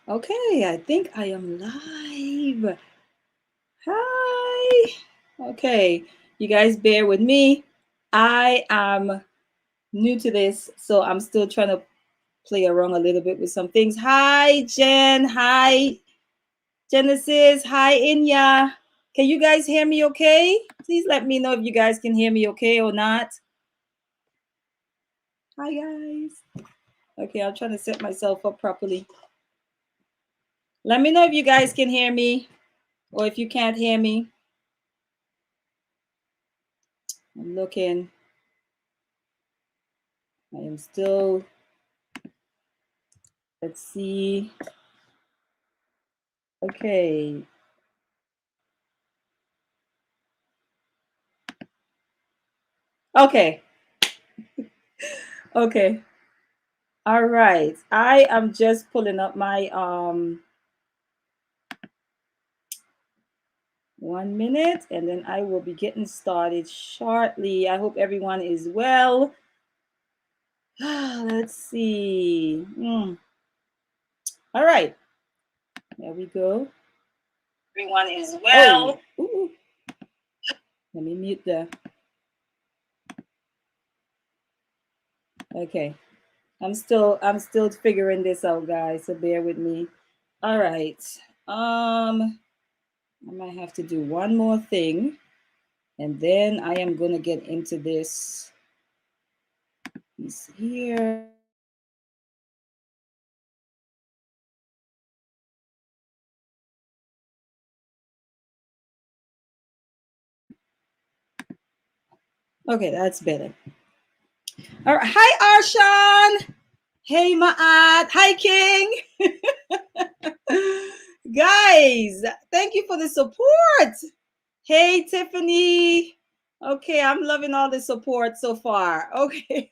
Okay, I think I am live. Hi. Okay, you guys bear with me. I am new to this, so I'm still trying to play around a little bit with some things. Hi, Jen. Hi, Genesis. Hi, Inya. Can you guys hear me okay? Please let me know if you guys can hear me okay or not. Hi, guys. Okay, I'm trying to set myself up properly. Let me know if you guys can hear me or if you can't hear me. I'm looking. I am still, let's see. Okay. Okay. Okay. All right. I am just pulling up my 1 minute and then I will be getting started shortly. I hope everyone is well. Let's see. All right. There we go. Everyone is well. Oh. Ooh. Let me mute the. Okay. I'm still figuring this out, guys, so bear with me. All right. I might have to do one more thing and then I am going to get into this piece here. Okay, that's better. All right. Hi, Arshan. Hey, Ma'at. Hi, King. Guys, thank you for the support. Hey, Tiffany. Okay, I'm loving all the support so far. Okay.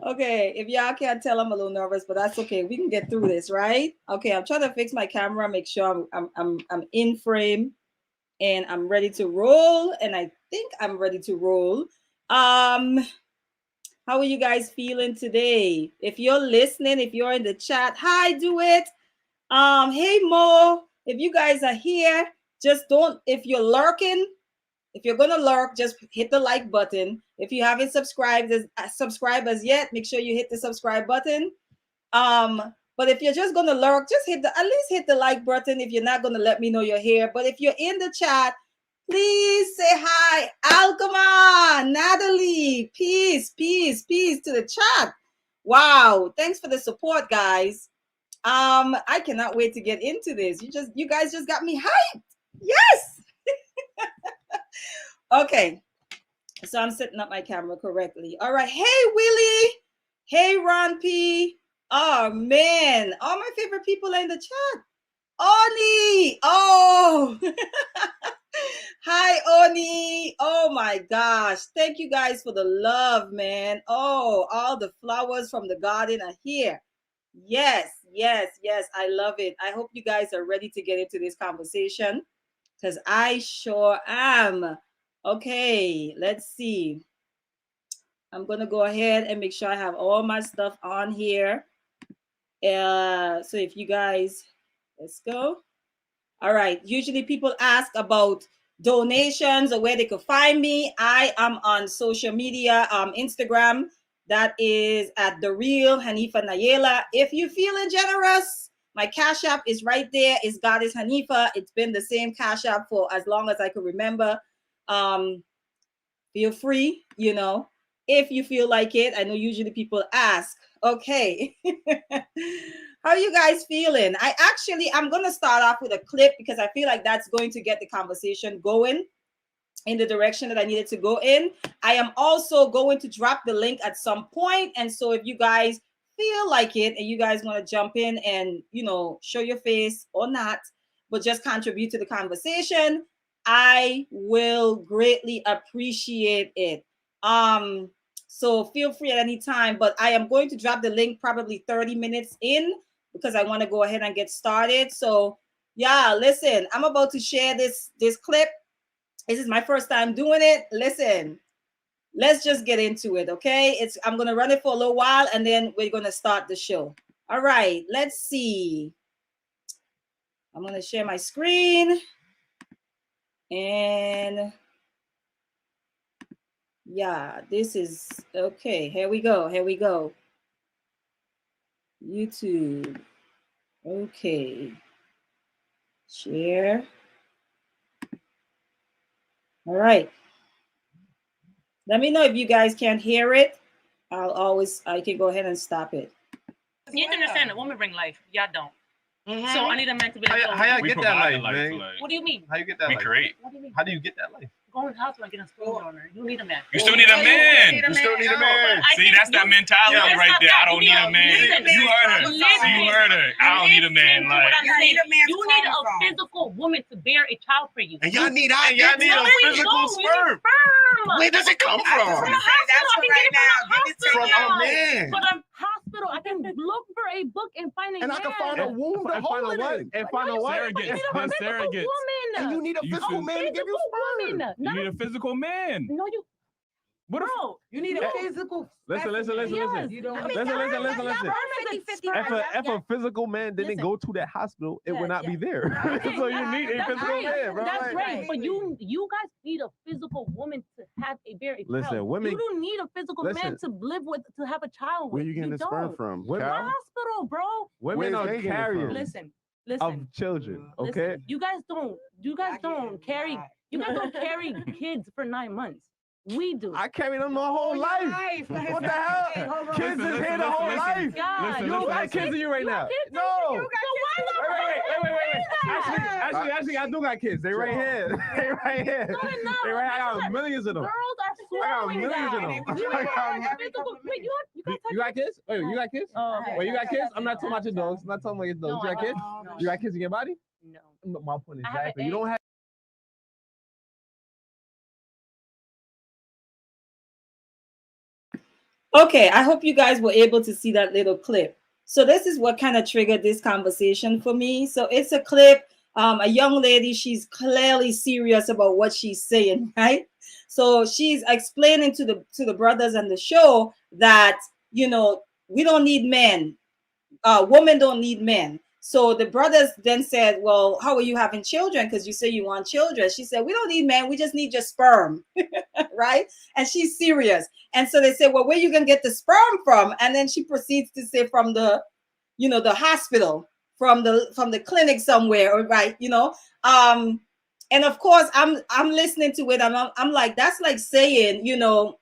Okay, if y'all can't tell, I'm a little nervous, but that's okay. We can get through this, right? Okay, I'm trying to fix my camera, make sure I'm in frame and I'm ready to roll. And I think I'm ready to roll. How are you guys feeling today? If you're listening, if you're in the chat, hi, do it. Hey Mo, if you guys are here, just don't. If you're lurking, if you're gonna lurk, just hit the like button. If you haven't subscribed as yet, make sure you hit the subscribe button. But if you're just gonna lurk, just at least hit the like button if you're not gonna let me know you're here. But if you're in the chat, please say hi. Alkama, Natalie, peace to the chat. Wow, thanks for the support, guys. I cannot wait to get into this. You guys just got me hyped. Yes. Okay. So I'm setting up my camera correctly. All right. Hey, Willie. Hey, Ron P. Oh, man. All my favorite people are in the chat. Oni. Oh. Hi, Oni. Oh, my gosh. Thank you guys for the love, man. Oh, all the flowers from the garden are here. Yes. I love it. I hope you guys are ready to get into this conversation because I sure am. Okay, let's see. I'm going to go ahead and make sure I have all my stuff on here. So if you guys, let's go. All right. Usually people ask about donations or where they could find me. I am on social media, Instagram. That is at The Real Hanifah Nailah. If you're feeling generous, my Cash App is right there. It's Goddess Hanifah. It's been the same Cash App for as long as I can remember. Feel free, if you feel like it. I know usually people ask. Okay. How are you guys feeling? I'm going to start off with a clip because I feel like that's going to get the conversation going in the direction that I needed to go in. I am also going to drop the link at some point. And so if you guys feel like it and you guys want to jump in and, show your face or not, but just contribute to the conversation, I will greatly appreciate it. So feel free at any time, but I am going to drop the link probably 30 minutes in because I want to go ahead and get started. So yeah, listen, I'm about to share this clip. This is my first time doing it. Listen, let's just get into it, okay? I'm going to run it for a little while and then we're going to start the show. All right, let's see. I'm going to share my screen. And yeah, this is okay. Here we go. Here we go. YouTube. Okay. Share. All right. Let me know if you guys can't hear it. I can go ahead and stop it. You can understand that women bring life. Y'all don't. So I need a man to be like, how y'all get that life, man? What do you mean? How you get that life? We create. What do you mean? How do you get that life? Go in the house and get a spoon donor. You need a man. You still need a man. You still need a man. See, that's that mentality right there. I don't need a man. You heard her. You heard her. I don't need a man. Like, you need a physical woman to bear a child for you. And y'all need a physical sperm. Where does it come from? That's right now. From a man. But a hospital, I can look for a book and find a man. And I can find a womb to hold it in. And find a surrogate. And you need a physical man to give you sperm. You need a physical man. No, you. What if, Bro, you need a physical. listen. Yes. You don't Listen. If a physical man didn't go to that hospital, it would not be there. So you need a physical man, bro. That's right. But you guys need a physical woman to have a very Listen, women. You don't need a physical man to live with, to have a child with. Where you getting the sperm from? Women, Hospital, bro. Women are carriers Listen. of children. Okay. Listen, you guys don't carry kids for 9 months. We do. I carried them my whole life. What the hell? Kids is here the whole life. God, You don't got kids in you right now. No. Wait. Actually, I do got kids. They right here. They right here. No, they're not. They right here. I got millions of them. Girls are I got swallowing millions of that. them. Wait, You got kids? Wait, you got kids? Oh, okay. Wait, you got kids? I'm not talking about your dogs. I'm not talking about your dogs. You got kids? No. You got kids in your body? No. My point is I have an exactly. You don't have. Okay, I hope you guys were able to see that little clip. So this is what kind of triggered this conversation for me. So it's a clip, a young lady, she's clearly serious about what she's saying, right? So she's explaining to the brothers on the show that, you know, we don't need men. Women don't need men. So the brothers then said, well, how are you having children? Because you say you want children. She said, we don't need men. We just need your sperm, right? And she's serious. And so they said, well, where are you going to get the sperm from? And then she proceeds to say from the, you know, the hospital, from the clinic somewhere, right? You know, and of course, I'm listening to it. I'm like, that's like saying, you know,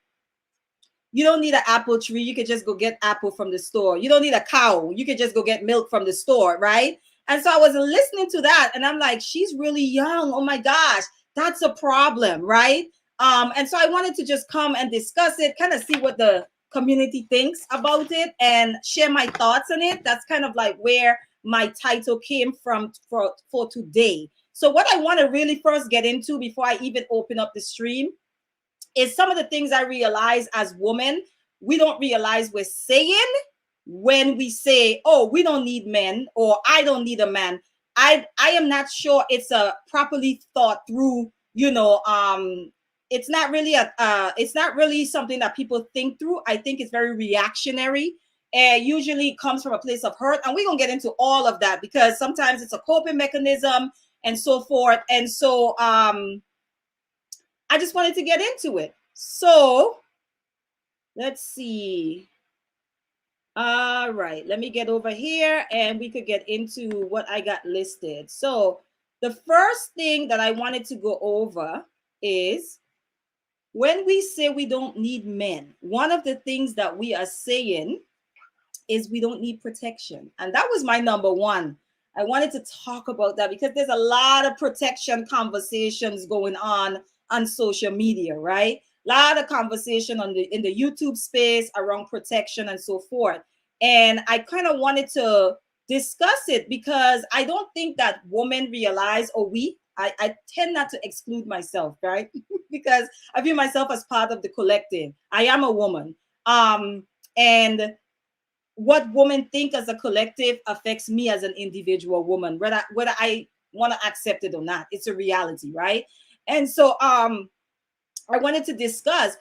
you don't need an apple tree. You could just go get apple from the store. You don't need a cow. You could just go get milk from the store, right? And so I was listening to that, and I'm like, she's really young. Oh my gosh, that's a problem, right? And so I wanted to just come and discuss it, kind of see what the community thinks about it, and share my thoughts on it. That's kind of like where my title came from for today. So what I want to really first get into before I even open up the stream is some of the things I realize as women, we don't realize we're saying when we say, oh, we don't need men, or I don't need a man. I am not sure it's a properly thought through, you know, it's not really something that people think through. I think it's very reactionary. And usually comes from a place of hurt. And we're going to get into all of that because sometimes it's a coping mechanism and so forth. And so, I just wanted to get into it. So let's see. All right, let me get over here and we could get into what I got listed. So the first thing that I wanted to go over is when we say we don't need men, one of the things that we are saying is we don't need protection. And that was my number one. I wanted to talk about that because there's a lot of protection conversations going on social media, right? A lot of conversation in the YouTube space around protection and so forth. And I kind of wanted to discuss it because I don't think that women realize, or I tend not to exclude myself, right? Because I view myself as part of the collective. I am a woman. And what women think as a collective affects me as an individual woman, whether I want to accept it or not. It's a reality, right? And so I wanted to discuss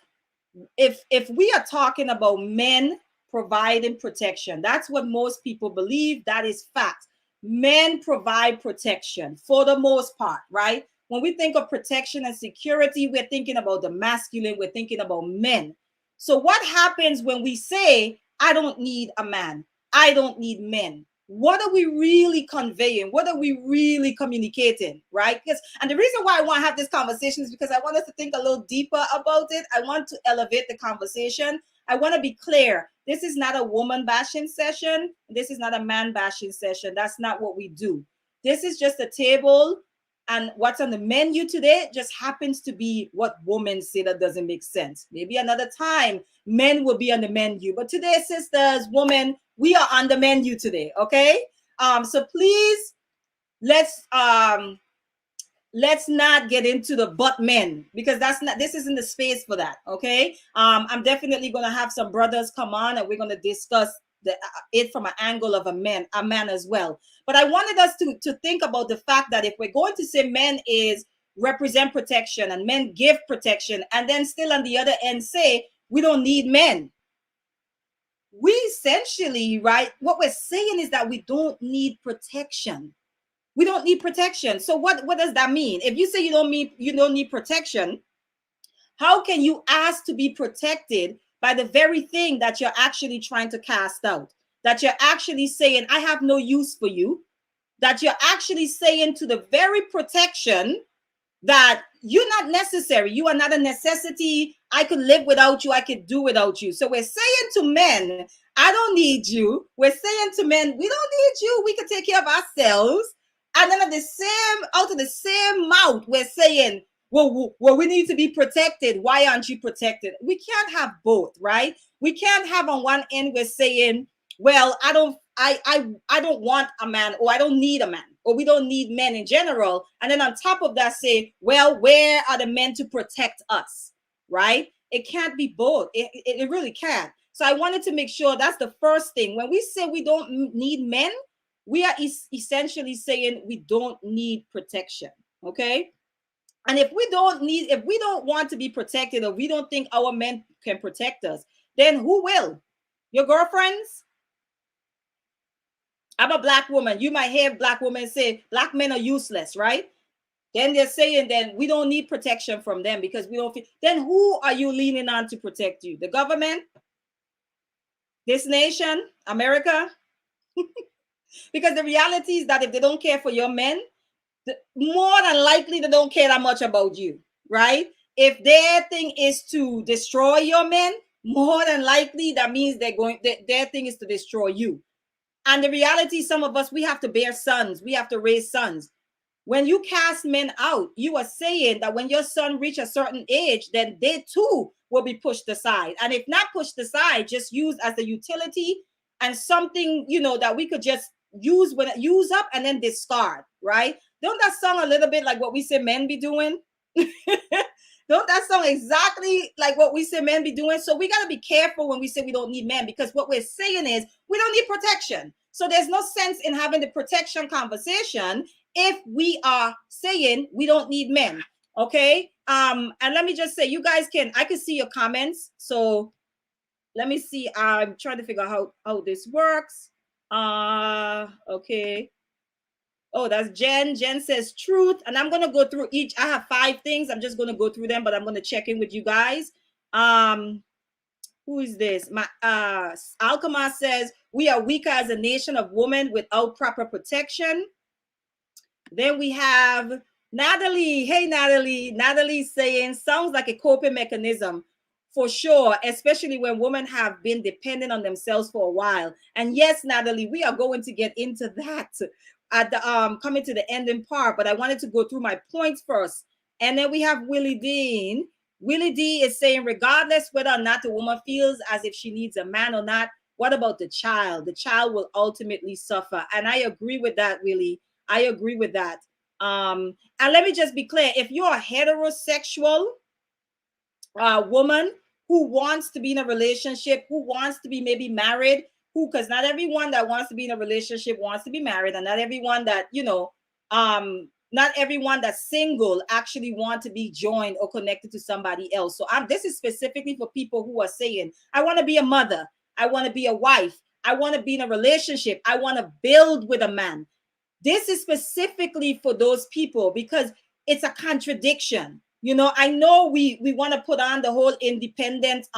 if we are talking about men providing protection. That's what most people believe. That is fact. Men provide protection for the most part, right? When we think of protection and security, we're thinking about the masculine, we're thinking about men. So what happens when we say, I don't need a man, I don't need men? What are we really conveying? What are we really communicating, right? And the reason why I want to have this conversation is because I want us to think a little deeper about it. I want to elevate the conversation. I want to be clear. This is not a woman bashing session. This is not a man bashing session. That's not what we do. This is just a table, and what's on the menu today just happens to be what women say that doesn't make sense. Maybe another time men will be on the menu, but today, sisters, women, we are on the menu today. Okay. So please, let's not get into the but men, because this isn't the space for that. Okay. I'm definitely going to have some brothers come on, and we're going to discuss it from an angle of a man as well. But I wanted us to think about the fact that if we're going to say men represent protection and men give protection, and then still on the other end say we don't need men, we essentially, right, what we're saying is that we don't need protection. We don't need protection. So what does that mean? If you say you don't need protection, how can you ask to be protected by the very thing that you're actually trying to cast out? That you're actually saying, I have no use for you. That you're actually saying to the very protection that you're not necessary. You are not a necessity. I could live without you. I could do without you. So we're saying to men, I don't need you. We're saying to men, we don't need you. We can take care of ourselves. And then out of the same mouth, we're saying, well, we need to be protected. Why aren't you protected? We can't have both, right? We can't have on one end, we're saying, well, I don't want a man, or I don't need a man, or we don't need men in general. And then on top of that, say, well, where are the men to protect us, right? It can't be both. It really can't. So I wanted to make sure that's the first thing. When we say we don't need men, we are essentially saying we don't need protection, okay? And if we don't want to be protected, or we don't think our men can protect us, then who will? Your girlfriends? I'm a black woman. You might hear black women say black men are useless, right? Then they're saying then we don't need protection from them because we don't feel. Then who are you leaning on to protect you? The government? This nation? America? Because the reality is that if they don't care for your men, more than likely they don't care that much about you, right? If their thing is to destroy your men, more than likely that means their thing is to destroy you. And the reality, some of us, we have to bear sons. We have to raise sons. When you cast men out, you are saying that when your son reach a certain age, then they too will be pushed aside. And if not pushed aside, just used as a utility and something, that we could just use up and then discard, right? Don't that sound a little bit like what we say men be doing? Don't that sound exactly like what we say men be doing? So we got to be careful when we say we don't need men, because what we're saying is we don't need protection. So there's no sense in having the protection conversation if we are saying we don't need men. Okay. And let me just say, you guys I can see your comments. So let me see. I'm trying to figure out how this works. Okay. Oh, that's Jen. Jen says truth. And I'm going to go through each. I have 5 things. I'm just going to go through them, but I'm going to check in with you guys. Who is this? Alkema says, we are weaker as a nation of women without proper protection. Then we have Natalie. Hey, Natalie. Natalie saying, sounds like a coping mechanism for sure, especially when women have been dependent on themselves for a while. And yes, Natalie, we are going to get into that at the coming to the ending part, but I wanted to go through my points first. And then we have Willie Dean. Willie D is saying, regardless whether or not the woman feels as if she needs a man or not, what about the child? The child will ultimately suffer. And I agree with that, Willie. I agree with that. And let me just be clear. If you're a heterosexual woman who wants to be in a relationship, who wants to be maybe married, because not everyone that wants to be in a relationship wants to be married, and not everyone that, not everyone that's single actually want to be joined or connected to somebody else. So this is specifically for people who are saying, I want to be a mother. I want to be a wife. I want to be in a relationship. I want to build with a man. This is specifically for those people because it's a contradiction. You know, I know we want to put on the whole independent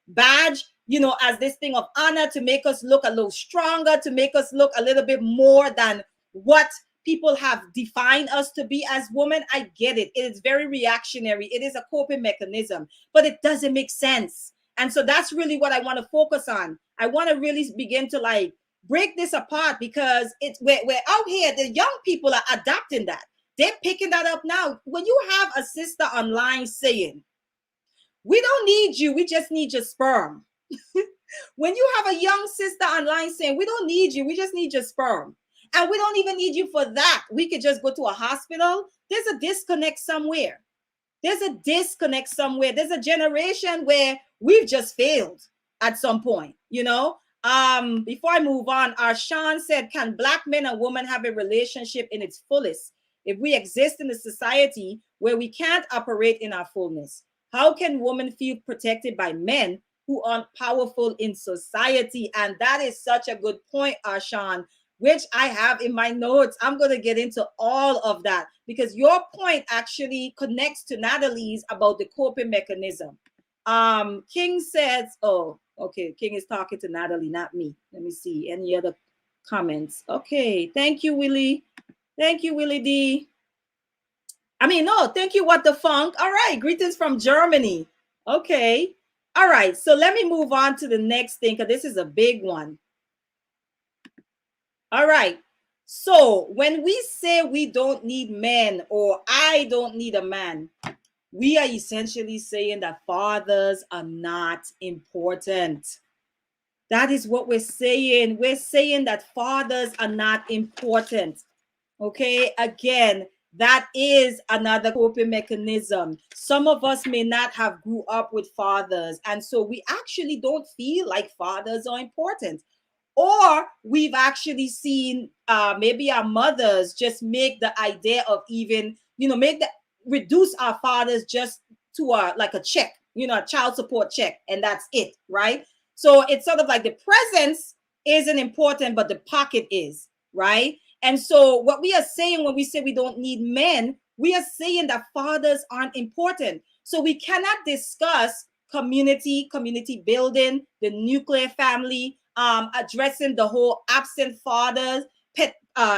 badge, you know, as this thing of honor to make us look a little stronger, to make us look a little bit more than what people have defined us to be as women. I get it. It is very reactionary. It is a coping mechanism, but it doesn't make sense. And so that's really what I want to focus on. I want to really begin to like break this apart because it's we're out here. The young people are adopting that. They're picking that up now. When you have a sister online saying, we don't need you, we just need your sperm. When you have a young sister online saying, we don't need you, we just need your sperm. And we don't even need you for that. We could just go to a hospital. There's a disconnect somewhere. There's a disconnect somewhere. There's a generation where we've just failed at some point, you know? Before I move on, Sean said, can Black men and women have a relationship in its fullest if we exist in a society where we can't operate in our fullness? How can women feel protected by men who aren't powerful in society? And that is such a good point, Sean, which I have in my notes. I'm going to get into all of that because your point actually connects to Natalie's about the coping mechanism. King says, oh, okay, King is talking to Natalie, not me. Let me see any other comments. Okay, thank you, Willie. Thank you, Willie D. I mean, no, thank you, What the Funk. All right, greetings from Germany. Okay, all right, so let me move on to the next thing because this is a big one. All right, so when we say we don't need men or I don't need a man, we are essentially saying that fathers are not important. That is what we're saying. We're saying that fathers are not important. Okay, again, that is another coping mechanism. Some of us may not have grew up with fathers, and so we actually don't feel like fathers are important. Or we've actually seen maybe our mothers just make the idea of even, you know, reduce our fathers just to like a check, you know, a child support check, and that's it, right? So it's sort of like the presence isn't important, but the pocket is, right? And so what we are saying when we say we don't need men, we are saying that fathers aren't important. So we cannot discuss community building, the nuclear family, addressing the whole absent fathers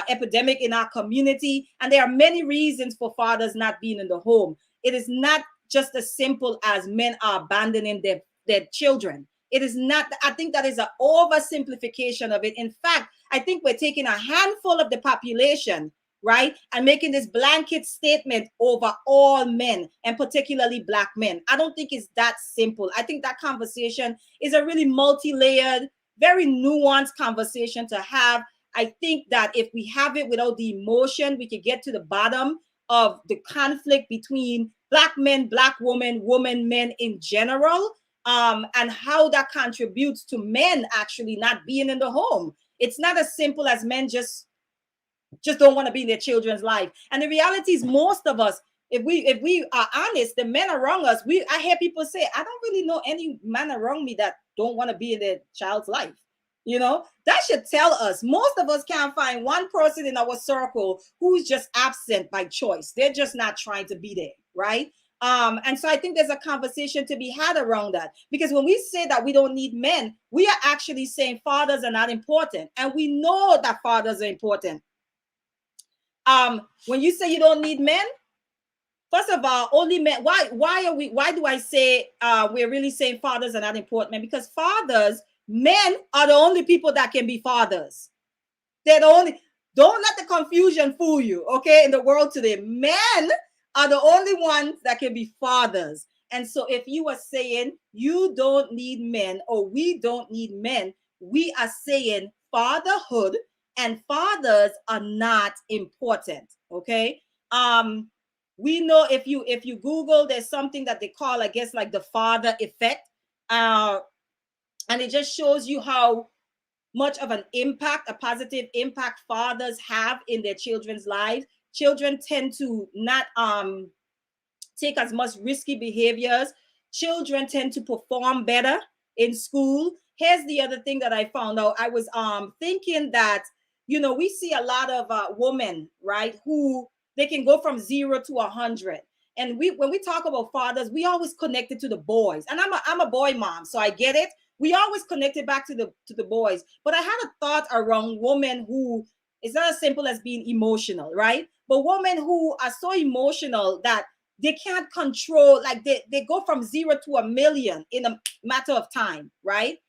epidemic in our community. And there are many reasons for fathers not being in the home. It is not just as simple as men are abandoning their children. It is not. I think that is an oversimplification of it. In fact, I think we're taking a handful of the population, right, and making this blanket statement over all men, and particularly Black men. I don't think it's that simple. I think that conversation is a really multi-layered, very nuanced conversation to have. I think that if we have it without the emotion, we could get to the bottom of the conflict between Black men, Black women, men in general, and how that contributes to men actually not being in the home. It's not as simple as men just don't want to be in their children's life. And the reality is, most of us, if we are honest, the men around us, I hear people say, I don't really know any man around me that don't want to be in their child's life. You know, that should tell us. Most of us can't find one person in our circle who's just absent by choice. They're just not trying to be there, right? And so I think there's a conversation to be had around that, because when we say that we don't need men, we are actually saying fathers are not important, and we know that fathers are important. When you say you don't need men, first of all, only men. Why do I say we're really saying fathers are not important? Men? Because men are the only people that can be fathers. They're the only. Don't let the confusion fool you, okay? In the world today, men are the only ones that can be fathers. And so if you are saying you don't need men, or we don't need men, we are saying fatherhood and fathers are not important, okay? We know if you Google, there's something that they call, I guess, like the father effect. And it just shows you how much of an impact, a positive impact, fathers have in their children's lives. Children tend to not take as much risky behaviors. Children tend to perform better in school. here's the other thing that I found out. I was thinking that, we see a lot of women, right, who they can go from 0 to 100. And when we talk about fathers, we always connect it to the boys. And I'm a boy mom, so I get it. We always connect it back to the boys. But I had a thought around women who, it's not as simple as being emotional, right? But women who are so emotional that they can't control, like they go from 0 to 1,000,000 in a matter of time, right?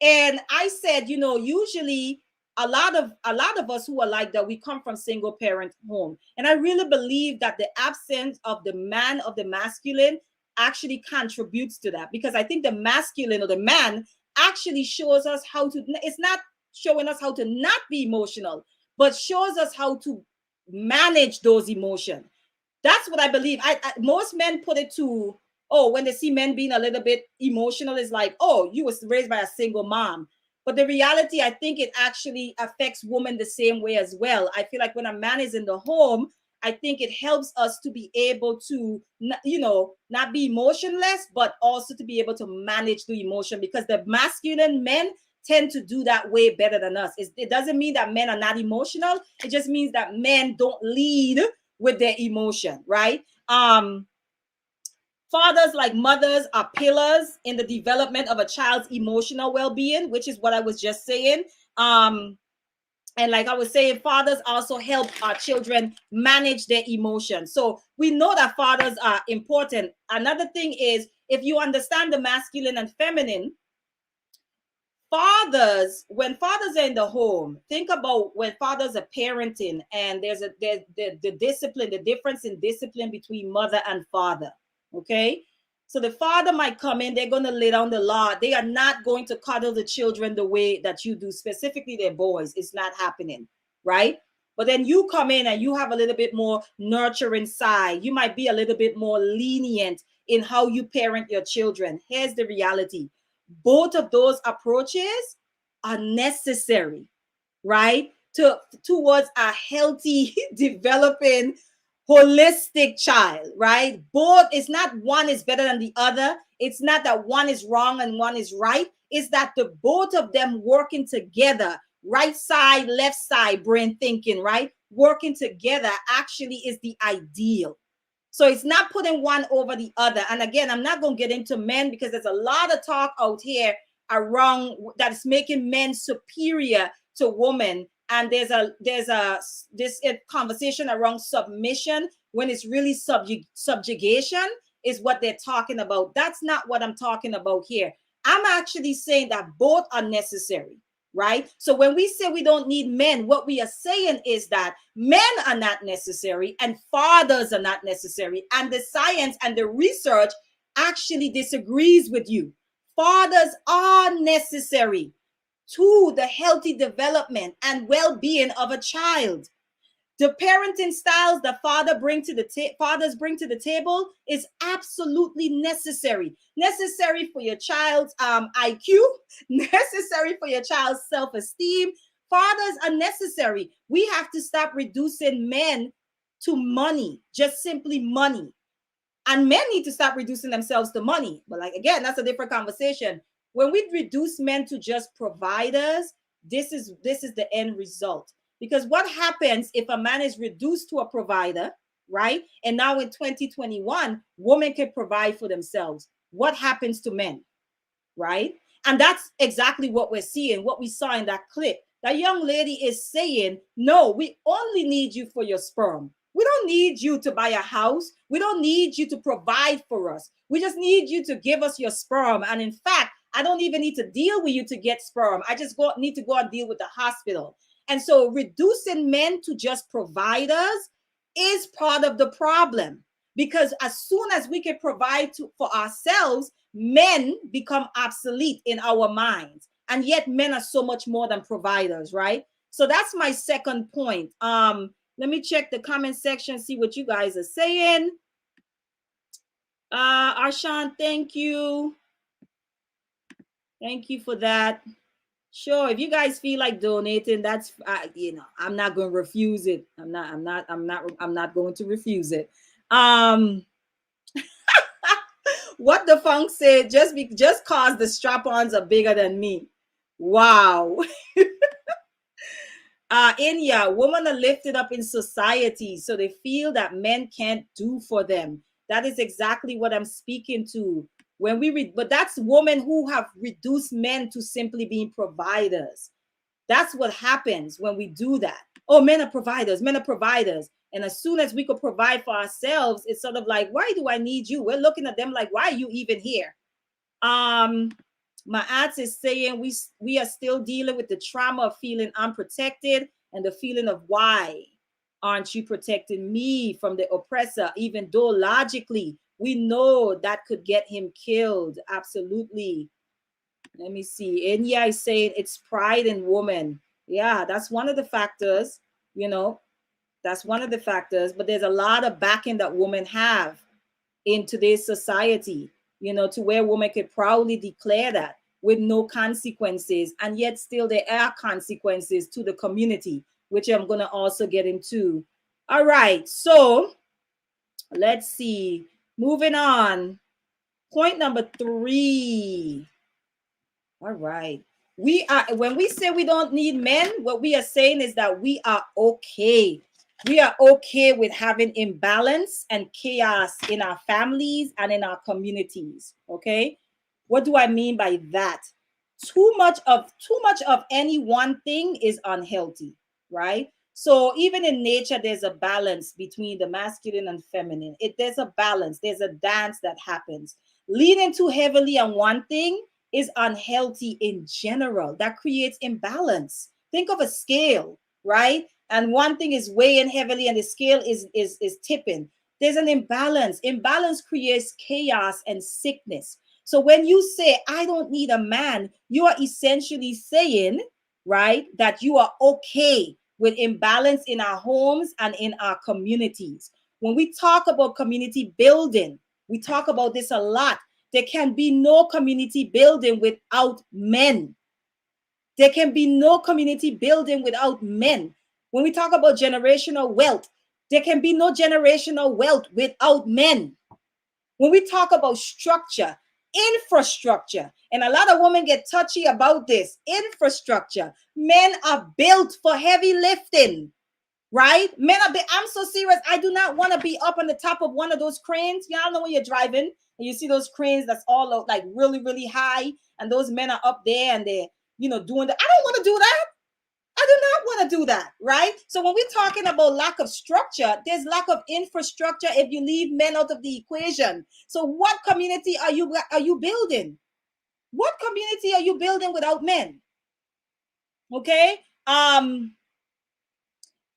And I said, usually a lot of us who are like that, we come from single parent home. And I really believe that the absence of the man, of the masculine, actually contributes to that, because I think the masculine or the man actually shows us how to, it's not showing us how to not be emotional, but shows us how to manage those emotions. That's what I believe. Most men put it to, when they see men being a little bit emotional, it's like, you was raised by a single mom. But the reality, I think it actually affects women the same way as well. I feel like when a man is in the home, I think it helps us to be able to, not be emotionless, but also to be able to manage the emotion, because the masculine men tend to do that way better than us. It doesn't mean that men are not emotional. It just means that men don't lead with their emotion, right? Fathers, like mothers, are pillars in the development of a child's emotional well-being, which is what I was just saying. And like I was saying, fathers also help our children manage their emotions. So we know that fathers are important. Another thing is, if you understand the masculine and feminine, when fathers are in the home, think about when fathers are parenting, and there's the discipline, the difference in discipline between mother and father. Okay, so the father might come in, they're going to lay down the law. They are not going to cuddle the children the way that you do, specifically their boys. It's not happening, right? But then you come in and you have a little bit more nurturing side. You might be a little bit more lenient in how you parent your children. Here's the reality. Both of those approaches are necessary, right? Towards a healthy, developing, holistic child, right? Both, it's not one is better than the other. It's not that one is wrong and one is right. It's that the both of them working together, right side, left side, brain thinking, right? Working together actually is the ideal. So it's not putting one over the other. And again, I'm not going to get into men, because there's a lot of talk out here around that is making men superior to women. And there's this conversation around submission, when it's really subjugation is what they're talking about. That's not what I'm talking about here. I'm actually saying that both are necessary, right? So when we say we don't need men, what we are saying is that men are not necessary and fathers are not necessary. And the science and the research actually disagrees with you. Fathers are necessary to the healthy development and well-being of a child. The parenting styles that fathers bring to the table is absolutely necessary. Necessary for your child's IQ, necessary for your child's self-esteem. Fathers are necessary. We have to stop reducing men to money, just simply money. And men need to stop reducing themselves to money. But like, again, that's a different conversation. When we reduce men to just providers, this is the end result. Because what happens if a man is reduced to a provider, right? And now in 2021, women can provide for themselves. What happens to men, right? And that's exactly what we're seeing, what we saw in that clip. That young lady is saying, no, we only need you for your sperm. We don't need you to buy a house. We don't need you to provide for us. We just need you to give us your sperm. And in fact, I don't even need to deal with you to get sperm. I just need to go and deal with the hospital. And so reducing men to just providers is part of the problem, because as soon as we can provide for ourselves, men become obsolete in our minds. And yet men are so much more than providers, right? So that's my second point. Let me check the comment section, see what you guys are saying. Arshan, thank you. Thank you for that. Sure, if you guys feel like donating, that's I'm not going to refuse it. I'm not going to refuse it. What the funk said, just cause the strap-ons are bigger than me. Wow. Inya, women are lifted up in society, so they feel that men can't do for them. That is exactly what I'm speaking to. When we read, but that's women who have reduced men to simply being providers. That's what happens when we do that. Oh, men are providers, men are providers. And as soon as we could provide for ourselves, it's sort of like, why do I need you? We're looking at them like, why are you even here? My aunt is saying we are still dealing with the trauma of feeling unprotected and the feeling of why aren't you protecting me from the oppressor, even though logically we know that could get him killed. Absolutely. Let me see. Enya is saying it's pride in woman. Yeah, that's one of the factors, that's one of the factors, but there's a lot of backing that women have in today's society, to where women could proudly declare that with no consequences, and yet still there are consequences to the community, which I'm going to also get into. All right, so let's see. Moving on. Point number 3. All right. When we say we don't need men, what we are saying is that we are okay. We are okay with having imbalance and chaos in our families and in our communities. Okay. What do I mean by that? Too much of any one thing is unhealthy, right? So even in nature, there's a balance between the masculine and feminine. There's a balance. There's a dance that happens. Leaning too heavily on one thing is unhealthy in general. That creates imbalance. Think of a scale, right? And one thing is weighing heavily and the scale is tipping. There's an imbalance. Imbalance creates chaos and sickness. So when you say, I don't need a man, you are essentially saying, right, that you are okay with imbalance in our homes and in our communities. When we talk about community building, we talk about this a lot. There can be no community building without men. There can be no community building without men. When we talk about generational wealth, there can be no generational wealth without men. When we talk about structure, infrastructure, and a lot of women get touchy about this, infrastructure, men are built for heavy lifting, right? I'm so serious. I do not want to be up on the top of one of those cranes. Y'all know when you're driving and you see those cranes that's all like really, really high, and those men are up there and they're, doing that. I don't want to do that. I do not want to do that, right? So when we're talking about lack of structure, there's lack of infrastructure if you leave men out of the equation. So what community are you building? What community are you building without men? Okay.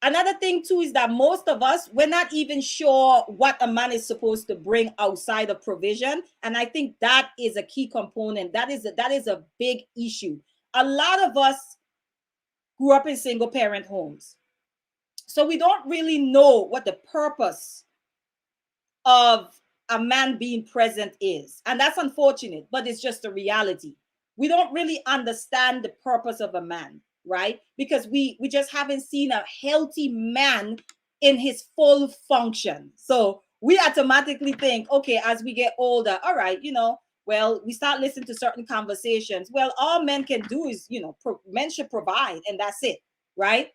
Another thing too is that most of us, we're not even sure what a man is supposed to bring outside of provision. And I think that is a key component. That is a big issue. A lot of us grew up in single parent homes. So we don't really know what the purpose of a man being present is. And that's unfortunate, but it's just a reality. We don't really understand the purpose of a man, right? Because we just haven't seen a healthy man in his full function. So we automatically think, okay, as we get older, all right, well, we start listening to certain conversations. Well, all men can do is, men should provide, and that's it, right?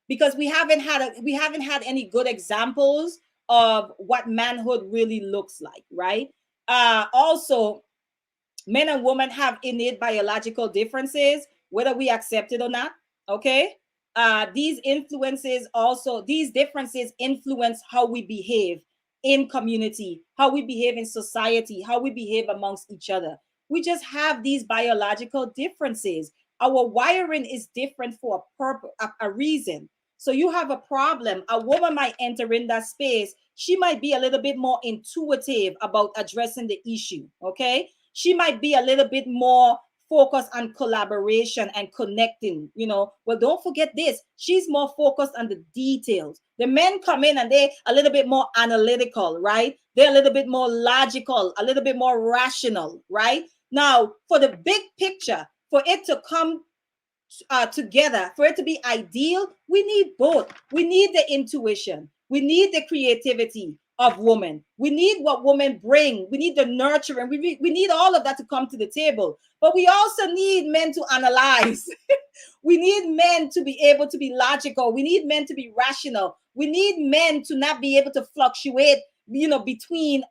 Because we haven't had any good examples of what manhood really looks like, right? Also, men and women have innate biological differences, whether we accept it or not. Okay. These differences influence how we behave in community, how we behave in society, how we behave amongst each other. We just have these biological differences. Our wiring is different for a purpose, a reason. So you have a problem. A woman might enter in that space. She might be a little bit more intuitive about addressing the issue. Okay. She might be a little bit more focused on collaboration and connecting, Well, don't forget this. She's more focused on the details. The men come in and they're a little bit more analytical, right? They're a little bit more logical, a little bit more rational, right? Now, for the big picture, for it to come together, for it to be ideal, we need both. We need the intuition. We need the creativity. of women. We need what women bring. We need the nurturing. We need all of that to come to the table. But we also need men to analyze. We need men to be able to be logical. We need men to be rational. We need men to not be able to fluctuate, between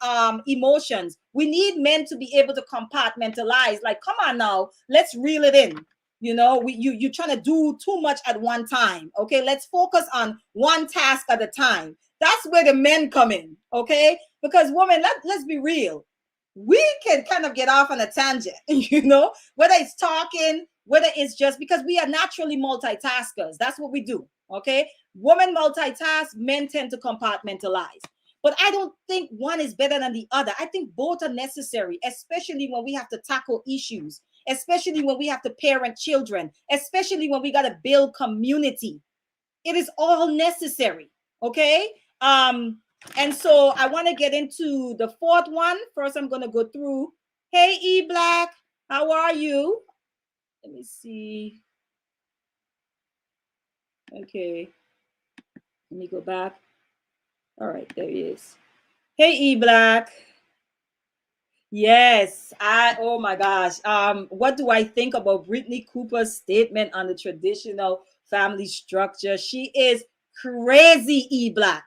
emotions. We need men to be able to compartmentalize. Like, come on now, let's reel it in. You're trying to do too much at one time. Okay, let's focus on one task at a time. That's where the men come in. Okay, because women, let's be real. We can kind of get off on a tangent, whether it's talking, whether it's just because we are naturally multitaskers. That's what we do. Okay, women multitask, men tend to compartmentalize. But I don't think one is better than the other. I think both are necessary, especially when we have to tackle issues, especially when we have to parent children, especially when we got to build community. It is all necessary. Okay. And so I want to get into the fourth one. First, I'm going to go through. Hey, E Black, how are you? Let me see. Okay. Let me go back. All right, there he is. Hey, E Black. Yes, oh my gosh. What do I think about Brittany Cooper's statement on the traditional family structure? She is crazy, E Black.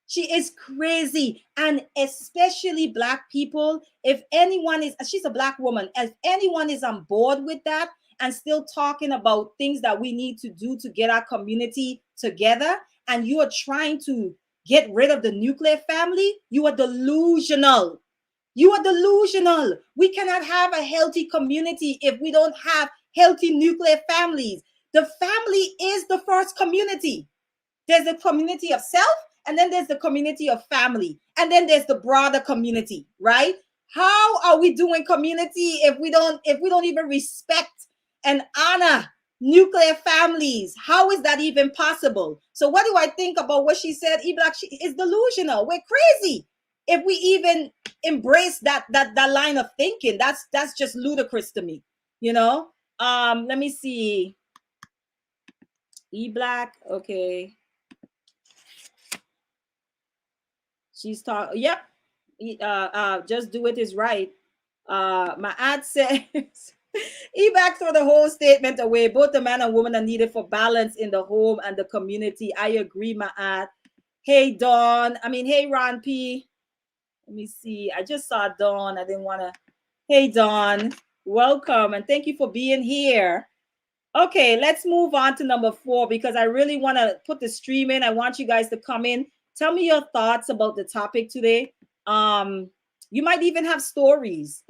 She is crazy. And especially Black people, if anyone is, she's a Black woman, if anyone is on board with that and still talking about things that we need to do to get our community together, and you are trying to get rid of the nuclear family, you are delusional. You are delusional. We cannot have a healthy community if we don't have healthy nuclear families. The family is the first community. There's the community of self, and then there's the community of family, and then there's the broader community, right? How are we doing community if we don't even respect and honor nuclear families? How is that even possible? So what do I think about what she said? E-Black, she is delusional. We're crazy if we even embrace that line of thinking. That's just ludicrous to me. Let me see. E-Black, okay. She's talking. Yep. Just do it is right. My ad says E-Black throw the whole statement away. Both the man and woman are needed for balance in the home and the community. I agree, my ad. Hey Dawn. Hey Ron P. Let me see. I just saw Dawn. I didn't want to. Hey Dawn. Welcome and thank you for being here. Okay, let's move on to number 4 because I really want to put the stream in. I want you guys to come in. Tell me your thoughts about the topic today. You might even have stories.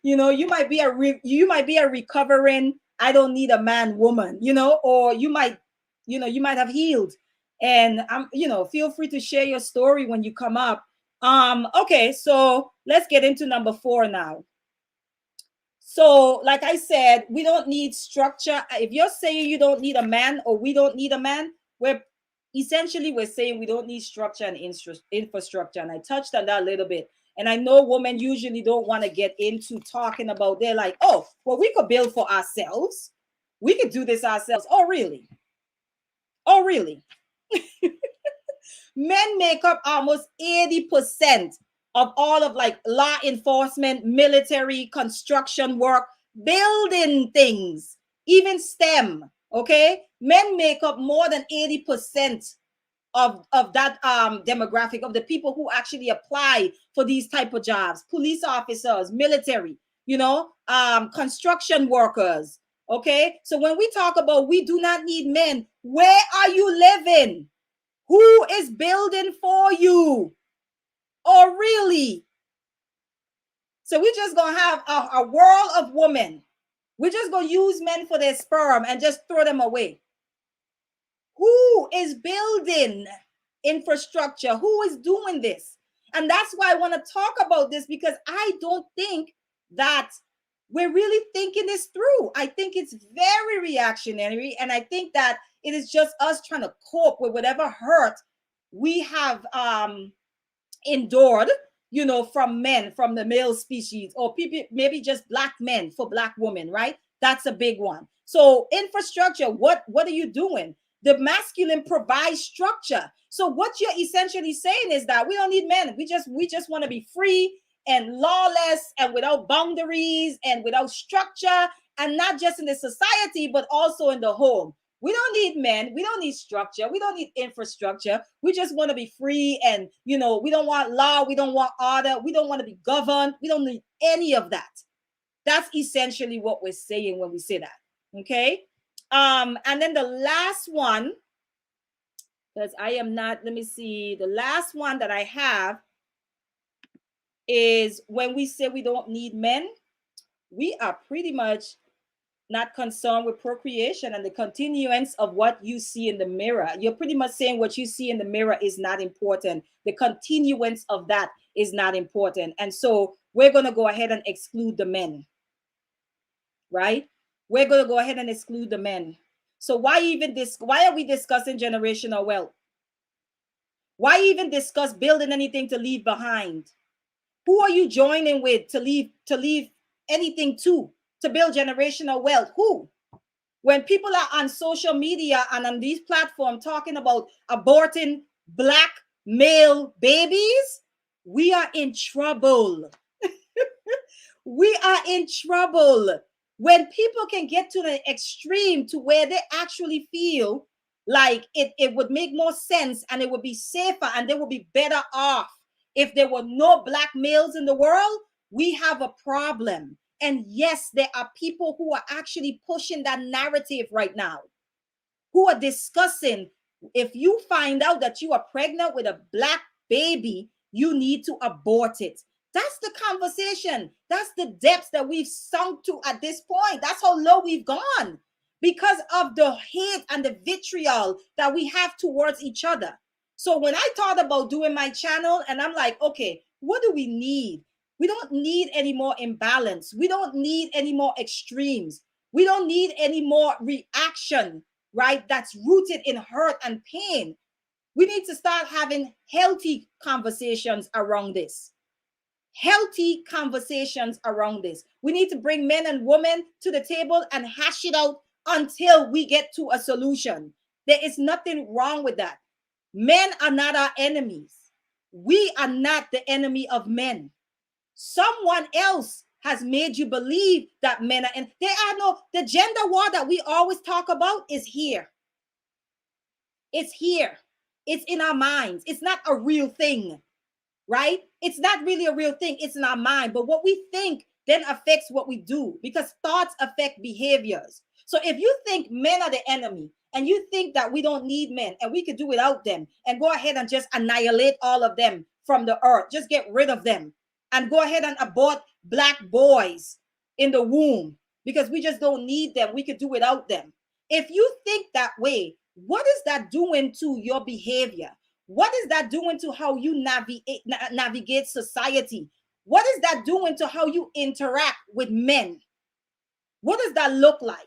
You might be a recovering I don't need a man woman, or you might have healed. And feel free to share your story when you come up. Okay, so let's get into number 4 now. So, like I said, we don't need structure. If you're saying you don't need a man or we don't need a man, we're saying we don't need structure and infrastructure. And I touched on that a little bit. And I know women usually don't want to get into talking about, they're like, oh, well, we could build for ourselves. We could do this ourselves. Oh, really? Oh, really? Men make up almost 80% of all of like law enforcement, military, construction work, building things, even STEM. Okay, men make up more than 80% of that demographic of the people who actually apply for these type of jobs. Police officers, military, construction workers. Okay, so when we talk about we do not need men, where are you living? Who is building for you? Oh, really? So we're just gonna have a world of women. We're just gonna use men for their sperm and just throw them away. Who is building infrastructure? Who is doing this? And that's why I want to talk about this, because I don't think that we're really thinking this through. I think it's very reactionary, and I think that it is just us trying to cope with whatever hurt we have endured, from men, from the male species, or people, maybe just Black men for Black women, right? That's a big one. So infrastructure, what are you doing? The masculine provides structure. So what you're essentially saying is that we don't need men. We just want to be free and lawless and without boundaries and without structure, and not just in the society, but also in the home. We don't need men. We don't need structure. We don't need infrastructure. We just want to be free. And, we don't want law. We don't want order. We don't want to be governed. We don't need any of that. That's essentially what we're saying when we say that. Okay. And then the last one, because I am not, let me see. The last one that I have is when we say we don't need men, we are pretty much not concerned with procreation and the continuance of what you see in the mirror. You're pretty much saying what you see in the mirror is not important. The continuance of that is not important. And so we're going to go ahead and exclude the men, right? We're going to go ahead and exclude the men. So why are we discussing generational wealth? Why even discuss building anything to leave behind? Who are you joining with to leave anything to build generational wealth? Who? When people are on social media and on these platforms talking about aborting black male babies, we are in trouble. We are in trouble. When people can get to the extreme to where they actually feel like it would make more sense and it would be safer and they would be better off if there were no black males in the world, we have a problem. And yes, there are people who are actually pushing that narrative right now, who are discussing, if you find out that you are pregnant with a black baby, you need to abort it. That's the conversation. That's the depths that we've sunk to at this point. That's how low we've gone because of the hate and the vitriol that we have towards each other. So when I thought about doing my channel, and I'm like, okay, what do we need? We don't need any more imbalance. We don't need any more extremes. We don't need any more reaction, right? That's rooted in hurt and pain. We need to start having healthy conversations around this. Healthy conversations around this. We need to bring men and women to the table and hash it out until we get to a solution. There is nothing wrong with that. Men are not our enemies. We are not the enemy of men. Someone else has made you believe that men are, and the gender war that we always talk about is here. It's here. It's in our minds. It's not a real thing, right? It's not really a real thing. It's in our mind. But what we think then affects what we do, because thoughts affect behaviors. So if you think men are the enemy and you think that we don't need men and we could do without them and go ahead and just annihilate all of them from the earth, just get rid of them and go ahead and abort black boys in the womb because we just don't need them, we could do without them. If you think that way, what is that doing to your behavior? What is that doing to how you navigate society? What is that doing to how you interact with men? What does that look like?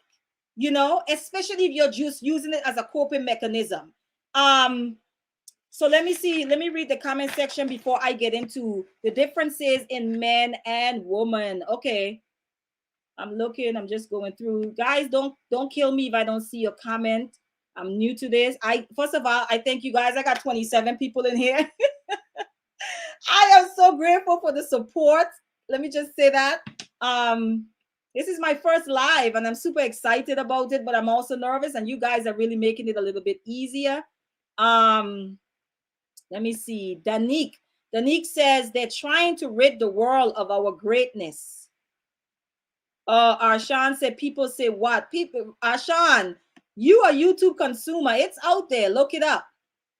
Especially if you're just using it as a coping mechanism. So let me see. Let me read the comment section before I get into the differences in men and women. Okay. I'm looking. I'm just going through. Guys, don't kill me if I don't see your comment. I'm new to this. First of all, I thank you guys. I got 27 people in here. I am so grateful for the support. Let me just say that. This is my first live and I'm super excited about it, but I'm also nervous and you guys are really making it a little bit easier. Let me see. Danique says they're trying to rid the world of our greatness. Arshan said, people say what? Arshan, you are a YouTube consumer. It's out there. Look it up.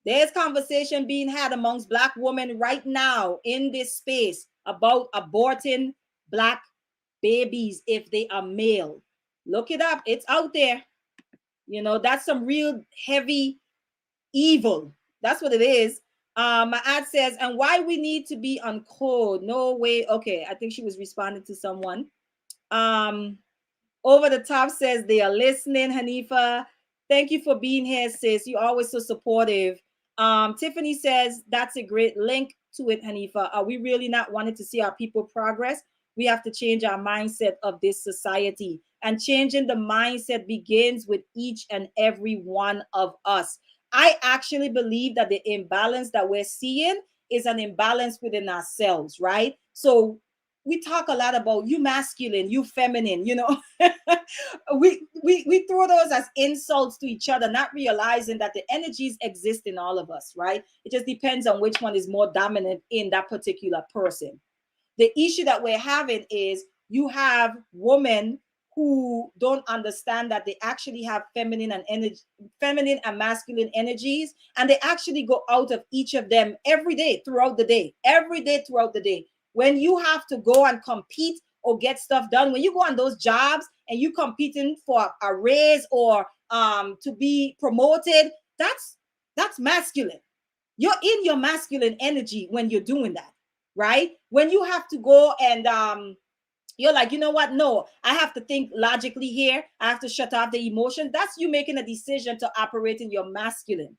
There's conversation being had amongst Black women right now in this space about aborting Black babies if they are male. Look it up. It's out there. That's some real heavy evil. That's what it is. My ad says, and why we need to be on code. No way. Okay, I think she was responding to someone. Over the top says they are listening. Hanifah, thank you for being here, sis. You're always so supportive. Tiffany says that's a great link to it, Hanifah. Are we really not wanting to see our people progress? We have to change our mindset of this society. And changing the mindset begins with each and every one of us. I actually believe that the imbalance that we're seeing is an imbalance within ourselves, right? So we talk a lot about you masculine, you feminine, you know. we throw those as insults to each other, not realizing that the energies exist in all of us, right? It just depends on which one is more dominant in that particular person. The issue that we're having is you have women who don't understand that they actually have feminine and masculine energies, and they actually go out of each of them every day throughout the day. When you have to go and compete or get stuff done, when you go on those jobs and you competing for a raise or to be promoted, that's masculine. You're in your masculine energy when you're doing that, right? When you have to go and you're like, you know what? No, I have to think logically here. I have to shut off the emotion. That's you making a decision to operate in your masculine.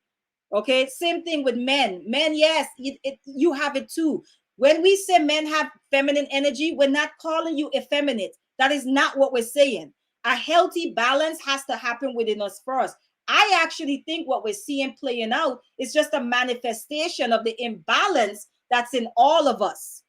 Okay, same thing with men. Men, yes, you have it too. When we say men have feminine energy, we're not calling you effeminate. That is not what we're saying. A healthy balance has to happen within us first. I actually think what we're seeing playing out is just a manifestation of the imbalance that's in all of us.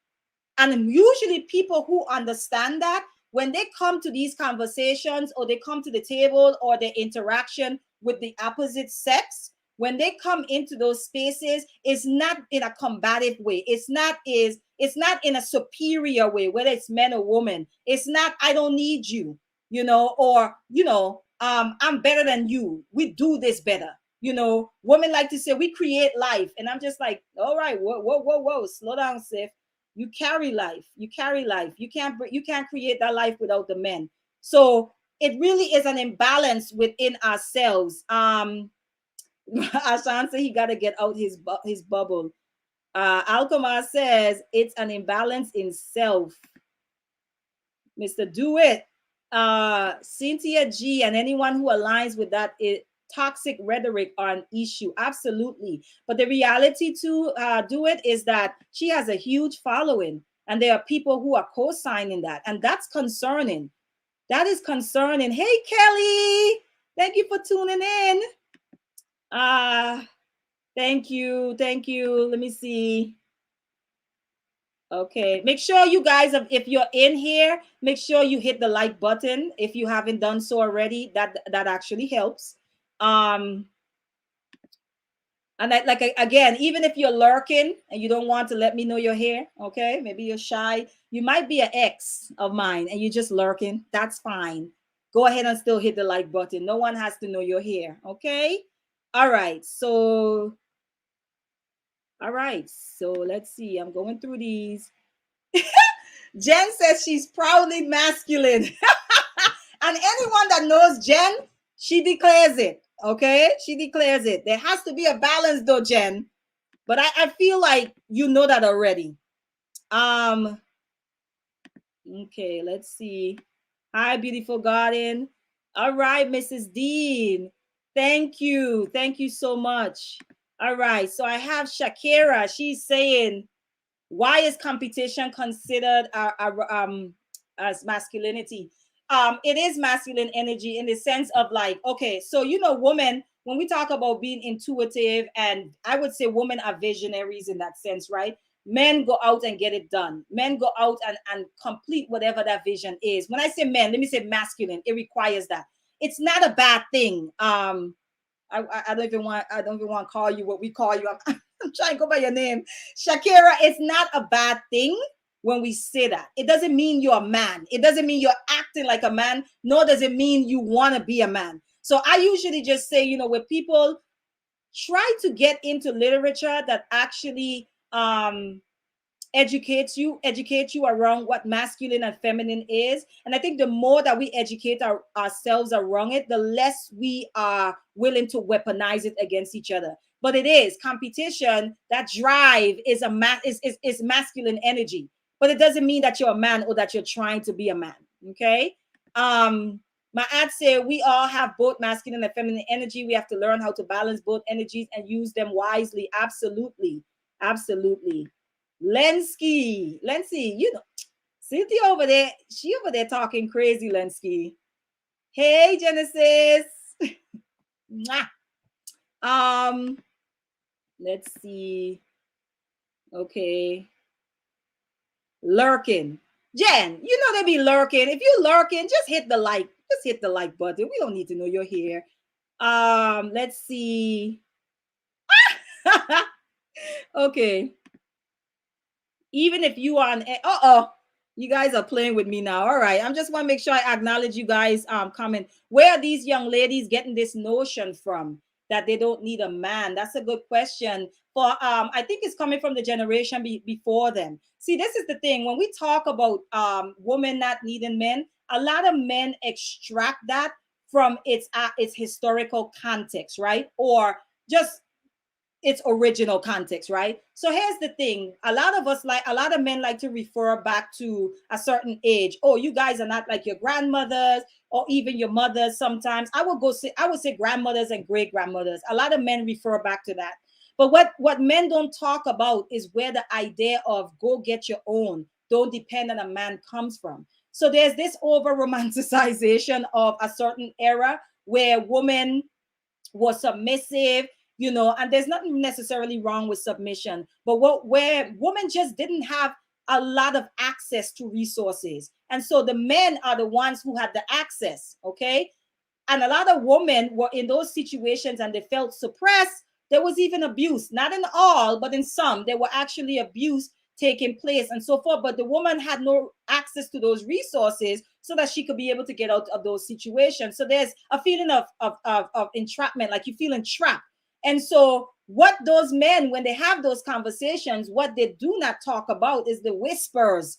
And usually people who understand that, when they come to these conversations or they come to the table or their interaction with the opposite sex, when they come into those spaces, it's not in a combative way. It's not in a superior way, whether it's men or women. It's not, I don't need you, you know, or, you know, I'm better than you. We do this better. You know, women like to say we create life. And I'm just like, all right, whoa, slow down, Sif. You carry life. You can't create that life without the men. So it really is an imbalance within ourselves. Ashan said he got to get out his bubble. Alkema says it's an imbalance in self. Mr. Do It. Cynthia G and anyone who aligns with that, toxic rhetoric are an issue. Absolutely. But the reality to Do It is that she has a huge following, and there are people who are co-signing that, and that's concerning. That is concerning. Hey, Kelly, thank you for tuning in. Thank you. Let me see. Okay, make sure you guys, if you're in here, make sure you hit the like button if you haven't done so already. That actually helps. And again, even if you're lurking and you don't want to let me know you're here, okay, maybe you're shy, you might be an ex of mine and you're just lurking, that's fine. Go ahead and still hit the like button. No one has to know you're here, okay? All right, so let's see. I'm going through these. Jen says she's proudly masculine. And anyone that knows Jen, she declares it. Okay, she declares it. There has to be a balance though, Jen. But I feel like you know that already. Okay, let's see. Hi, beautiful garden. All right, Mrs. Dean. Thank you so much. All right, so I have Shakira. She's saying, why is competition considered as masculinity? It is masculine energy in the sense of like, okay, so you know, women, when we talk about being intuitive, and I would say women are visionaries in that sense, right? Men go out and get it done. Men go out and complete whatever that vision is. When I say men, let me say masculine. It requires that. It's not a bad thing. I don't even want to call you what we call you. I'm trying to go by your name. Shakira, it's not a bad thing when we say that. It doesn't mean you're a man. It doesn't mean you're acting like a man, nor does it mean you want to be a man. So I usually just say, you know, when people try to get into literature that actually educate you around what masculine and feminine is. And I think the more that we educate ourselves around it, the less we are willing to weaponize it against each other. But it is competition. That drive is is masculine energy. But it doesn't mean that you're a man or that you're trying to be a man. Okay. My ad say we all have both masculine and feminine energy. We have to learn how to balance both energies and use them wisely. Absolutely. Lenski, you know, Cynthia over there, she over there talking crazy, Lenski. Hey, Genesis. Let's see. Okay. Lurking. Jen, you know they be lurking. If you lurking, just hit the like. Just hit the like button. We don't need to know you're here. Let's see. Okay. Even if you are on you guys are playing with me now. All right. I just want to make sure I acknowledge you guys comment. Where are these young ladies getting this notion from that they don't need a man? That's a good question. For I think it's coming from the generation before them. See, this is the thing. When we talk about women not needing men, a lot of men extract that from its historical context, right? Or just its original context, right? So here's the thing. A lot of men like to refer back to a certain age. Oh, you guys are not like your grandmothers or even your mothers sometimes. I would say grandmothers and great grandmothers. A lot of men refer back to that. But what men don't talk about is where the idea of go get your own, don't depend on a man comes from. So there's this over romanticization of a certain era where women were submissive, and there's nothing necessarily wrong with submission, but where women just didn't have a lot of access to resources, and so the men are the ones who had the access. Okay, and a lot of women were in those situations and they felt suppressed. There was even abuse, not in all, but in some there were actually abuse taking place and so forth, but the woman had no access to those resources so that she could be able to get out of those situations. So there's a feeling of entrapment, like you feel entrapped. And so what those men, when they have those conversations, what they do not talk about is the whispers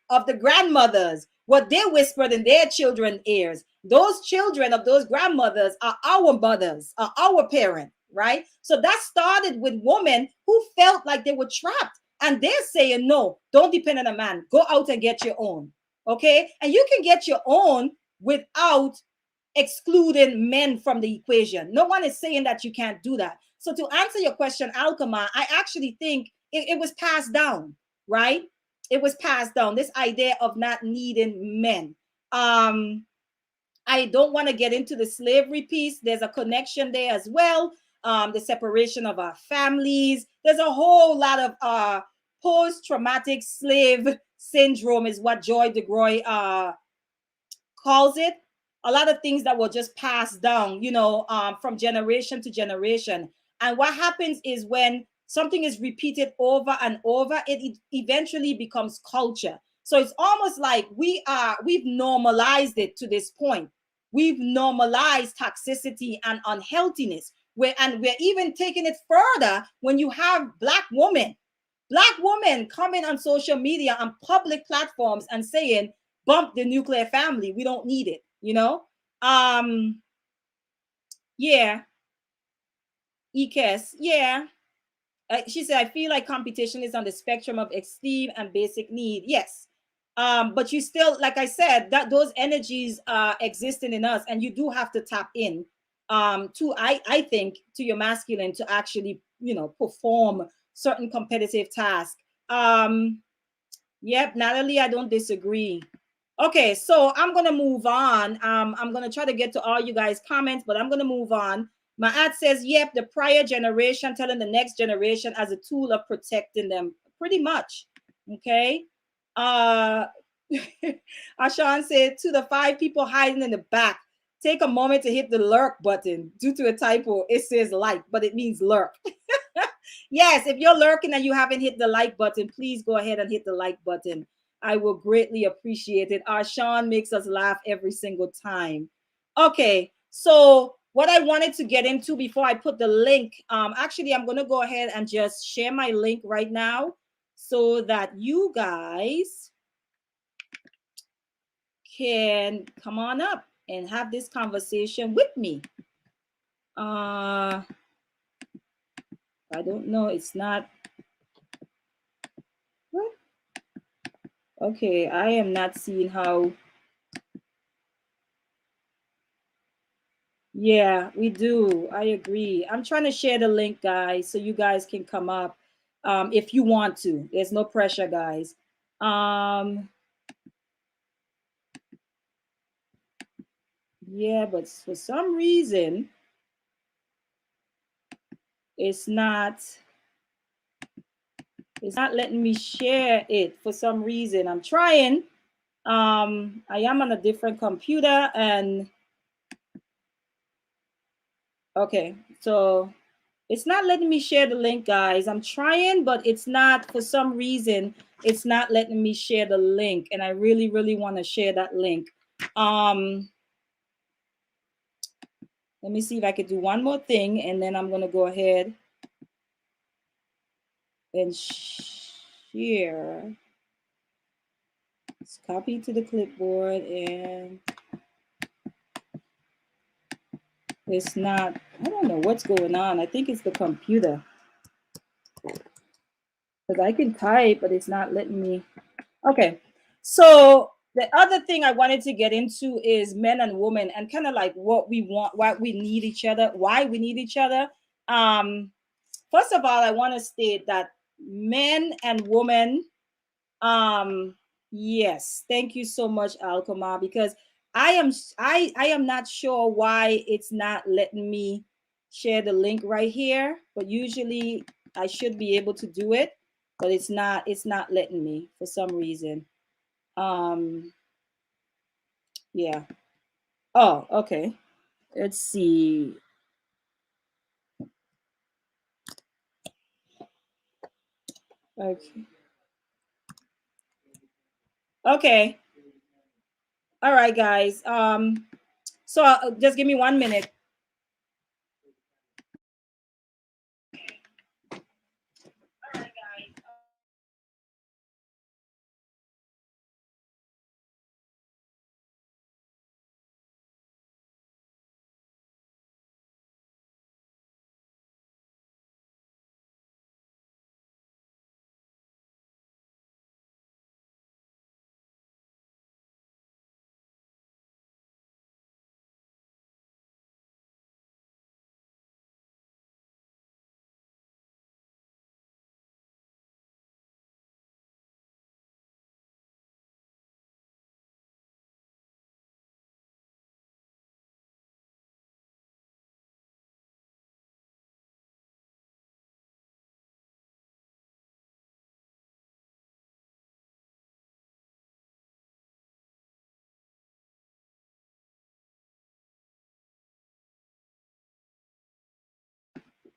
of the grandmothers, what they whispered in their children's ears. Those children of those grandmothers are our mothers, are our parents, right? So that started with women who felt like they were trapped, and they're saying, no, don't depend on a man. Go out and get your own. Okay, and you can get your own without excluding men from the equation. No one is saying that you can't do that. So to answer your question, Alkema, I actually think it was passed down, right? It was passed down, this idea of not needing men. I don't want to get into the slavery piece. There's a connection there as well. The separation of our families. There's a whole lot of post-traumatic slave syndrome is what Joy DeGroy calls it. A lot of things that were just passed down, from generation to generation. And what happens is when something is repeated over and over, it eventually becomes culture. So it's almost like we've normalized it to this point. We've normalized toxicity and unhealthiness. We're even taking it further when you have Black women coming on social media on public platforms and saying, bump the nuclear family. We don't need it, Yeah. EKS, yeah. She said, I feel like competition is on the spectrum of esteem and basic need. Yes. But you still, like I said, that those energies are existing in us, and you do have to tap in to, I think, to your masculine to actually, perform certain competitive tasks. Yep, Natalie, I don't disagree. Okay, so I'm gonna move on. I'm gonna try to get to all you guys' comments, but I'm gonna move on. My ad says, yep, the prior generation telling the next generation as a tool of protecting them, pretty much. Okay. Ashan said, to the 5 people hiding in the back, take a moment to hit the lurk button. Due to a typo, it says like, but it means lurk. Yes, if you're lurking and you haven't hit the like button, please go ahead and hit the like button. I will greatly appreciate it. Sean makes us laugh every single time. Okay, so what I wanted to get into before I put the link, actually, I'm going to go ahead and just share my link right now so that you guys can come on up and have this conversation with me. I don't know. It's not. What? Okay, I am not seeing how. Yeah, we do. I agree. I'm trying to share the link, guys, so you guys can come up if you want to. There's no pressure, guys. Yeah, but for some reason it's not letting me share it for some reason. I'm trying. I am on a different computer and okay, so it's not letting me share the link, guys. I'm trying, but it's not, for some reason, it's not letting me share the link. And I really, really want to share that link. Let me see if I could do one more thing, and then I'm going to go ahead and share. Let's copy to the clipboard, and it's not, I don't know what's going on. I think it's the computer. Because I can type, but it's not letting me. Okay. So the other thing I wanted to get into is men and women and kind of like what we want, what we need each other, why we need each other. First of all, I want to state that men and women, yes, thank you so much, Alkama, because I am not sure why it's not letting me share the link right here, but usually I should be able to do it, but it's not letting me for some reason. Yeah. Oh, okay. Let's see. Okay. Okay. All right, guys. So just give me 1 minute.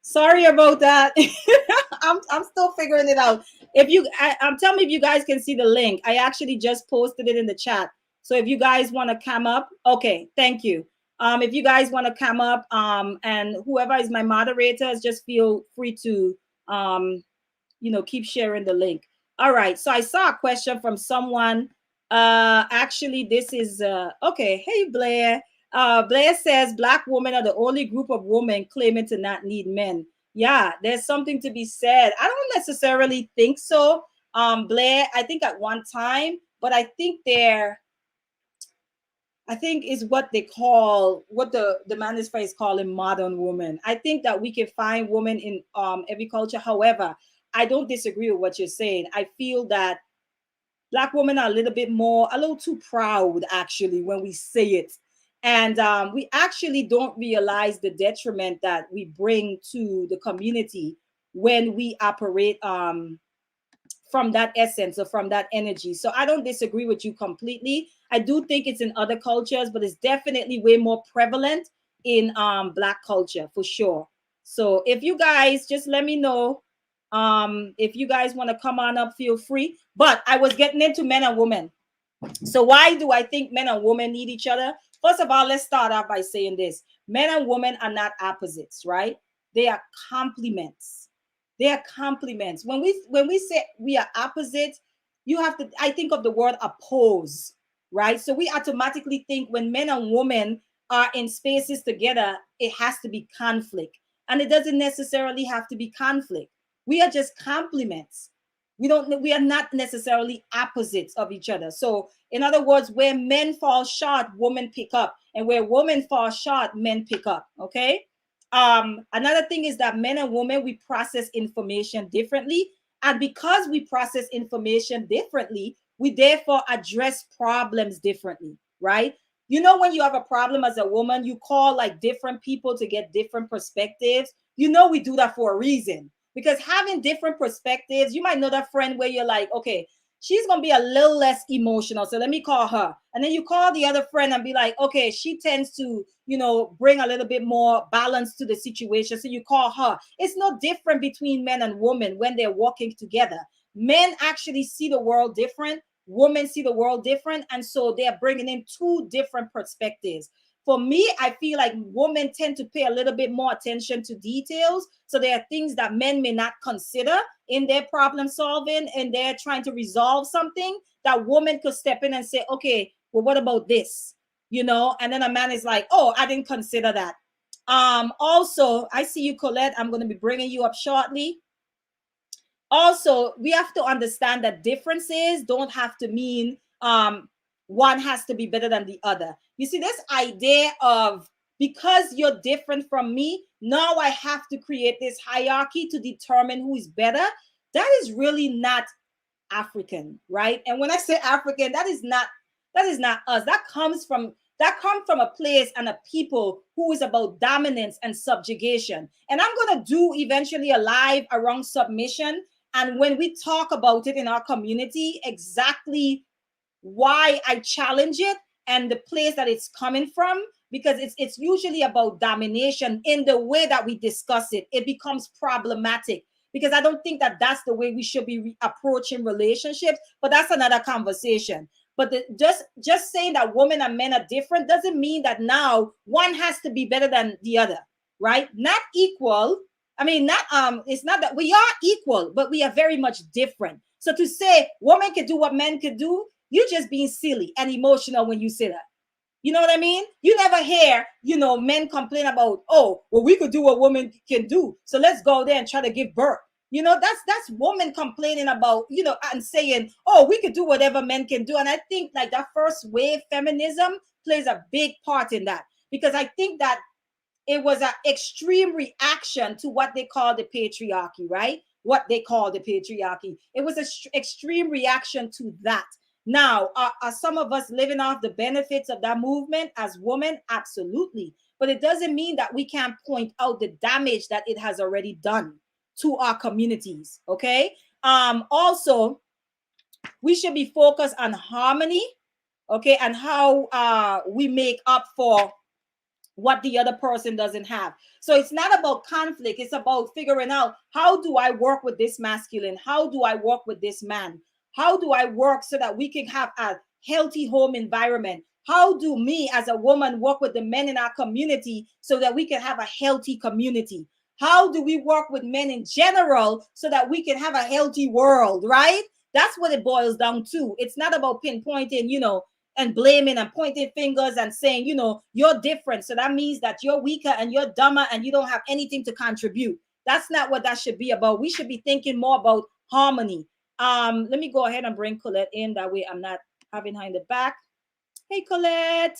Sorry about that. I'm still figuring it out. If you, tell me if you guys can see the link. I actually just posted it in the chat. So if you guys want to come up, okay, thank you. If you guys want to come up, and whoever is my moderators, just feel free to, keep sharing the link. All right. So I saw a question from someone. Actually, this is okay. Hey, Blair. Blair says Black women are the only group of women claiming to not need men. Yeah, there's something to be said. I don't necessarily think so, Blair. I think at one time, but I think is what they call, what the manosphere is calling modern woman. I think that we can find women in every culture. However, I don't disagree with what you're saying. I feel that Black women are a little too proud, actually, when we say it. And we actually don't realize the detriment that we bring to the community when we operate from that essence or from that energy. So I don't disagree with you completely. I do think it's in other cultures, but it's definitely way more prevalent in Black culture for sure. So if you guys just let me know, if you guys want to come on up, feel free. But I was getting into men and women. So why do I think men and women need each other? First of all, let's start off by saying this. Men and women are not opposites, right? They are complements. They are complements. When we say we are opposites, I think of the word oppose, right? So we automatically think when men and women are in spaces together, it has to be conflict. And it doesn't necessarily have to be conflict. We are just complements. We are not necessarily opposites of each other. So in other words, where men fall short, women pick up, and where women fall short, men pick up. Okay. Another thing is that men and women, we process information differently. And because we process information differently, we therefore address problems differently, right? You know, when you have a problem as a woman, you call like different people to get different perspectives. You know, we do that for a reason, because having different perspectives, you might know that friend where you're like, okay, she's going to be a little less emotional, so let me call her. And then you call the other friend and be like, okay, she tends to, you know, bring a little bit more balance to the situation, so you call her. It's no different between men and women when they're working together. Men actually see the world different, women see the world different, and so they're bringing in two different perspectives. For me, I feel like women tend to pay a little bit more attention to details. So there are things that men may not consider in their problem solving, and they're trying to resolve something that women could step in and say, okay, well, what about this? You know, and then a man is like, oh, I didn't consider that. Also, I see you, Colette. I'm going to be bringing you up shortly. Also, we have to understand that differences don't have to mean one has to be better than the other. You see, this idea of because you're different from me, now I have to create this hierarchy to determine who is better. That is really not African, right? And when I say African, that is not us. That comes from a place and a people who is about dominance and subjugation. And I'm going to do eventually a live around submission. And when we talk about it in our community, exactly why I challenge it and the place that it's coming from, because it's usually about domination in the way that we discuss it. It becomes problematic because I don't think that that's the way we should be approaching relationships, but that's another conversation. But just saying that women and men are different doesn't mean that now one has to be better than the other, right? Not equal. I mean, it's not that we are equal, but we are very much different. So to say women can do what men can do, you're just being silly and emotional when you say that. You know what I mean? You never hear, men complain about, oh, well, we could do what women can do, so let's go there and try to give birth. That's women complaining about, and saying, oh, we could do whatever men can do. And I think like that first wave feminism plays a big part in that, because I think that it was an extreme reaction to what they call the patriarchy, right? What they call the patriarchy. It was an extreme reaction to that. Now, are some of us living off the benefits of that movement as women? Absolutely. But it doesn't mean that we can't point out the damage that it has already done to our communities, okay? Also, we should be focused on harmony, okay, and how we make up for what the other person doesn't have. So it's not about conflict. It's about figuring out, how do I work with this masculine? How do I work with this man? How do I work so that we can have a healthy home environment? How do me as a woman work with the men in our community so that we can have a healthy community? How do we work with men in general so that we can have a healthy world, right? That's what it boils down to. It's not about pinpointing, and blaming and pointing fingers and saying, you're different, so that means that you're weaker and you're dumber and you don't have anything to contribute. That's not what that should be about. We should be thinking more about harmony. Let me go ahead and bring Colette in. That way I'm not having her in the back. Hey, Colette.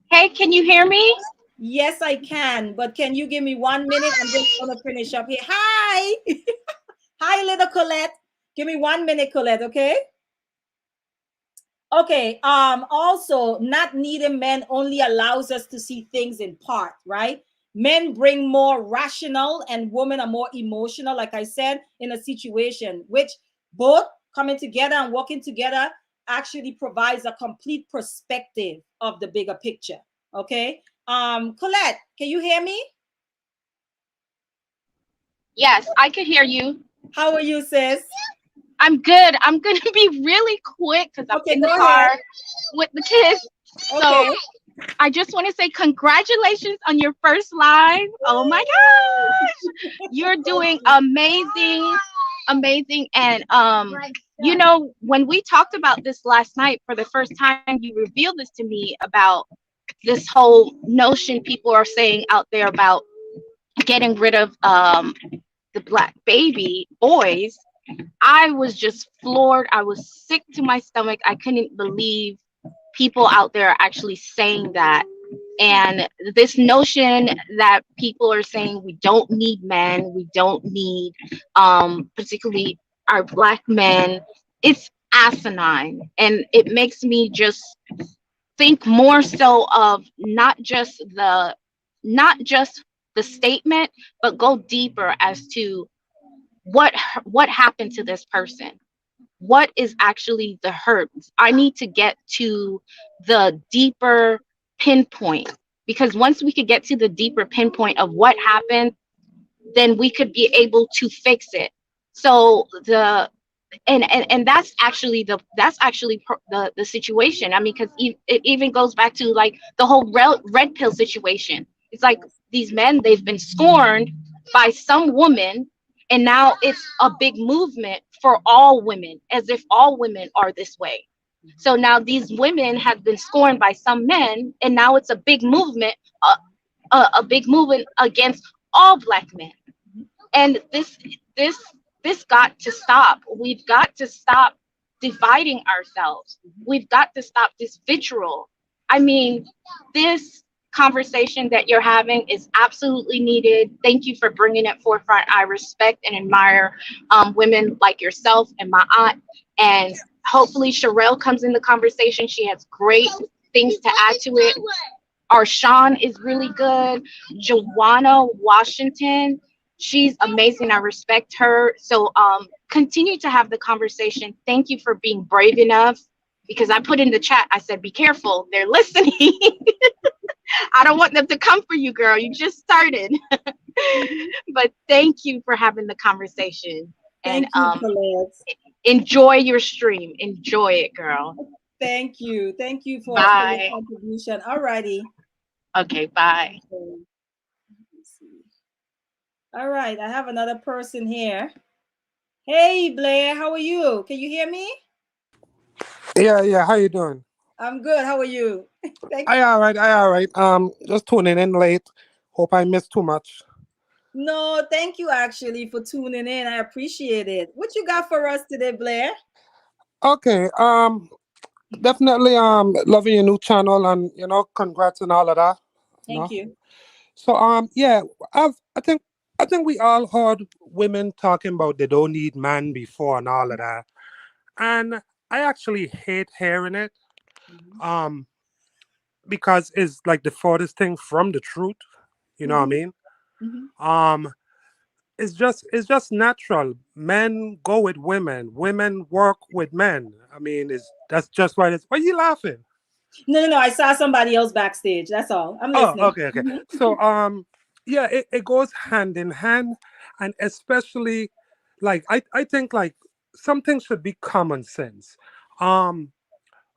Hey, can you hear me? Yes, I can. But can you give me 1 minute? I'm just going to finish up here. Hi. Hi, little Colette. Give me 1 minute, Colette, okay? Okay. Also, not needing men only allows us to see things in part, right? Men bring more rational and women are more emotional, like I said, in a situation, which both coming together and working together actually provides a complete perspective of the bigger picture. Okay. Colette, can you hear me? Yes, I could hear you. How are you, sis? I'm good. I'm going to be really quick because I'm in the car with the kids. Okay. So I just want to say congratulations on your first live. Oh my gosh. You're doing amazing. And when we talked about this last night for the first time, you revealed this to me about this whole notion people are saying out there about getting rid of the Black baby boys. I was just floored. I was sick to my stomach. I couldn't believe people out there are actually saying that. And this notion that people are saying we don't need men, we don't need, particularly our Black men, it's asinine. And it makes me just think more so of not just the statement, but go deeper as to what happened to this person. What is actually the hurt? I need to get to the deeper pinpoint, because once we could get to the deeper pinpoint of what happened, then we could be able to fix it. So and that's actually the situation. I mean, because it even goes back to like the whole red pill situation. It's like these men, they've been scorned by some woman, and now it's a big movement for all women, as if all women are this way. So now these women have been scorned by some men, and now it's a big movement, a big movement against all Black men. And this this got to stop. We've got to stop dividing ourselves. We've got to stop this vitriol. I mean, this conversation that you're having is absolutely needed. Thank you for bringing it forefront. I respect and admire women like yourself and my aunt. And hopefully Sherelle comes in the conversation. She has great things to add to it. Our Sean is really good. Joanna Washington, she's amazing. I respect her. So continue to have the conversation. Thank you for being brave enough, because I put in the chat, I said, be careful, they're listening. I don't want them to come for you, girl. You just started. But thank you for having the conversation. Thank And you, Colette. enjoy your stream. Enjoy it, girl. Thank you. Thank you for Bye. your contribution. All righty. Okay, bye. Okay. All right, I have another person here. Hey, Blair, how are you? Can you hear me? Yeah. How you doing? I'm good. How are you? Thank you. All right. Just tuning in late. Hope I missed too much. No, thank you actually for tuning in. I appreciate it. What you got for us today, Blair? Okay. Definitely. Loving your new channel, and congrats and all of that. Thank you. So yeah. I think we all heard women talking about they don't need man before and all of that, and I actually hate hearing it. Um, because it's like the farthest thing from the truth. You know what I mean? Um, it's just natural. Men go with women. Women work with men. I mean, that's just what it is. Why are you laughing? No. I saw somebody else backstage. That's all. I'm Oh, listening. okay. So yeah, it goes hand in hand, and especially like I think like something should be common sense. Um,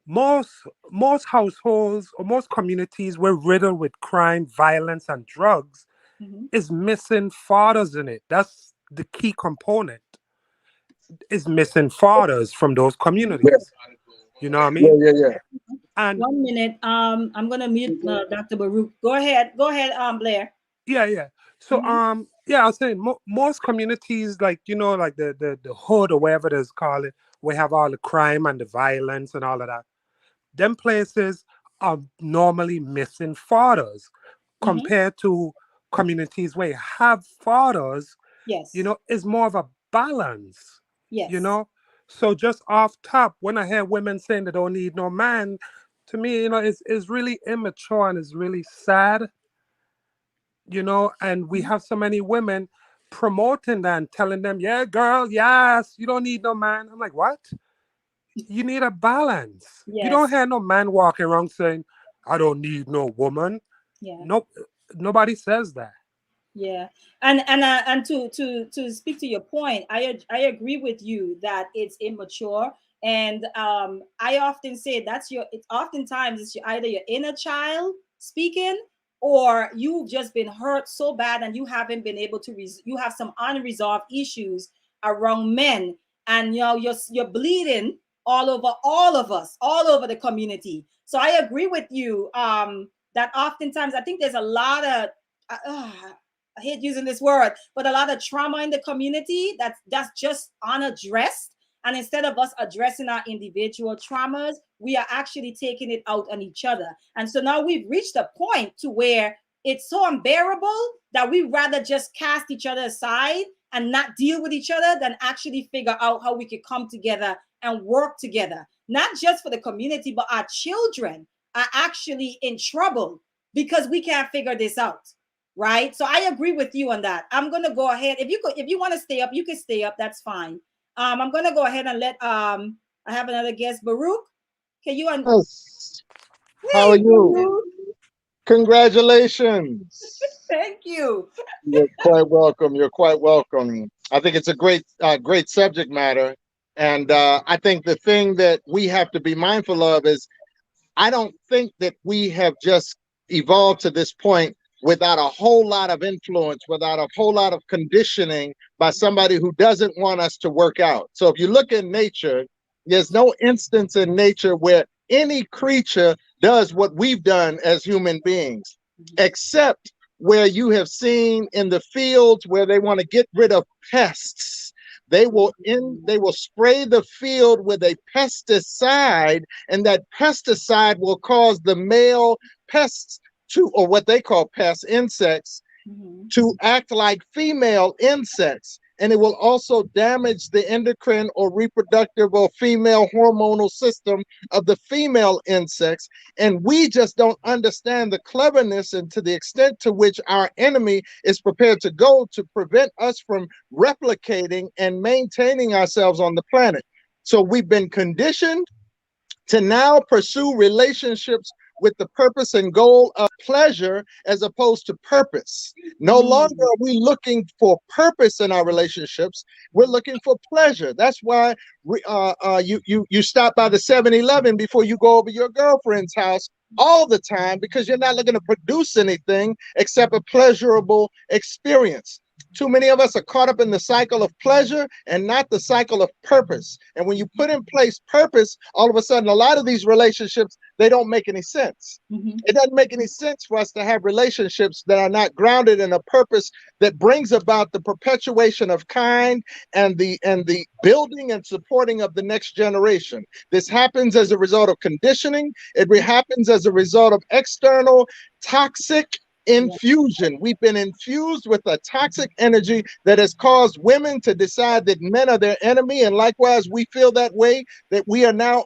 most most households or most communities were riddled with crime, violence, and drugs is missing fathers in it. That's the key component. Is missing fathers from those communities. You know what I mean? Yeah. And 1 minute. I'm gonna mute Dr. Baruch. Go ahead, Blair. yeah. So yeah, I was saying most communities, like like the hood or whatever they call it, we have all the crime and the violence and all of that. Them places are normally missing fathers compared to communities where you have fathers. Yes. It's more of a balance. Yes. So just off top, when I hear women saying they don't need no man, to me, it's really immature and it's really sad. And we have so many women promoting that and telling them, yeah, girl, yes, you don't need no man. I'm like, what? You need a balance. You don't hear no man walking around saying, I don't need no woman. Yeah. Nope. Nobody says that. Yeah, and to speak to your point, I agree with you that it's immature, and I often say it's oftentimes it's either your inner child speaking, or you've just been hurt so bad and you haven't been able to you have some unresolved issues around men, and you're bleeding all of us, all over the community. So I agree with you that oftentimes I think there's a lot of I hate using this word, but a lot of trauma in the community that's just unaddressed. And instead of us addressing our individual traumas, we are actually taking it out on each other. And so now we've reached a point to where it's so unbearable that we rather just cast each other aside and not deal with each other than actually figure out how we could come together and work together. Not just for the community, but our children are actually in trouble because we can't figure this out. Right? So I agree with you on that. I'm going to go ahead. If you want to stay up, you can stay up. That's fine. I'm going to go ahead and let I have another guest, Baruch. Can you Yes. How are you? Congratulations. Thank you. You're quite welcome. You're quite welcome. I think it's a great subject matter. And I think the thing that we have to be mindful of is I don't think that we have just evolved to this point without a whole lot of influence, without a whole lot of conditioning by somebody who doesn't want us to work out. So if you look in nature, there's no instance in nature where any creature does what we've done as human beings, except where you have seen in the fields where they want to get rid of pests. They will spray the field with a pesticide, and that pesticide will cause the male pests to, or what they call pests, insects, to act like female insects. And it will also damage the endocrine or reproductive or female hormonal system of the female insects. And we just don't understand the cleverness and to the extent to which our enemy is prepared to go to prevent us from replicating and maintaining ourselves on the planet. So we've been conditioned to now pursue relationships with the purpose and goal of pleasure as opposed to purpose. No longer are we looking for purpose in our relationships. We're looking for pleasure. That's why you stop by the 7-Eleven before you go over your girlfriend's house all the time, because you're not looking to produce anything except a pleasurable experience. Too many of us are caught up in the cycle of pleasure and not the cycle of purpose. And when you put in place purpose, all of a sudden, a lot of these relationships, they don't make any sense. It doesn't make any sense for us to have relationships that are not grounded in a purpose that brings about the perpetuation of kind and the building and supporting of the next generation. This happens as a result of conditioning. It happens as a result of external toxic infusion. We've been infused with a toxic energy that has caused women to decide that men are their enemy, and likewise we feel that way, that we're now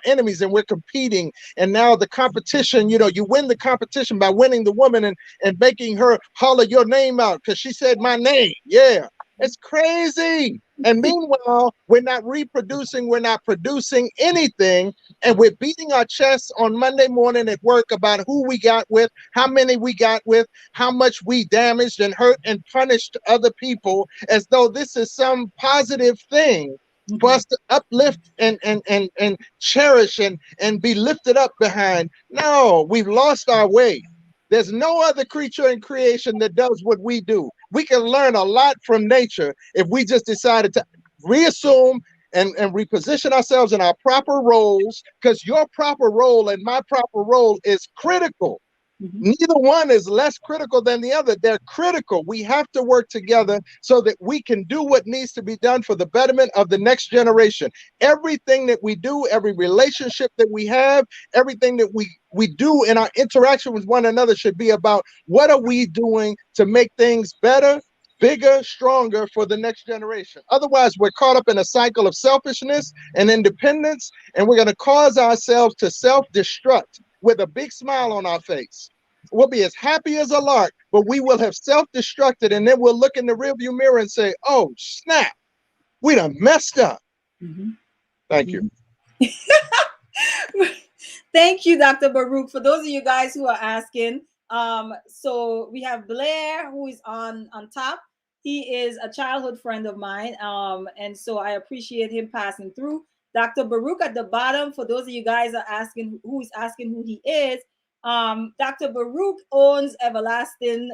enemies and we're competing. And now the competition, you win the competition by winning the woman and making her holler your name out because she said my name. Yeah, it's crazy. And meanwhile, we're not reproducing, we're not producing anything, and we're beating our chests on Monday morning at work about who we got with, how many we got with, how much we damaged and hurt and punished other people, as though this is some positive thing for us to uplift and cherish and be lifted up behind. No, we've lost our way. There's no other creature in creation that does what we do. We can learn a lot from nature if we just decided to reassume and reposition ourselves in our proper roles, because your proper role and my proper role is critical. Neither one is less critical than the other. They're critical. We have to work together so that we can do what needs to be done for the betterment of the next generation. Everything that we do, every relationship that we have, everything that we do in our interaction with one another should be about what are we doing to make things better, bigger, stronger for the next generation. Otherwise, we're caught up in a cycle of selfishness and independence, and we're going to cause ourselves to self-destruct with a big smile on our face. We'll be as happy as a lark, but we will have self-destructed, and then we'll look in the rearview mirror and say, oh, snap, we done messed up. Thank you. Thank you, Dr. Baruch. For those of you guys who are asking, so we have Blair, who is on top. He is a childhood friend of mine, and so I appreciate him passing through. Dr. Baruch at the bottom, for those of you guys are asking who he is, Dr. Baruch owns Everlasting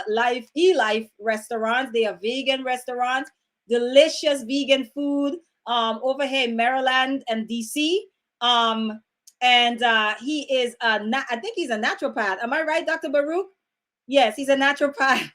Life, E-Life restaurants. They are vegan restaurants, delicious vegan food over here in Maryland and DC. And he is I think he's a naturopath. Am I right, Dr. Baruch? Yes, he's a naturopath,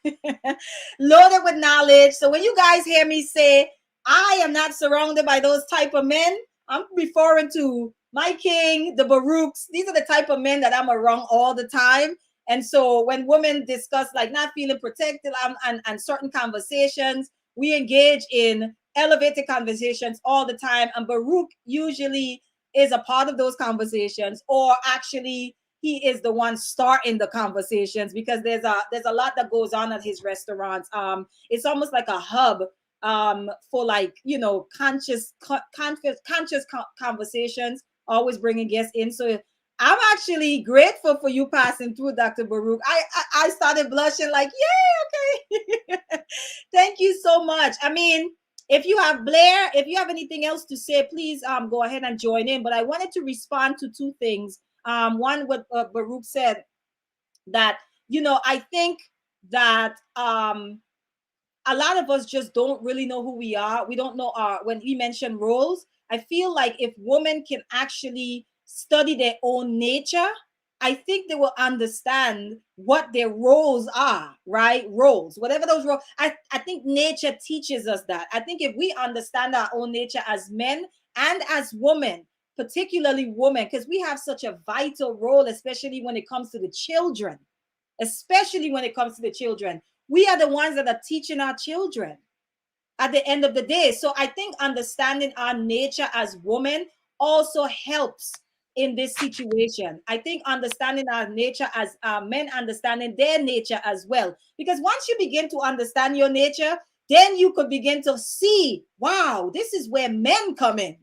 loaded with knowledge. So when you guys hear me say I am not surrounded by those type of men. I'm referring to my king, the Baruchs. These are the type of men that I'm around all the time. And so when women discuss like not feeling protected and certain conversations, we engage in elevated conversations all the time. And Baruch usually is a part of those conversations, or actually he is the one starting the conversations, because there's a lot that goes on at his restaurants. It's almost like a hub for, like, you know, conscious conversations, always bringing guests in. So I'm actually grateful for you passing through, Dr. Baruch. I started blushing like, yay, okay. Thank you so much. I mean, if you have Blair, if you have anything else to say, please go ahead and join in. But I wanted to respond to two things. One, what Baruch said, that, you know, I think that a lot of us just don't really know who we are. We don't know when he mentioned roles. I feel like if women can actually study their own nature, I think they will understand what their roles are, right? Roles, whatever those roles. I think nature teaches us that. I think if we understand our own nature as men and as women, particularly women, because we have such a vital role, especially when it comes to the children, we are the ones that are teaching our children at the end of the day. So I think understanding our nature as women also helps in this situation. I think understanding our nature as men, understanding their nature as well. Because once you begin to understand your nature, then you could begin to see, wow, this is where men come in.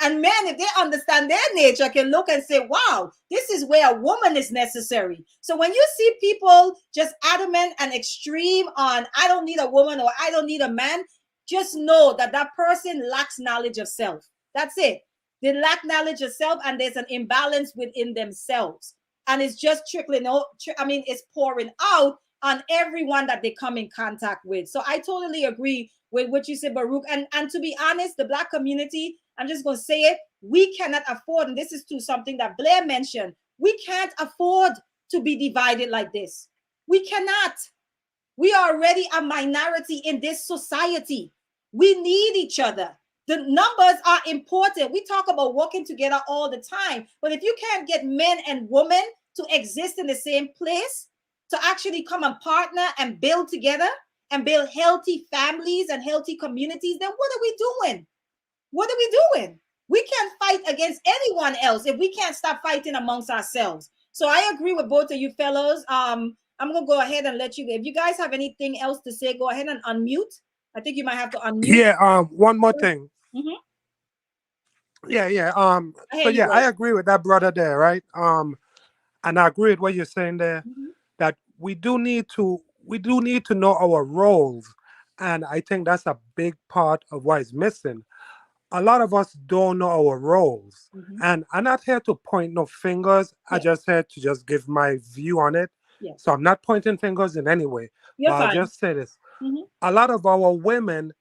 And men, if they understand their nature, can look and say, wow, this is where a woman is necessary. So when you see people just adamant and extreme on, I don't need a woman or I don't need a man, just know that that person lacks knowledge of self. That's it. They lack knowledge of self, and there's an imbalance within themselves. And it's just trickling out. I mean, it's pouring out on everyone that they come in contact with. So I totally agree with what you said, Baruch. And to be honest, the Black community, I'm just going to say it, we cannot afford, and this is to something that Blair mentioned, we can't afford to be divided like this. We cannot. We are already a minority in this society. We need each other. The numbers are important. We talk about working together all the time, but if you can't get men and women to exist in the same place, to actually come and partner and build together and build healthy families and healthy communities, then what are we doing? What are we doing? We can't fight against anyone else if we can't stop fighting amongst ourselves. So I agree with both of you fellows. I'm going to go ahead and let you, if you guys have anything else to say, go ahead and unmute. I think you might have to unmute. Yeah, one more thing. Mm-hmm. Yeah. So yeah, I agree with that brother there, right? And I agree with what you're saying there, that we do need to know our roles. And I think that's a big part of what is missing. A lot of us don't know our roles. And I'm not here to point no fingers. I just here to just give my view on it. So I'm not pointing fingers in any way. But I'll just say this. A lot of our women,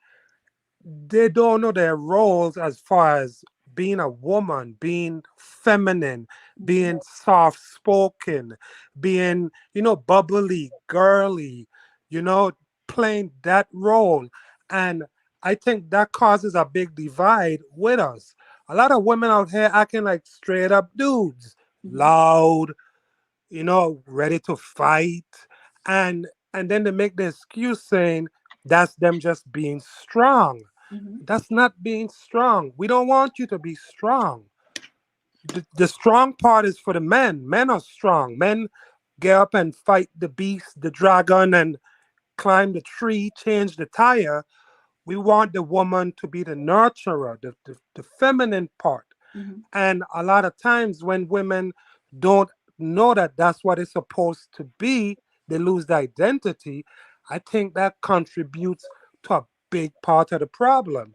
they don't know their roles as far as being a woman, being feminine, being soft spoken, being, bubbly, girly, playing that role. And I think that causes a big divide with us. A lot of women out here acting like straight up dudes, loud, ready to fight. And then they make the excuse saying that's them just being strong. That's not being strong. We don't want you to be strong. The strong part is for the men. Men are strong. Men get up and fight the beast, the dragon, and climb the tree, change the tire. We want the woman to be the nurturer, the feminine part. And a lot of times when women don't know that that's what it's supposed to be, they lose their identity. I think that contributes to a big part of the problem.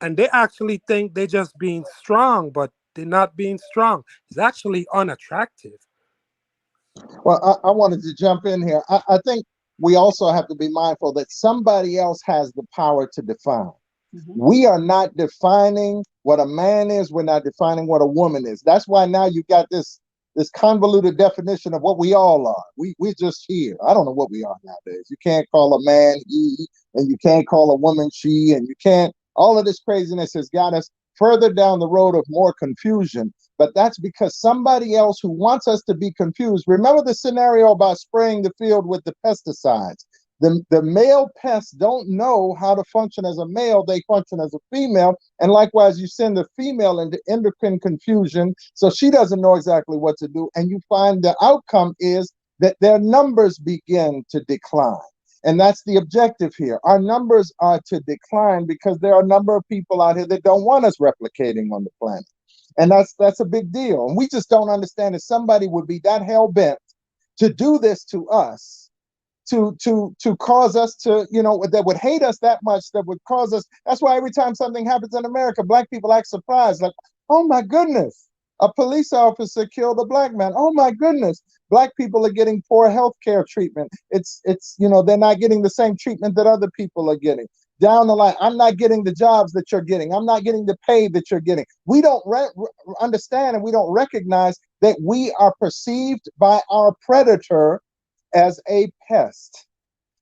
And they actually think they're just being strong, but they're not being strong. It's actually unattractive. Well, I wanted to jump in here. I think we also have to be mindful that somebody else has the power to define. We are not defining what a man is. We're not defining what a woman is. That's why now you got this this convoluted definition of what we all are. We're just here. I don't know what we are nowadays. You can't call a man he, and you can't call a woman she, and you can't. All of this craziness has got us further down the road of more confusion. But that's because somebody else who wants us to be confused. Remember the scenario about spraying the field with the pesticides. The male pests don't know how to function as a male, they function as a female. And likewise, you send the female into endocrine confusion, so she doesn't know exactly what to do. And you find the outcome is that their numbers begin to decline. And that's the objective here. Our numbers are to decline because there are a number of people out here that don't want us replicating on the planet. And that's a big deal. And we just don't understand that somebody would be that hell-bent to do this to us, to cause us to, that would hate us that much, that would cause us. That's why every time something happens in America, black people act surprised, like, oh my goodness, a police officer killed a black man. Oh my goodness, black people are getting poor health care treatment. It's they're not getting the same treatment that other people are getting. Down the line, I'm not getting the jobs that you're getting. I'm not getting the pay that you're getting. We don't understand and we don't recognize that we are perceived by our predator as a pest,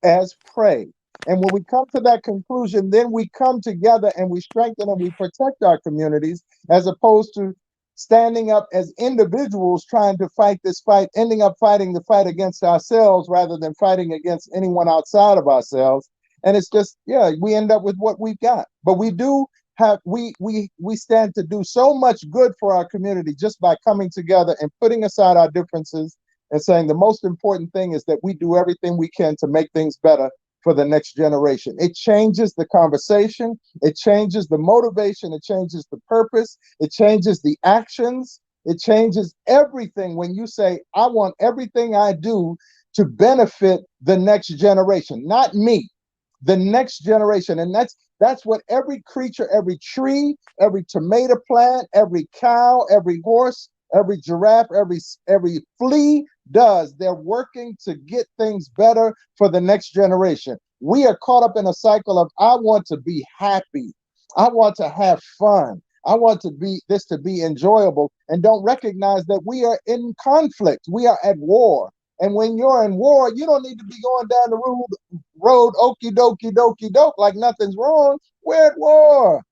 as prey. And when we come to that conclusion, then we come together and we strengthen and we protect our communities, as opposed to standing up as individuals trying to fight this fight, ending up fighting the fight against ourselves rather than fighting against anyone outside of ourselves. And it's just, we end up with what we've got. But we do have, we stand to do so much good for our community just by coming together and putting aside our differences and saying the most important thing is that we do everything we can to make things better for the next generation. It changes the conversation, it changes the motivation, it changes the purpose, it changes the actions, it changes everything when you say, I want everything I do to benefit the next generation, not me, the next generation. And that's what every creature, every tree, every tomato plant, every cow, every horse, every giraffe, every flea does. They're working to get things better for the next generation. We are caught up in a cycle of, I want to be happy. I want to have fun. I want this to be enjoyable, and don't recognize that we are in conflict. We are at war. And when you're in war, you don't need to be going down the road okie dokie doke like nothing's wrong. We're at war.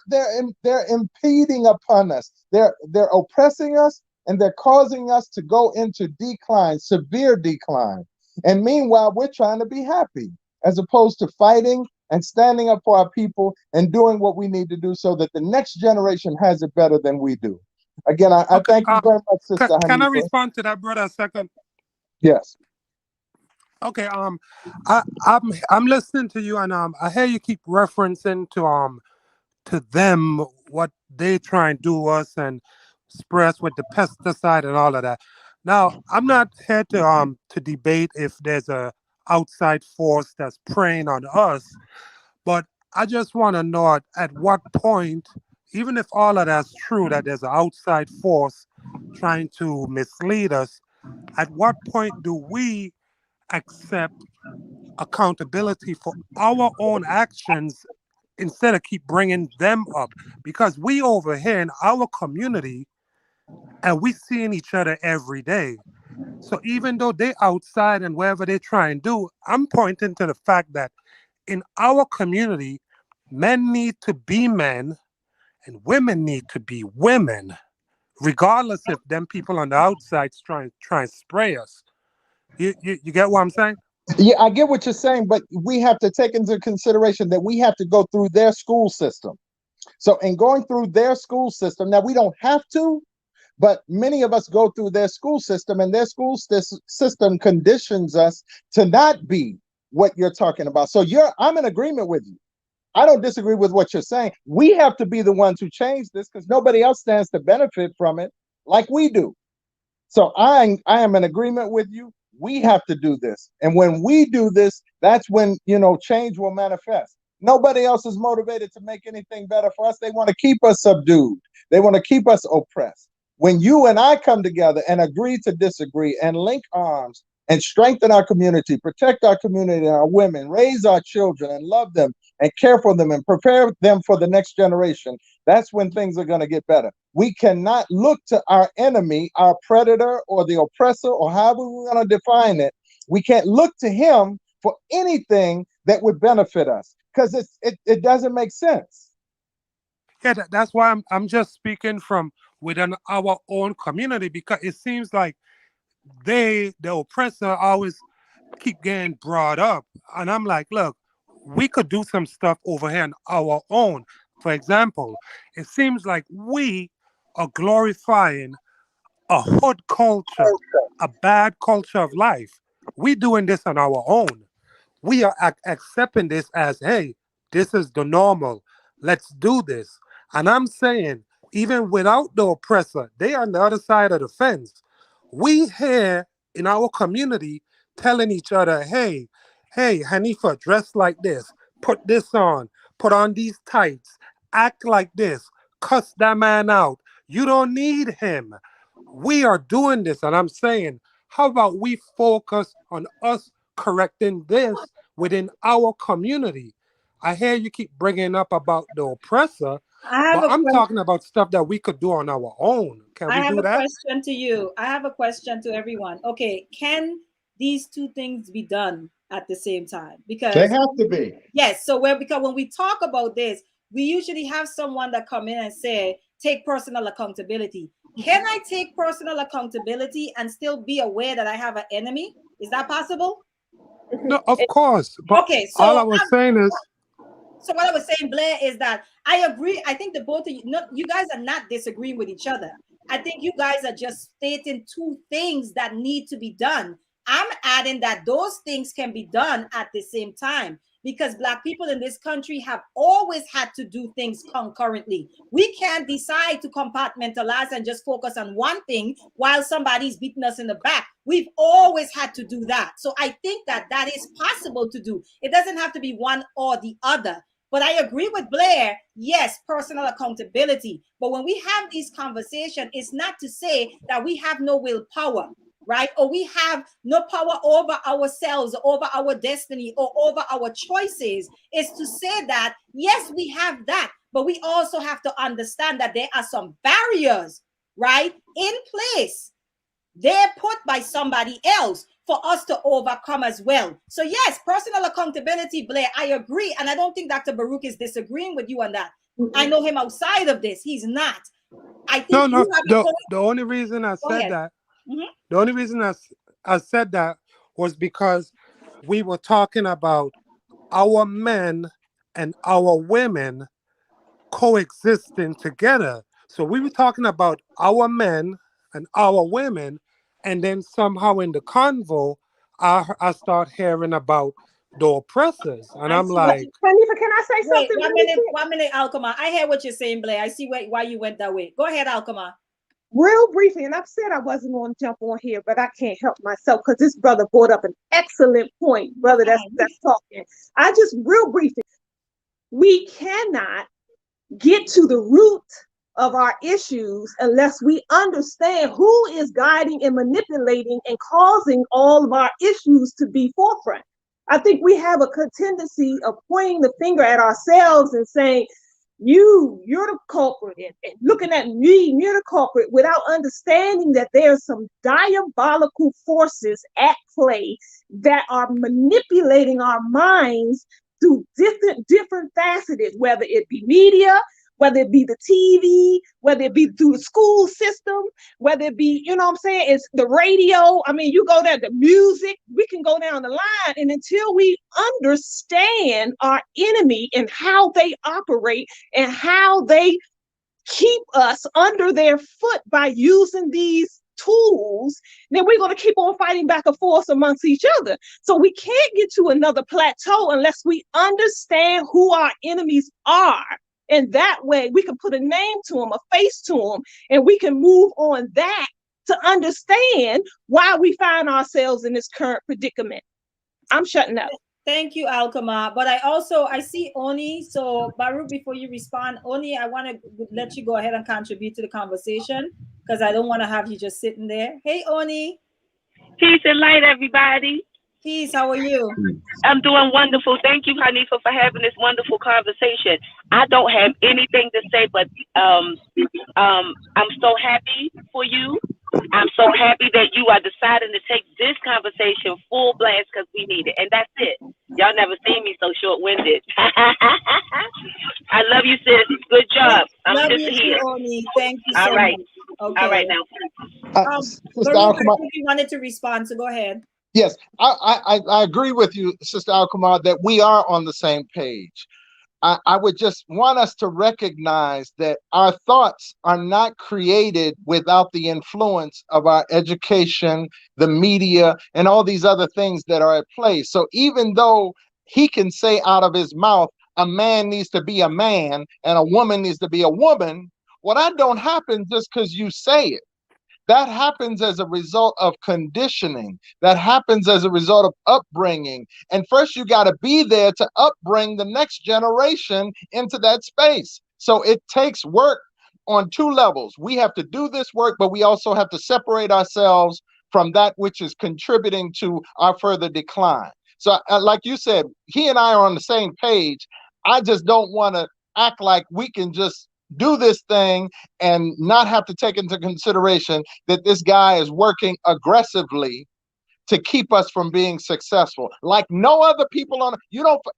They're impeding upon us. They're oppressing us, and they're causing us to go into decline, severe decline. And meanwhile, we're trying to be happy, as opposed to fighting and standing up for our people and doing what we need to do so that the next generation has it better than we do. Again, I thank you very much, Sister Hanifah. Can I respond to that, brother, a second? Yes. Okay. I'm listening to you, and I hear you keep referencing to them what they try and do us and spray us with the pesticide and all of that. Now, I'm not here to debate if there's a outside force that's preying on us, but I just want to know at what point, even if all of that's true, that there's an outside force trying to mislead us, at what point do we accept accountability for our own actions instead of keep bringing them up? Because we over here in our community, and we seeing each other every day. So even though they outside and wherever they try and do, I'm pointing to the fact that in our community, men need to be men and women need to be women, regardless if them people on the outside try and spray us. You get what I'm saying? Yeah, I get what you're saying, but we have to take into consideration that we have to go through their school system. So in going through their school system, now we don't have to, but many of us go through their school system, and their school system conditions us to not be what you're talking about. So I'm in agreement with you. I don't disagree with what you're saying. We have to be the ones who change this because nobody else stands to benefit from it like we do. So I am in agreement with you. We have to do this. And when we do this, that's when, change will manifest. Nobody else is motivated to make anything better for us. They want to keep us subdued. They want to keep us oppressed. When you and I come together and agree to disagree and link arms and strengthen our community, protect our community and our women, raise our children and love them and care for them and prepare them for the next generation, that's when things are going to get better. We cannot look to our enemy, our predator, or the oppressor, or however we're going to define it. We can't look to him for anything that would benefit us, because it doesn't make sense. Yeah, that's why I'm just speaking from within our own community, because it seems like the oppressor, always keep getting brought up. And I'm like, look, we could do some stuff over here on our own. For example, it seems like we are glorifying a hood culture, a bad culture of life. We doing this on our own. We are accepting this as, hey, this is the normal. Let's do this. And I'm saying, even without the oppressor, they are on the other side of the fence. We here in our community telling each other, hey, Hanifa, dress like this, put this on, put on these tights, act like this, cuss that man out. You don't need him. We are doing this, and I'm saying, how about we focus on us correcting this within our community? I hear you keep bringing up about the oppressor, but I'm talking about stuff that we could do on our own. Can we do that? I have a question to you. I have a question to everyone. Okay, can these two things be done at the same time? Because they have to be. Yes. So because when we talk about this, we usually have someone that come in and say, take personal accountability. Can I take personal accountability and still be aware that I have an enemy? Is that possible? No, of course. But okay, so all I was saying is, so what I was saying, Blair, is that I agree. I think the both of you, you guys are not disagreeing with each other. I think you guys are just stating two things that need to be done. I'm adding that those things can be done at the same time, because Black people in this country have always had to do things concurrently. We can't decide to compartmentalize and just focus on one thing while somebody's beating us in the back. We've always had to do that. So I think that that is possible to do. It doesn't have to be one or the other. But I agree with Blair, yes, personal accountability. But when we have these conversations, it's not to say that we have no willpower, right? Or we have no power over ourselves, over our destiny, or over our choices. It's to say that, yes, we have that, but we also have to understand that there are some barriers, right, in place. They're put by somebody else for us to overcome as well. So yes, personal accountability, Blair, I agree. And I don't think Dr. Baruch is disagreeing with you on that. I know him outside of this. He's not. I think the only reason I said that, the only reason I said that was because we were talking about our men and our women coexisting together. So we were talking about our men and our women, and then somehow in the convo, I start hearing about the oppressors, and I'm like, Hanifah, can I say something? Wait, 1 minute, Alkema. I hear what you're saying, Blair. I see why you went that way. Go ahead, Alkema. Real briefly, and I've said I wasn't going to jump on here, but I can't help myself because this brother brought up an excellent point, brother. That's talking. I just real briefly, we cannot get to the root of our issues unless we understand who is guiding and manipulating and causing all of our issues to be forefront. I think we have a tendency of pointing the finger at ourselves and saying, you're the culprit, and looking at me, you're the culprit, without understanding that there's some diabolical forces at play that are manipulating our minds through different facets, whether it be media, whether it be the TV, whether it be through the school system, whether it be, you know what I'm saying, it's the radio. I mean, you go there, the music, we can go down the line. And until we understand our enemy and how they operate and how they keep us under their foot by using these tools, then we're going to keep on fighting back and forth amongst each other. So we can't get to another plateau unless we understand who our enemies are. And that way we can put a name to them, a face to them, and we can move on that to understand why we find ourselves in this current predicament. I'm shutting up. Thank you, Alkema. But I see Oni. So Baruch, before you respond, Oni, I want to let you go ahead and contribute to the conversation because I don't want to have you just sitting there. Hey, Oni. Peace and light, everybody. Peace. How are you? I'm doing wonderful. Thank you, Hanifah, for having this wonderful conversation. I don't have anything to say, but I'm so happy for you. I'm so happy that you are deciding to take this conversation full blast because we need it. And that's it. Y'all never seen me so short-winded. I love you, sis. Good job. I'm love just you here. too, Oni. Thank you so All right. much. Okay. All right now. Sister Baruch, I Alkamar, think you wanted to respond, so go ahead. yes, I agree with you, Sister Alkamar, that we are on the same page. I would just want us to recognize that our thoughts are not created without the influence of our education, the media, and all these other things that are at play. So even though he can say out of his mouth, a man needs to be a man and a woman needs to be a woman, well, that don't happen just because you say it. That happens as a result of conditioning. That happens as a result of upbringing. And first, you got to be there to upbring the next generation into that space. So it takes work on two levels. We have to do this work, but we also have to separate ourselves from that which is contributing to our further decline. So, like you said, he and I are on the same page. I just don't want to act like we can just do this thing and not have to take into consideration that this guy is working aggressively to keep us from being successful. Like no other people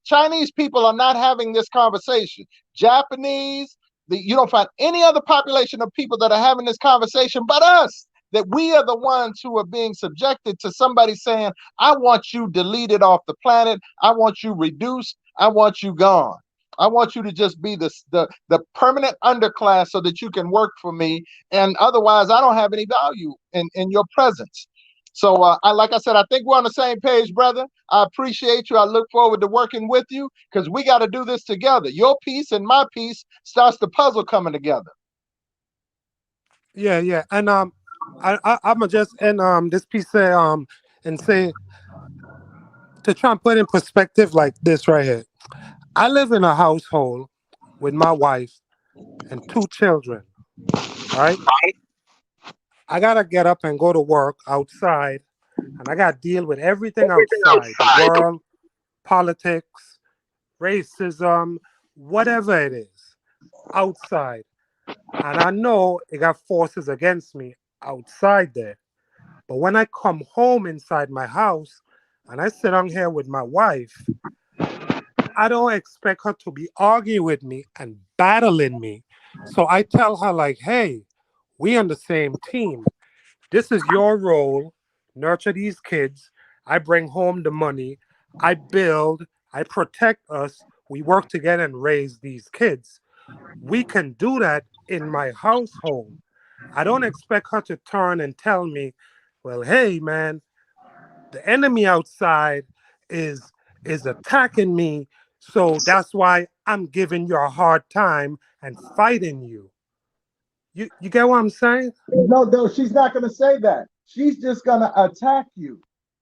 Chinese people are not having this conversation. Japanese, you don't find any other population of people that are having this conversation but us. That we are the ones who are being subjected to somebody saying, I want you deleted off the planet. I want you reduced. I want you gone. I want you to just be the permanent underclass so that you can work for me. And otherwise, I don't have any value in your presence. So, like I said, I think we're on the same page, brother. I appreciate you. I look forward to working with you because we got to do this together. Your piece and my piece starts the puzzle coming together. Yeah. And I'm gonna just end this piece there, and say, to try and put in perspective like this right here. I live in a household with my wife and 2 children, right? I gotta get up and go to work outside, and I gotta deal with everything outside, the world, politics, racism, whatever it is, outside. And I know it got forces against me outside there. But when I come home inside my house and I sit on here with my wife, I don't expect her to be arguing with me and battling me. So I tell her, like, hey, we on the same team. This is your role. Nurture these kids. I bring home the money. I build. I protect us. We work together and raise these kids. We can do that in my household. I don't expect her to turn and tell me, well, hey, man, the enemy outside is attacking me, so that's why I'm giving you a hard time and fighting you. You get what I'm saying? No, she's not going to say that. She's just going to attack you,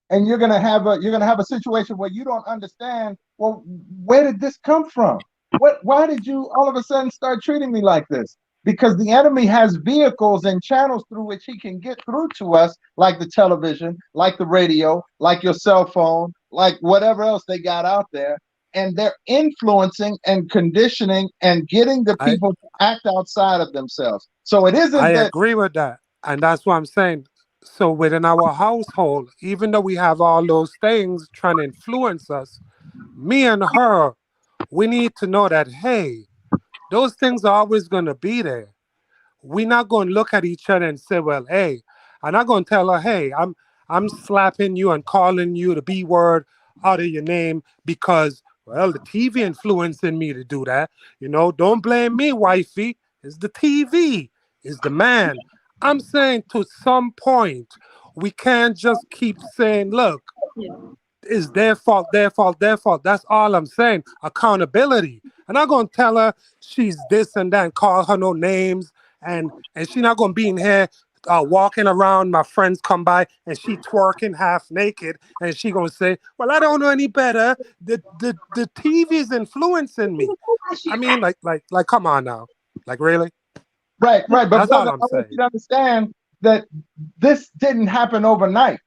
and you're going to have a situation where you don't understand. Well, where did this come from? Why did you all of a sudden start treating me like this? Because the enemy has vehicles and channels through which he can get through to us, like the television, like the radio, like your cell phone, like whatever else they got out there. And they're influencing and conditioning and getting the people to act outside of themselves. So it isn't I that. agree with that. And that's what I'm saying. So within our household, even though we have all those things trying to influence us, me and her, we need to know that, hey, those things are always going to be there. We're not going to look at each other and say, well, hey, I'm not going to tell her, hey, I'm slapping you and calling you the B word out of your name because, well, the TV influencing me to do that. Don't blame me, wifey. It's the TV. It's the man. I'm saying to some point, we can't just keep saying, look, it's their fault, their fault, their fault. That's all I'm saying. Accountability. I'm not going to tell her she's this and that and call her no names. And she's not going to be in here walking around. My friends come by and she twerking half naked. And she going to say, well, I don't know any better. The TV is influencing me. I mean, like, come on now. Like, really? Right. But that's brother, all I'm I saying. want you to understand that this didn't happen overnight.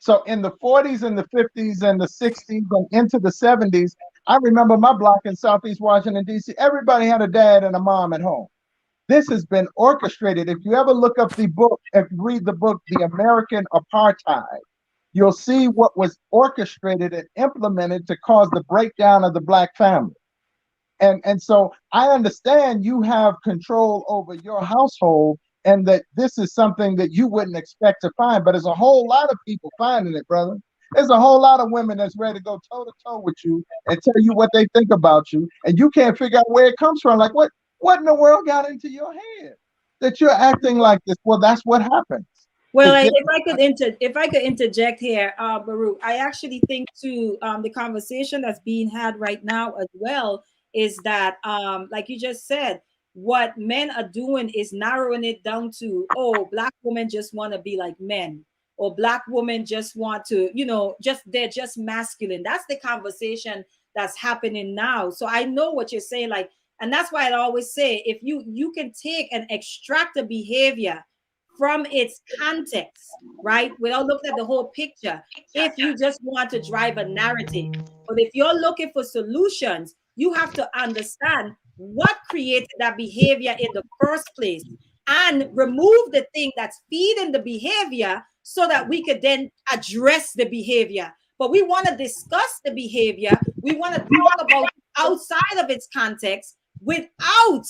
So in the 40s and the 50s and the 60s and into the 70s, I remember my block in Southeast Washington, D.C., everybody had a dad and a mom at home. This has been orchestrated. If you ever look up the book, if you read the book, The American Apartheid, you'll see what was orchestrated and implemented to cause the breakdown of the Black family. And so I understand you have control over your household and that this is something that you wouldn't expect to find, but there's a whole lot of people finding it, brother. There's a whole lot of women that's ready to go toe to toe with you and tell you what they think about you, and you can't figure out where it comes from. Like, what in the world got into your head that you're acting like this? Well, that's what happens. Well, if I could interject here, Baruch, I actually think too, the conversation that's being had right now as well is that, like you just said, what men are doing is narrowing it down to, oh, Black women just want to be like men, or Black women just want to, they're just masculine. That's the conversation that's happening now. So I know what you're saying, like, and that's why I always say, if you can take and extract a behavior from its context, right? Without looking at the whole picture, if you just want to drive a narrative. But if you're looking for solutions, you have to understand what created that behavior in the first place and remove the thing that's feeding the behavior so that we could then address the behavior. But we want to discuss the behavior. We want to talk about outside of its context without,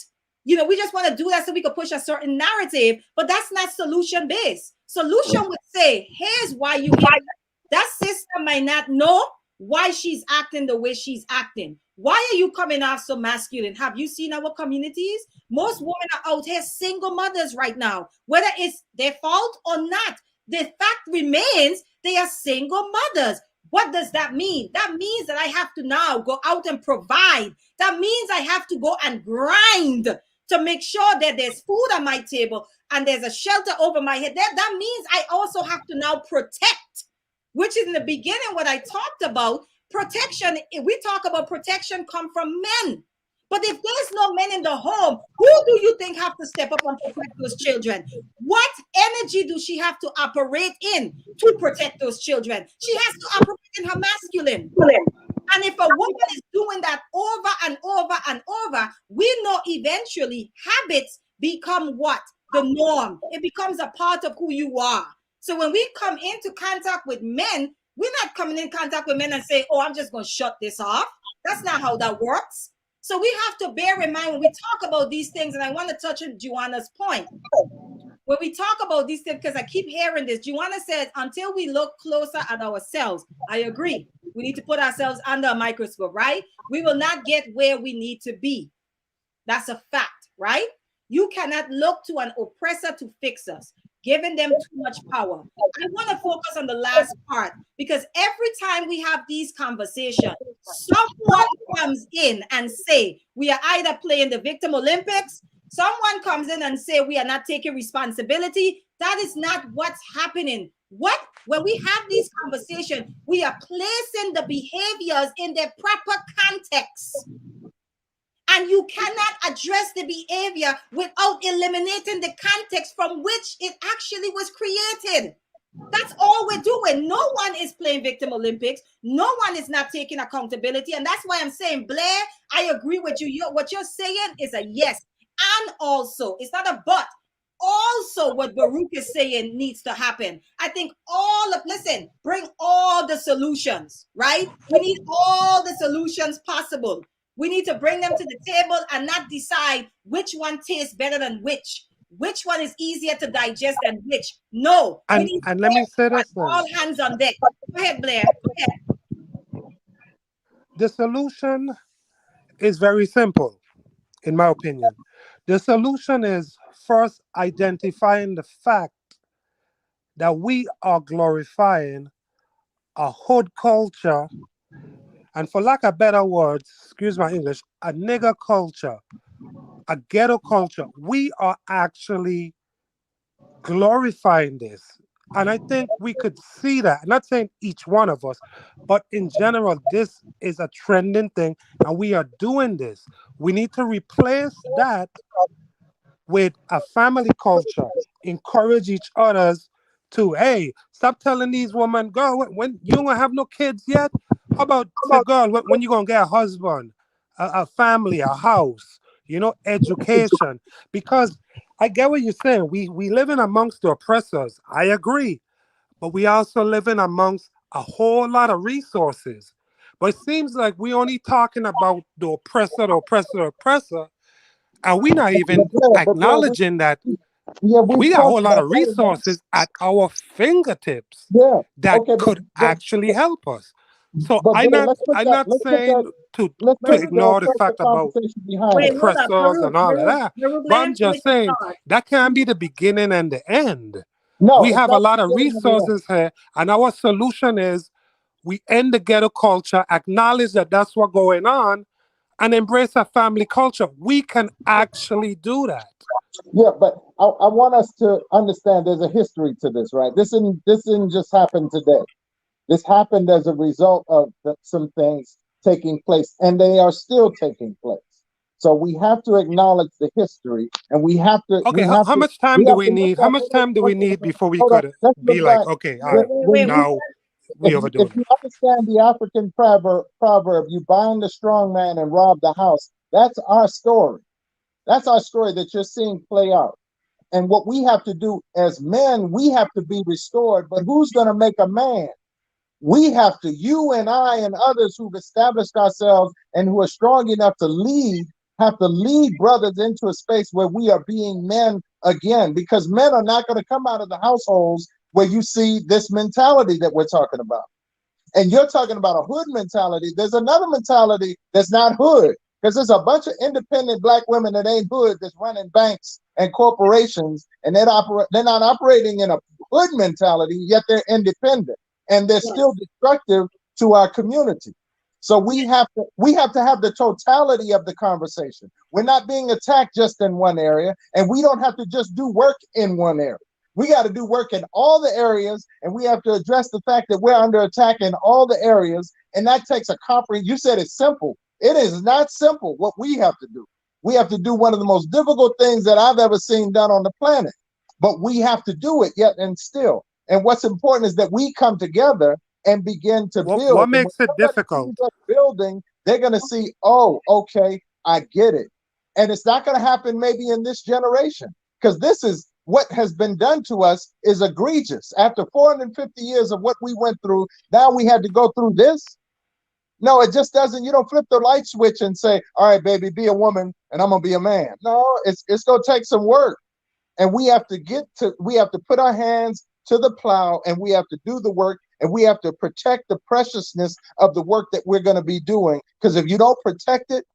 we just want to do that so we could push a certain narrative, but that's not solution based. Solution would say, here's why you hate that sister might not know why she's acting the way she's acting. Why are you coming off so masculine? Have you seen our communities? Most women are out here single mothers right now, whether it's their fault or not. The fact remains they are single mothers. What does that mean? That means that I have to now go out and provide. That means I have to go and grind to make sure that there's food on my table and there's a shelter over my head. That means I also have to now protect, which is in the beginning what I talked about. Protection, if we talk about protection, come from men. But if there's no men in the home, who do you think have to step up and protect those children? What energy do she have to operate in to protect those children? She has to operate in her masculine. And if a woman is doing that over and over and over, we know eventually habits become what? The norm. It becomes a part of who you are. So when we come into contact with men, we're not coming in contact with men and say, oh, I'm just going to shut this off. That's not how that works. So we have to bear in mind when we talk about these things, and I want to touch on Joanna's point. When we talk about these things, because I keep hearing this, Joanna says, until we look closer at ourselves, I agree. We need to put ourselves under a microscope, right? We will not get where we need to be. That's a fact, right? You cannot look to an oppressor to fix us, giving them too much power. I want to focus on the last part, because every time we have these conversations, someone comes in and say, we are either playing the victim Olympics, someone comes in and say, we are not taking responsibility. That is not what's happening. When we have these conversations, we are placing the behaviors in their proper context. And you cannot address the behavior without eliminating the context from which it actually was created. That's all we're doing. No one is playing victim Olympics. No one is not taking accountability. And that's why I'm saying, Blair, I agree with you. What you're saying is a yes. And also, it's not a but. Also, what Baruch is saying needs to happen. I think bring all the solutions, right? We need all the solutions possible. We need to bring them to the table and not decide which one tastes better than which one is easier to digest than which. No. And let me say this. All hands on deck. Go ahead, Blair. Go ahead. The solution is very simple, in my opinion. The solution is first identifying the fact that we are glorifying a hood culture, and for lack of better words, excuse my English, a nigger culture, a ghetto culture. We are actually glorifying this. And I think we could see that. I'm not saying each one of us, but in general, this is a trending thing, and we are doing this. We need to replace that with a family culture, encourage each other to, hey, stop telling these women, girl, when you don't gonna have no kids yet? How about say, girl, when you gonna get a husband, a family, a house, education? Because I get what you're saying. We live in amongst the oppressors. I agree. But we also live in amongst a whole lot of resources. But it seems like we only talking about the oppressor, and we not even acknowledging that we got a whole lot of resources at our fingertips that could actually help us. So I'm not saying to ignore the fact about oppressors and all of that, but I'm just saying that can't be the beginning and the end. We have a lot of resources here, and our solution is we end the ghetto culture, acknowledge that that's what's going on, and embrace a family culture. We can actually do that. Yeah, but I want us to understand there's a history to this, right? This didn't just happen today. This happened as a result of some things taking place, and they are still taking place. So we have to acknowledge the history, and we have to. Okay, how much time do we need? How much time do we need before we could be like, okay, all right, now we overdoing it? If you understand the African proverb, you bind the strong man and rob the house. That's our story. That's our story that you're seeing play out. And what we have to do as men, we have to be restored. But who's going to make a man? We have to, you and I and others who've established ourselves and who are strong enough to lead, have to lead brothers into a space where we are being men again, because men are not going to come out of the households where you see this mentality that we're talking about. And you're talking about a hood mentality. There's another mentality that's not hood, because there's a bunch of independent black women that ain't hood that's running banks and corporations, and they're not operating in a hood mentality, yet they're independent. And they're still destructive to our community. So we have to have the totality of the conversation. We're not being attacked just in one area, and we don't have to just do work in one area. We got to do work in all the areas, and we have to address the fact that we're under attack in all the areas. And that takes a comprehensive. You said it's simple. It is not simple what we have to do. We have to do one of the most difficult things that I've ever seen done on the planet. But we have to do it yet and still. And what's important is that we come together and begin to build. What makes it difficult? Building, they're going to see, oh, okay, I get it. And it's not going to happen maybe in this generation, because this is what has been done to us is egregious. After 450 years of what we went through, now we had to go through this. No, it just doesn't. You don't flip the light switch and say, all right, baby, be a woman and I'm going to be a man. No, it's going to take some work. And we have to put our hands to the plow, and we have to do the work, and we have to protect the preciousness of the work that we're going to be doing. Because if you don't protect it,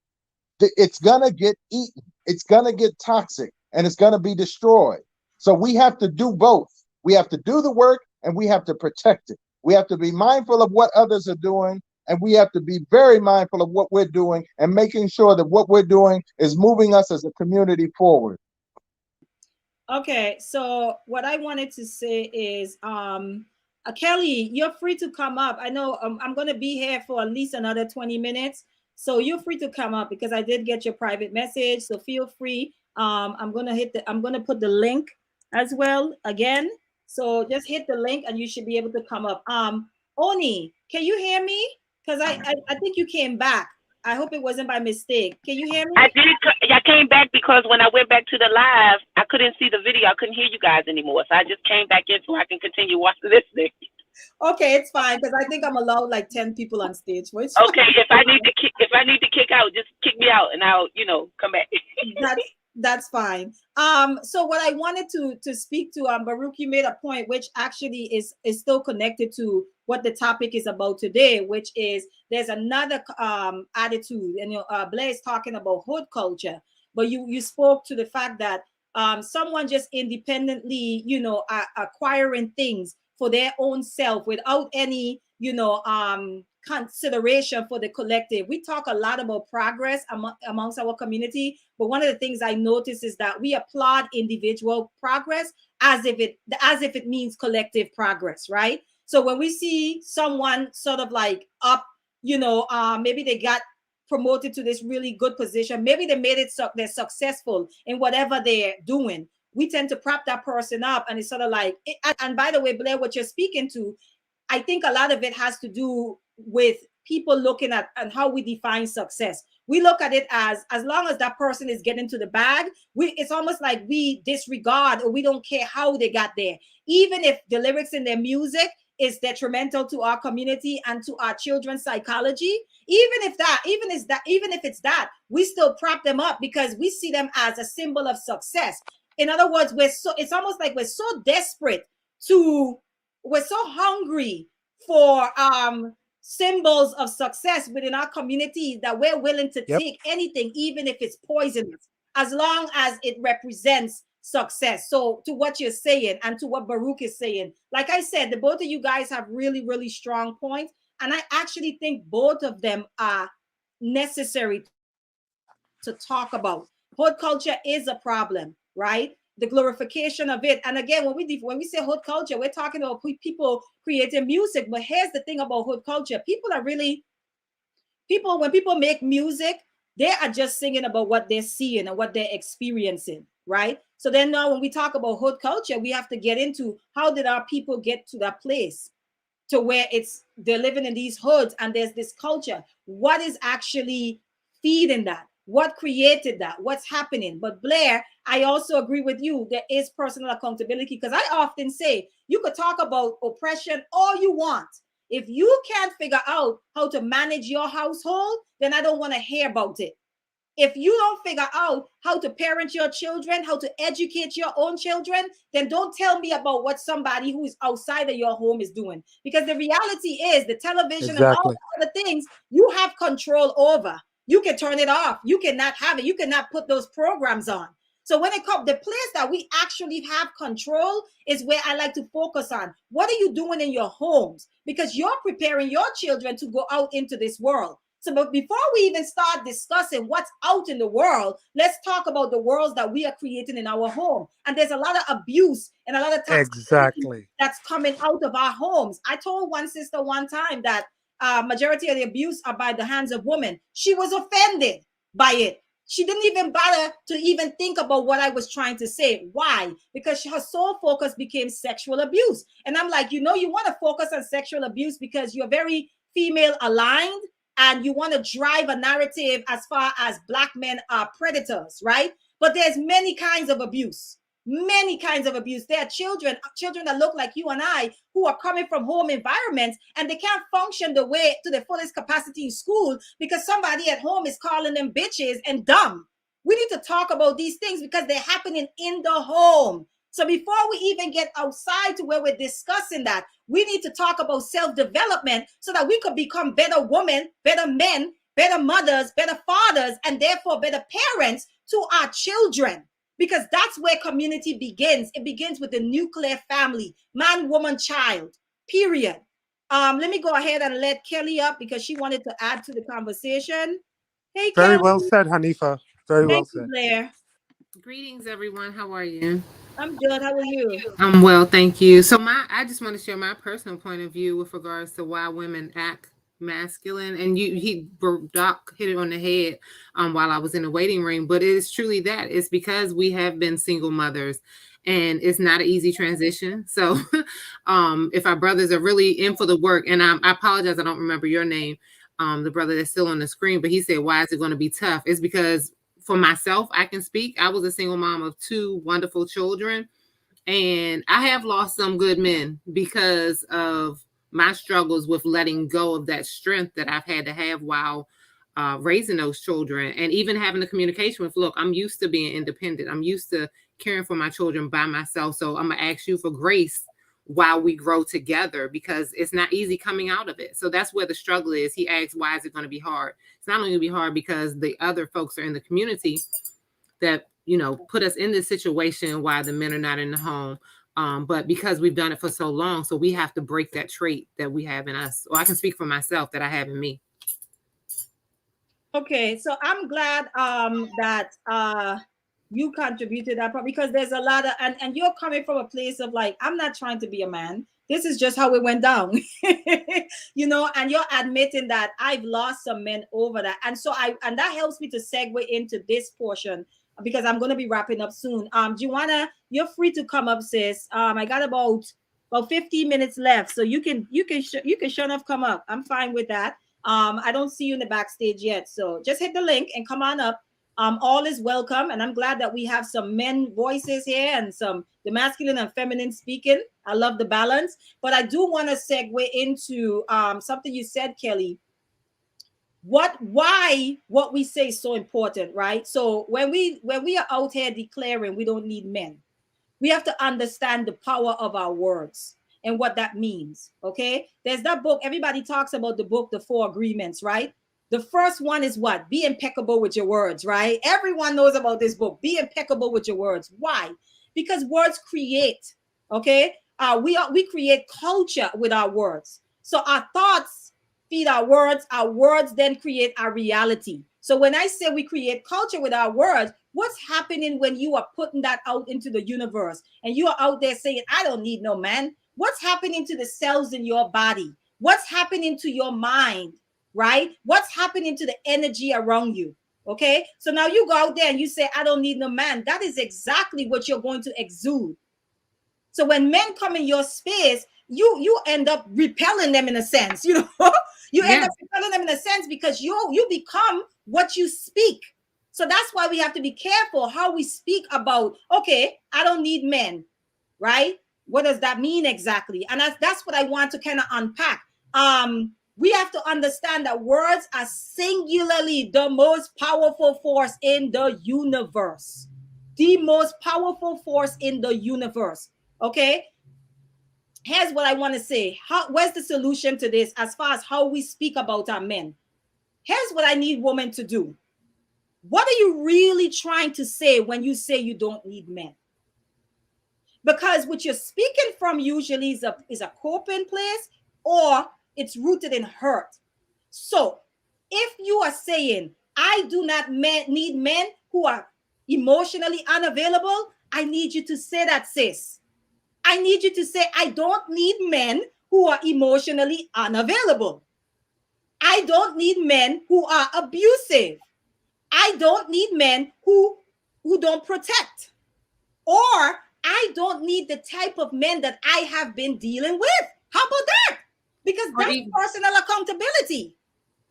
it's going to get eaten. It's going to get toxic, and it's going to be destroyed. So we have to do both. We have to do the work, and we have to protect it. We have to be mindful of what others are doing, and we have to be very mindful of what we're doing and making sure that what we're doing is moving us as a community forward. Okay, so what I wanted to say is, Kelly, you're free to come up. I know I'm going to be here for at least another 20 minutes. So you're free to come up because I did get your private message. So feel free. I'm going to put the link as well again. So just hit the link and you should be able to come up. Oni, can you hear me? Because I think you came back. I hope it wasn't by mistake. Can you hear me? I did. I came back because when I went back to the live, I couldn't see the video. I couldn't hear you guys anymore. So I just came back in so I can continue listening. Okay, it's fine because I think I'm allowed like 10 people on stage. Okay, if I need to kick out, just kick me out and I'll come back. That's fine. So what I wanted to speak to, Baruch, you made a point which actually is still connected to what the topic is about today, which is there's another attitude, and Blair is talking about hood culture, but you spoke to the fact that someone just independently, acquiring things for their own self without any, consideration for the collective. We talk a lot about progress amongst our community, but one of the things I notice is that we applaud individual progress as if it means collective progress, right? So when we see someone sort of like up, maybe they got promoted to this really good position, maybe they made it they're successful in whatever they're doing. we tend to prop that person up, and it's sort of like, and by the way, Blair, what you're speaking to, I think a lot of it has to do with people looking at and how we define success. We look at it as long as that person is getting to the bag, it's almost like we disregard or we don't care how they got there. Even if the lyrics in their music is detrimental to our community and to our children's psychology, even if it's that, we still prop them up because we see them as a symbol of success. In other words, it's almost like we're so desperate we're so hungry for symbols of success within our community that we're willing to take anything, even if it's poisonous, as long as it represents success. So to what you're saying and to what Baruch is saying, like I said, the both of you guys have really, really strong points. And I actually think both of them are necessary to talk about. Hood culture is a problem, right? The glorification of it. And again, when we say hood culture, we're talking about people creating music. But here's the thing about hood culture. When people make music, they are just singing about what they're seeing and what they're experiencing, right? So then now when we talk about hood culture, we have to get into how did our people get to that place to where they're living in these hoods and there's this culture. What is actually feeding that? What created that? What's happening? But Blair, I also agree with you. There is personal accountability, because I often say you could talk about oppression all you want. If you can't figure out how to manage your household, then I don't want to hear about it. If you don't figure out how to parent your children, how to educate your own children, then don't tell me about what somebody who is outside of your home is doing. Because the reality is the television and all the other things you have control over. You can turn it off. You cannot have it. You cannot put those programs on. So when it comes, the place that we actually have control is where I like to focus on. What are you doing in your homes? Because you're preparing your children to go out into this world. So but before we even start discussing what's out in the world, let's talk about the worlds that we are creating in our home. And there's a lot of abuse and a lot of toxicity that's coming out of our homes. I told one sister one time that majority of the abuse are by the hands of women. She was offended by it. She didn't even bother to even think about what I was trying to say. Why? Because her sole focus became sexual abuse. And I'm like, you want to focus on sexual abuse because you're very female aligned and you want to drive a narrative as far as Black men are predators, right? But there's many kinds of abuse. Many kinds of abuse. There are children that look like you and I who are coming from home environments and they can't function the way to the fullest capacity in school because somebody at home is calling them bitches and dumb. We need to talk about these things because they're happening in the home. So before we even get outside to where we're discussing that, we need to talk about self-development so that we could become better women, better men, better mothers, better fathers, and therefore better parents to our children. Because that's where community begins. It begins with the nuclear family, man, woman, child, period. Let me go ahead and let Kelly up because she wanted to add to the conversation. Hey, Kelly. Very well said, Hanifah. Very well said. Thank you, Blair. Greetings, everyone. How are you? I'm good. How are you? I'm well, thank you. So I just want to share my personal point of view with regards to why women act masculine, and Doc hit it on the head while I was in the waiting room, but it is truly that. It's because we have been single mothers and it's not an easy transition. So if our brothers are really in for the work, and I apologize, I don't remember your name, the brother that's still on the screen, but he said, why is it going to be tough? It's because for myself, I can speak. I was a single mom of 2 wonderful children, and I have lost some good men because of my struggles with letting go of that strength that I've had to have while raising those children, and even having the communication with, look, I'm used to being independent. I'm used to caring for my children by myself. So I'm going to ask you for grace while we grow together, because it's not easy coming out of it. So that's where the struggle is. He asks, why is it going to be hard? It's not only going to be hard because the other folks are in the community that, put us in this situation while the men are not in the home. But because we've done it for so long, so we have to break that trait that we have in us. Or I can speak for myself that I have in me. Okay, so I'm glad that you contributed that part, because there's a lot of, and you're coming from a place of like, I'm not trying to be a man. This is just how it went down, and you're admitting that I've lost some men over that. And so and that helps me to segue into this portion because I'm going to be wrapping up soon. Joanna, you're free to come up, sis. I got about 15 minutes left, so you can sure enough come up. I'm fine with that. I don't see you in the backstage yet, so just hit the link and come on up. All is welcome, and I'm glad that we have some men voices here and some the masculine and feminine speaking. I love the balance, but I do want to segue into something you said, Kelly. Why what we say is so important, right? So when we are out here declaring we don't need men, we have to understand the power of our words and what that means. Okay, there's that book, everybody talks about the book, The Four Agreements, right? The first one is what? Be impeccable with your words, right? Everyone knows about this book. Be impeccable with your words. Why? Because words create. Okay, we create culture with our words. So our thoughts feed our words then create our reality. So when I say we create culture with our words, what's happening when you are putting that out into the universe and you are out there saying, I don't need no man? What's happening to the cells in your body? What's happening to your mind, right? What's happening to the energy around you? Okay, so now you go out there and you say, I don't need no man. That is exactly what you're going to exude. So when men come in your space, you end up repelling them in a sense, you know. You end up repelling them in a sense because you become what you speak. So that's why we have to be careful how we speak about, okay, I don't need men, right? What does that mean exactly? And that's what I want to kind of unpack. We have to understand that words are singularly the most powerful force in the universe. The most powerful force in the universe. Okay, here's what I want to say. Where's the solution to this as far as how we speak about our men? Here's what I need women to do. What are you really trying to say when you say you don't need men? Because what you're speaking from usually is a coping place, or it's rooted in hurt. So if you are saying, I do not need men who are emotionally unavailable, I need you to say that, sis. I need you to say, I don't need men who are emotionally unavailable. I don't need men who are abusive. I don't need men who don't protect. Or I don't need the type of men that I have been dealing with. How about that? Because that's personal accountability.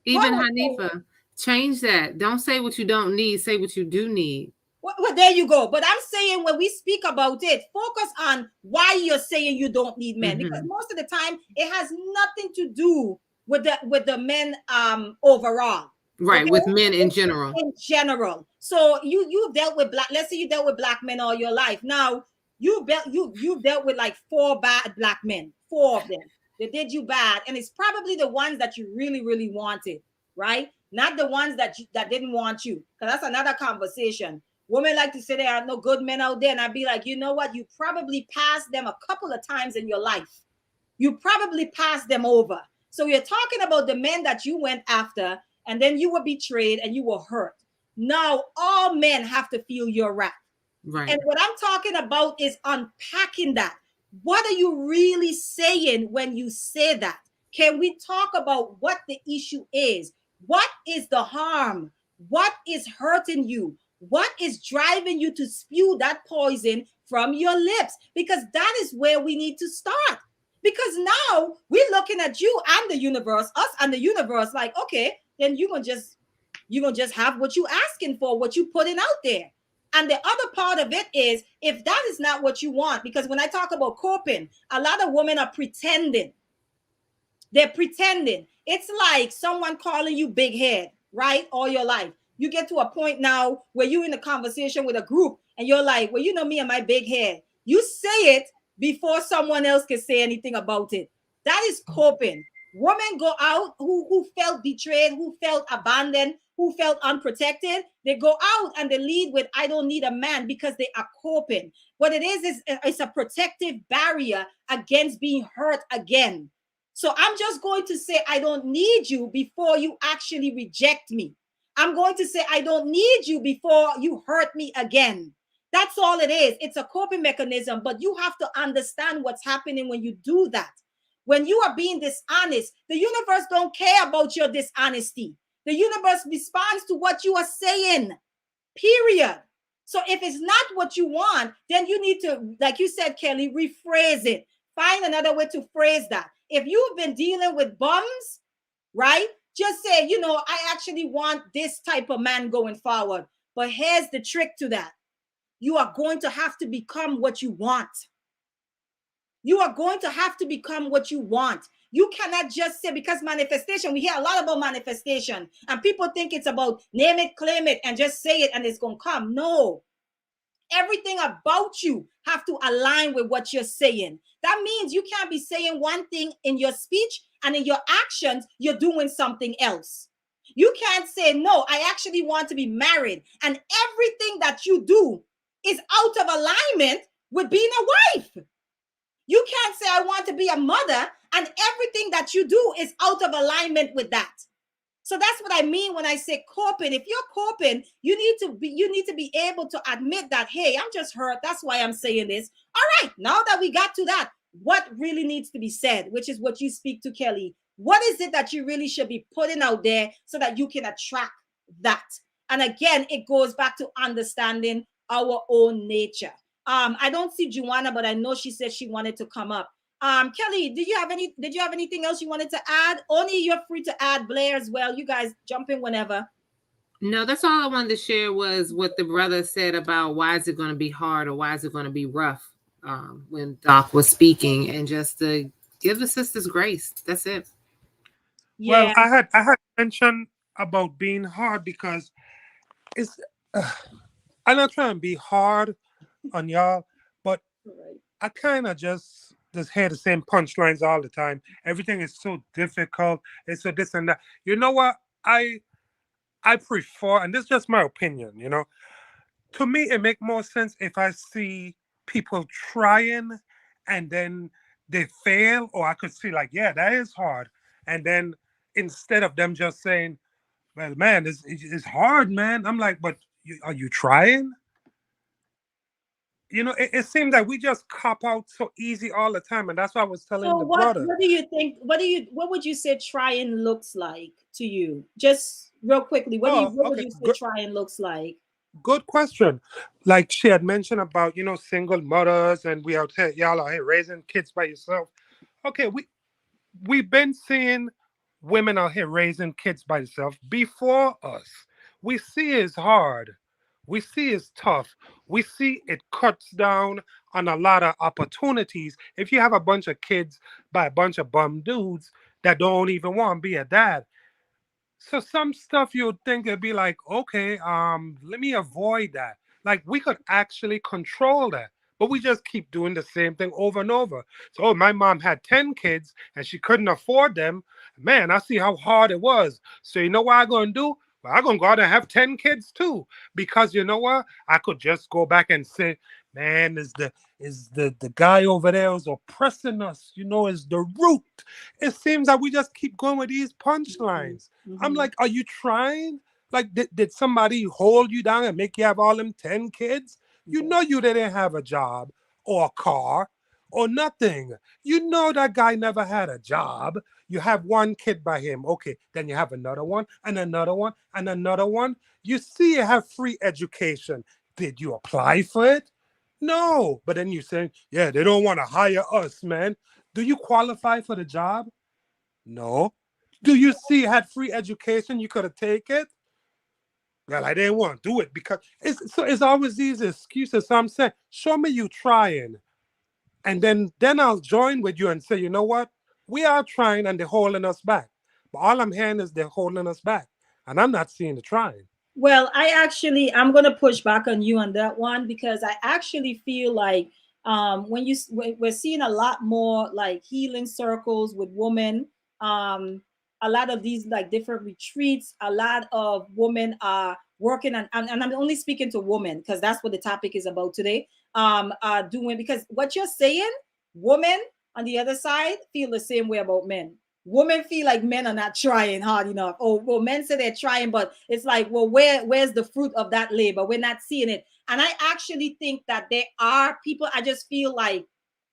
Even Hanifah, change that. Don't say what you don't need. Say what you do need. Well, there you go. But I'm saying when we speak about it, focus on why you're saying you don't need men. Because most of the time, it has nothing to do with the men overall. Right, okay? with men in general. In general. So you've dealt with let's say you dealt with black men all your life. Now you've dealt with like 4 bad black men, 4 of them. They did you bad, and it's probably the ones that you really, really wanted, right? Not the ones that didn't want you, because that's another conversation. Women like to say there are no good men out there, and I'd be like, you know what? You probably passed them a couple of times in your life. You probably passed them over. So you're talking about the men that you went after, and then you were betrayed and you were hurt. Now all men have to feel your wrath. Right. And what I'm talking about is unpacking that. What are you really saying when you say that? Can we talk about what the issue is? What is the harm? What is hurting you? What is driving you to spew that poison from your lips? Because that is where we need to start. Because now we're looking at you and the universe, us and the universe, like, okay, then you're gonna just have what you asking for, what you putting out there. And the other part of it is, if that is not what you want, because when I talk about coping, a lot of women are pretending. They're pretending. It's like someone calling you big head, right? All your life. You get to a point now where you're in a conversation with a group and you're like, well, you know me and my big head. You say it before someone else can say anything about it. That is coping. Women go out who felt betrayed, who felt abandoned, who felt unprotected. They go out and they lead with, I don't need a man, because they are coping. What it is it's a protective barrier against being hurt again. So I'm just going to say, I don't need you before you actually reject me. I'm going to say, I don't need you before you hurt me again. That's all it is. It's a coping mechanism, but you have to understand what's happening when you do that. When you are being dishonest, the universe don't care about your dishonesty. The universe responds to what you are saying, period. So if it's not what you want, then you need to, like you said, Kelly, rephrase it. Find another way to phrase that. If you've been dealing with bums, right? Just say, you know, I actually want this type of man going forward. But here's the trick to that. You are going to have to become what you want. You are going to have to become what you want. You cannot just say, because manifestation, we hear a lot about manifestation, and people think it's about name it, claim it, and just say it and it's going to come. No. Everything about you have to align with what you're saying. That means you can't be saying one thing in your speech and in your actions, you're doing something else. You can't say, no, I actually want to be married, and everything that you do is out of alignment with being a wife. You can't say, I want to be a mother, and everything that you do is out of alignment with that. So that's what I mean when I say coping. If you're coping, you need to be able to admit that, hey, I'm just hurt. That's why I'm saying this. All right, now that we got to that, what really needs to be said, which is what you speak to, Kelly. What is it that you really should be putting out there so that you can attract that? And again, it goes back to understanding our own nature. I don't see Joanna, but I know she said she wanted to come up. Kelly, did you have anything else you wanted to add? Only you're free to add, Blair as well. You guys jump in whenever. No, that's all I wanted to share was what the brother said about why is it going to be hard or why is it going to be rough when Doc was speaking, and just to give the sisters grace. That's it. Yeah. Well, I had mentioned about being hard because it's I'm not trying to be hard on y'all, but I kind of just hear the same punchlines all the time. Everything is so difficult. It's so this and that. You know what? I prefer, and this is just my opinion, you know, to me, it makes more sense if I see people trying and then they fail, or I could see like, yeah, that is hard. And then instead of them just saying, well, man, it's hard, man. I'm like, but are you trying? You know, it seems like we just cop out so easy all the time, and that's why I was telling the brother. What do you think? What would you say trying looks like to you? Just real quickly, what would you say trying looks like? Good question. Like she had mentioned about, you know, single mothers, and we out here, y'all are here raising kids by yourself. Okay, we've been seeing women out here raising kids by themselves before us. We see it's hard. We see it's tough. We see it cuts down on a lot of opportunities. If you have a bunch of kids by a bunch of bum dudes that don't even want to be a dad. So some stuff you'd think it'd be like, okay, let me avoid that. Like we could actually control that. But we just keep doing the same thing over and over. So, oh, my mom had 10 kids and she couldn't afford them. Man, I see how hard it was. So you know what I'm going to do? Well, I'm going to go out and have 10 kids too. Because you know what? I could just go back and say, man, is the guy over there who's oppressing us, you know, is the root. It seems that we just keep going with these punchlines. Mm-hmm. I'm like, are you trying? Like, did somebody hold you down and make you have all them 10 kids? You know you didn't have a job or a car or nothing. You know that guy never had a job. You have one kid by him. Okay, then you have another one and another one and another one. You see you have free education. Did you apply for it? No. But then you say, yeah, they don't want to hire us, man. Do you qualify for the job? No. Do you see you had free education? You could have taken it? Well, I didn't want to do it because it's always these excuses. So I'm saying, show me you trying. And then I'll join with you and say, you know what? We are trying and they're holding us back. But all I'm hearing is they're holding us back. And I'm not seeing the trying. Well, I'm going to push back on you on that one, because I actually feel like we're seeing a lot more like healing circles with women, a lot of these like different retreats, a lot of women are working on, and I'm only speaking to women because that's what the topic is about today, doing, because what you're saying, women on the other side feel the same way about men. Women feel like men are not trying hard enough. Oh, well, men say they're trying, but it's like, well, where's the fruit of that labor? We're not seeing it. And I actually think that there are people, I just feel like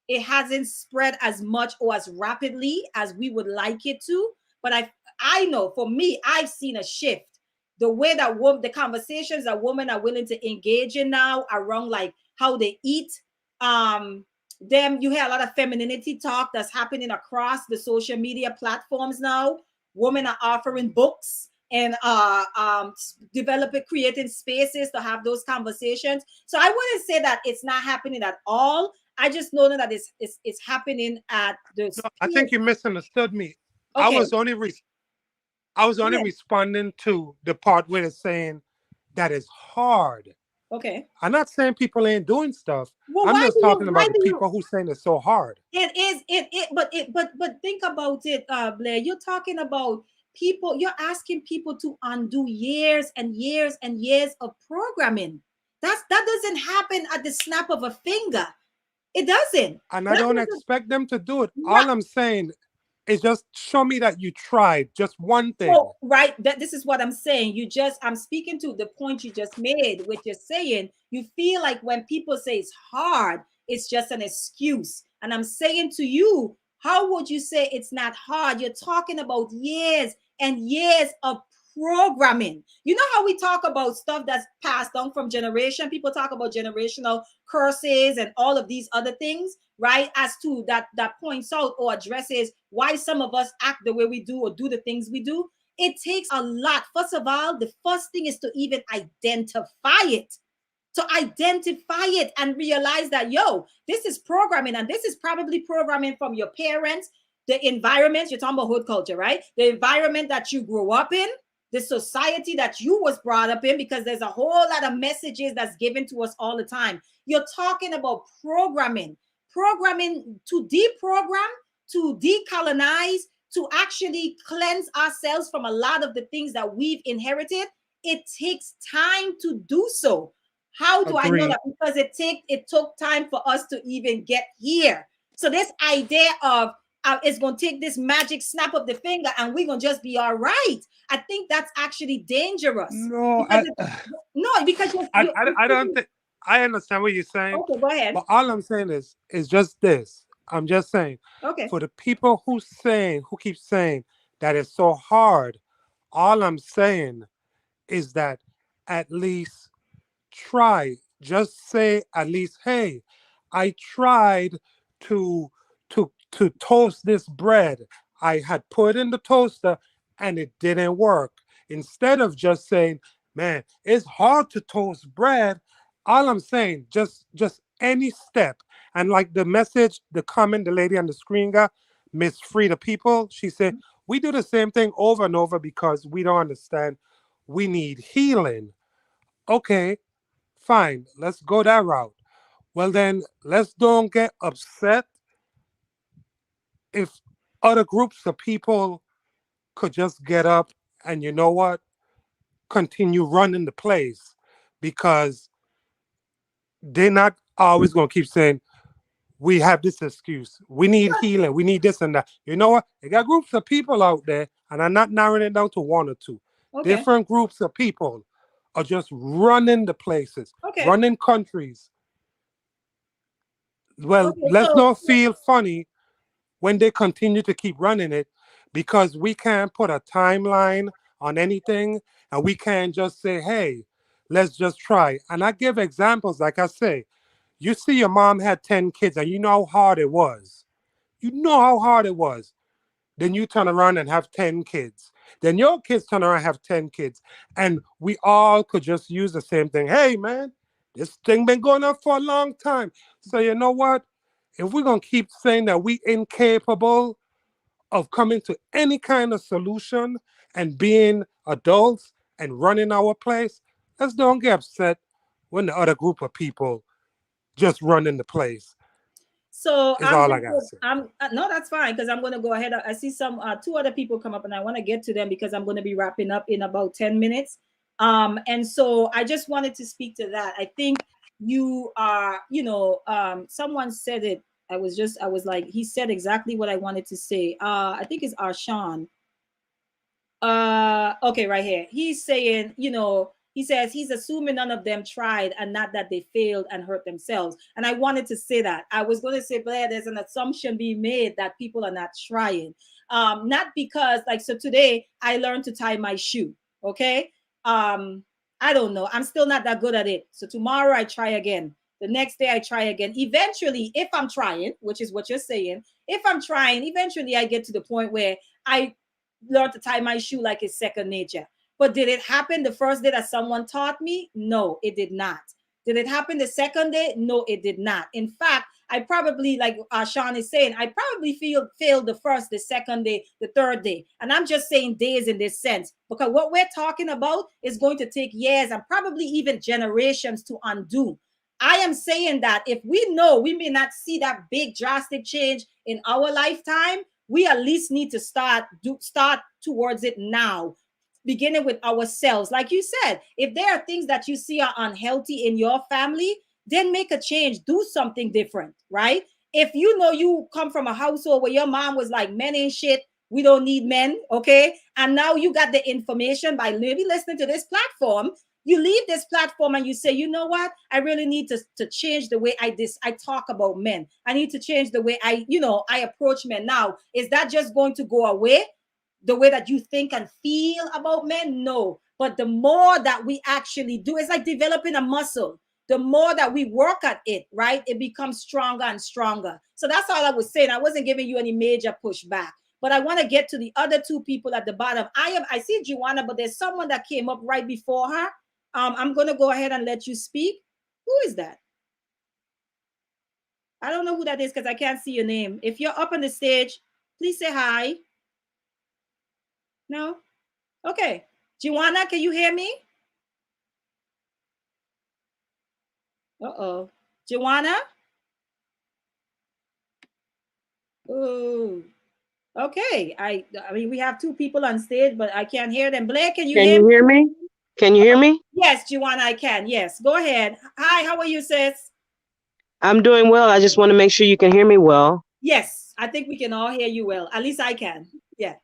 it hasn't spread as much or as rapidly as we would like it to. But I know for me, I've seen a shift the way that the conversations that women are willing to engage in now around like how they eat. Them, you hear a lot of femininity talk that's happening across the social media platforms now. Women are offering books and creating spaces to have those conversations. So I wouldn't say that it's not happening at all. I just know that it's happening at the. No, I think you misunderstood me. Okay. I was only responding to the part where it's saying that it's hard. Okay. I'm not saying people ain't doing stuff. Well, I'm just talking about the people who saying it's so hard. It is but think about it, Blair. You're talking about people, you're asking people to undo years and years and years of programming. That doesn't happen at the snap of a finger. It doesn't. And I don't expect them to do it. All I'm saying is just show me that you tried just one thing. So, right, this is what I'm saying. I'm speaking to the point you just made, which you're saying you feel like when people say it's hard, it's just an excuse. And I'm saying to you, how would you say it's not hard? You're talking about years and years of programming. You know how we talk about stuff that's passed down from generation? People talk about generational curses and all of these other things, right? As to that points out or addresses why some of us act the way we do or do the things we do. It takes a lot. First of all, the first thing is to even identify it. To identify it and realize that, yo, this is programming, and this is probably programming from your parents, the environment. You're talking about hood culture, right? The environment that you grew up in, the society that you was brought up in, because there's a whole lot of messages that's given to us all the time. You're talking about programming to deprogram, to decolonize, to actually cleanse ourselves from a lot of the things that we've inherited. It takes time to do so. How do I know that? Because it took time for us to even get here. So this idea of it's going to take this magic snap of the finger and we're going to just be all right, I think that's actually dangerous. No, because I don't think I understand what you're saying. Okay, go ahead. But all I'm saying is just this. I'm just saying, okay, for the people who keep saying that it's so hard, all I'm saying is that at least try. Just say at least, hey, I tried to toast this bread. I had put it in the toaster and it didn't work. Instead of just saying, man, it's hard to toast bread. All I'm saying, just any step. And like the message, the comment the lady on the screen got, Miss Free the People, she said, we do the same thing over and over because we don't understand. We need healing. Okay, fine. Let's go that route. Well, then let's don't get upset if other groups of people could just get up and, you know what, continue running the place, because they're not always going to keep saying, we have this excuse. We need healing. We need this and that. You know what? They got groups of people out there, and I'm not narrowing it down to one or two. Okay. Different groups of people are just running the places, running countries. Well, let's not feel funny when they continue to keep running it, because we can't put a timeline on anything, and we can't just say, hey, let's just try. And I give examples, like I say, you see your mom had 10 kids and you know how hard it was. You know how hard it was. Then you turn around and have 10 kids. Then your kids turn around and have 10 kids. And we all could just use the same thing. Hey, man, this thing been going on for a long time. So you know what? If we're going to keep saying that we incapable of coming to any kind of solution and being adults and running our place, let's don't get upset when the other group of people just running the place. So is all I got to say. No, that's fine, because I'm going to go ahead. I see two other people come up, and I want to get to them because I'm going to be wrapping up in about 10 minutes. And so I just wanted to speak to that. I think you are, someone said it. I was like, he said exactly what I wanted to say. I think it's Arshawn. Okay, right here. He's saying, he says he's assuming none of them tried and not that they failed and hurt themselves. And I wanted to say that. I was going to say, Blair, there's an assumption being made that people are not trying. Not because, so today I learned to tie my shoe, okay? I don't know. I'm still not that good at it. So tomorrow I try again. The next day I try again. Eventually, if I'm trying, which is what you're saying, if I'm trying, eventually I get to the point where I learn to tie my shoe like it's second nature. But did it happen the first day that someone taught me? No, it did not. Did it happen the second day? No, it did not. In fact, I probably, like Sean is saying, I probably failed the first, the second day, the third day. And I'm just saying days in this sense, because what we're talking about is going to take years and probably even generations to undo. I am saying that if we know we may not see that big drastic change in our lifetime, we at least need to start towards it now, beginning with ourselves. Like you said, if there are things that you see are unhealthy in your family, then make a change, do something different, right? If you know you come from a household where your mom was like, men ain't shit, we don't need men, okay? And now you got the information by maybe listening to this platform. You leave this platform and you say, you know what? I really need to change the way I talk about men. I need to change the way I approach men. Now, is that just going to go away? The way that you think and feel about men? No. But the more that we actually do, it's like developing a muscle. The more that we work at it, right, it becomes stronger and stronger. So that's all I was saying. I wasn't giving you any major pushback. But I want to get to the other two people at the bottom. I see Joanna, but there's someone that came up right before her. I'm going to go ahead and let you speak. Who is that? I don't know who that is because I can't see your name. If you're up on the stage, please say hi. No? Okay. Joanna, can you hear me? Uh-oh. Joanna? Oh. Okay. I mean, we have two people on stage, but I can't hear them. Blair, can you hear me? Can you hear me? Yes, Joanna, I can. Yes. Go ahead. Hi, how are you, sis? I'm doing well. I just want to make sure you can hear me well. Yes, I think we can all hear you well. At least I can. Yeah.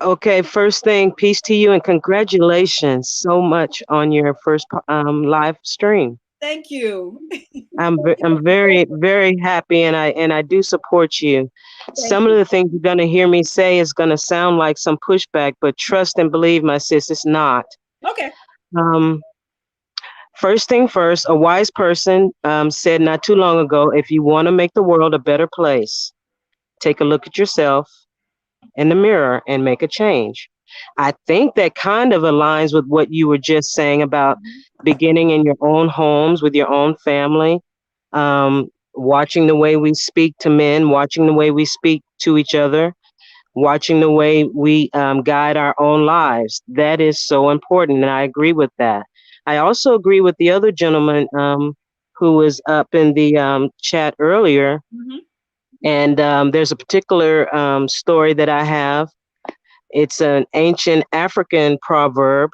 Okay, first thing, peace to you and congratulations so much on your first live stream. Thank you. I'm very, very happy and I do support you. Some of the things you're gonna hear me say is gonna sound like some pushback, but trust and believe, my sis, it's not. Okay. First thing first, a wise person said not too long ago, if you want to make the world a better place, take a look at yourself in the mirror and make a change. I think that kind of aligns with what you were just saying about beginning in your own homes with your own family, watching the way we speak to men, watching the way we speak to each other, watching the way we guide our own lives. That is so important, and I agree with that. I also agree with the other gentleman who was up in the chat earlier. And there's a particular story that I have. It's an ancient African proverb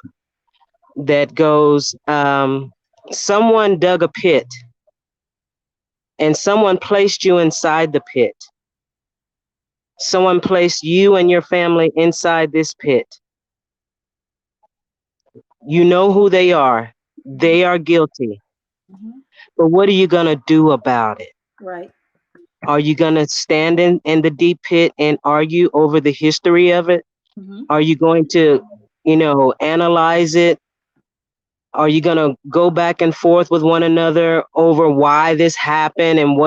that goes, someone dug a pit and someone placed you inside the pit. Someone placed you and your family inside this pit. You know who they are. They are guilty. But what are you going to do about it? Right. Are you going to stand in the deep pit and argue over the history of it? Are you going to, analyze it? Are you going to go back and forth with one another over why this happened and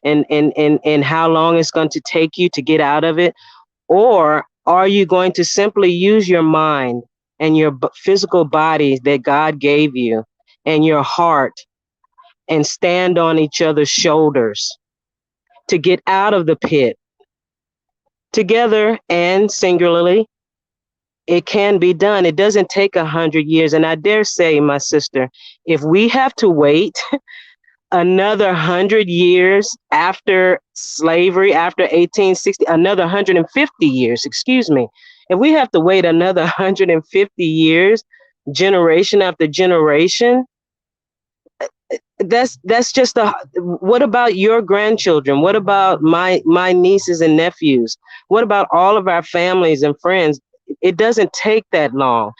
and how long it's going to take you to get out of it? Or are you going to simply use your mind and your physical body that God gave you and your heart and stand on each other's shoulders to get out of the pit together and singularly? It can be done. It doesn't take 100 years. And I dare say, my sister, if we have to wait another 100 years after slavery, after 1860, another 150 years, excuse me, if we have to wait another 150 years, generation after generation, that's just what about your grandchildren? What about my nieces and nephews? What about all of our families and friends? It doesn't take that long.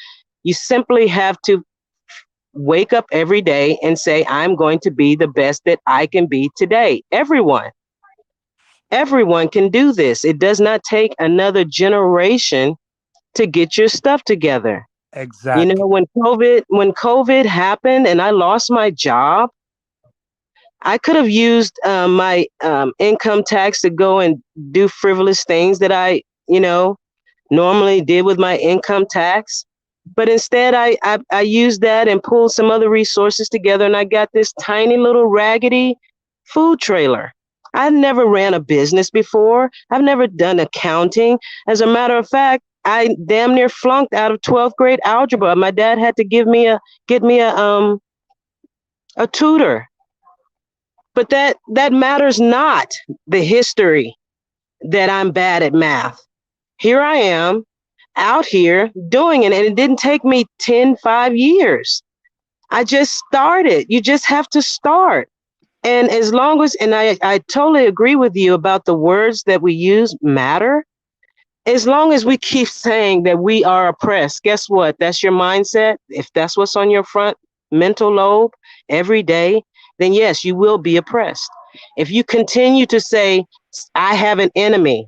You simply have to wake up every day and say, I'm going to be the best that I can be today. Everyone can do this. It does not take another generation to get your stuff together. Exactly. You know, when COVID happened and I lost my job, I could have used my income tax to go and do frivolous things that I, normally did with my income tax. But instead, I used that and pulled some other resources together, and I got this tiny little raggedy food trailer. I've never ran a business before. I've never done accounting. As a matter of fact, I damn near flunked out of 12th grade algebra. My dad had to get me a tutor. But that matters not the history that I'm bad at math. Here I am out here doing it, and it didn't take me 5 years. I just started. You just have to start. And as long as, and I totally agree with you about the words that we use matter. As long as we keep saying that we are oppressed, guess what? That's your mindset. If that's what's on your front mental lobe every day, then yes, you will be oppressed. If you continue to say, I have an enemy,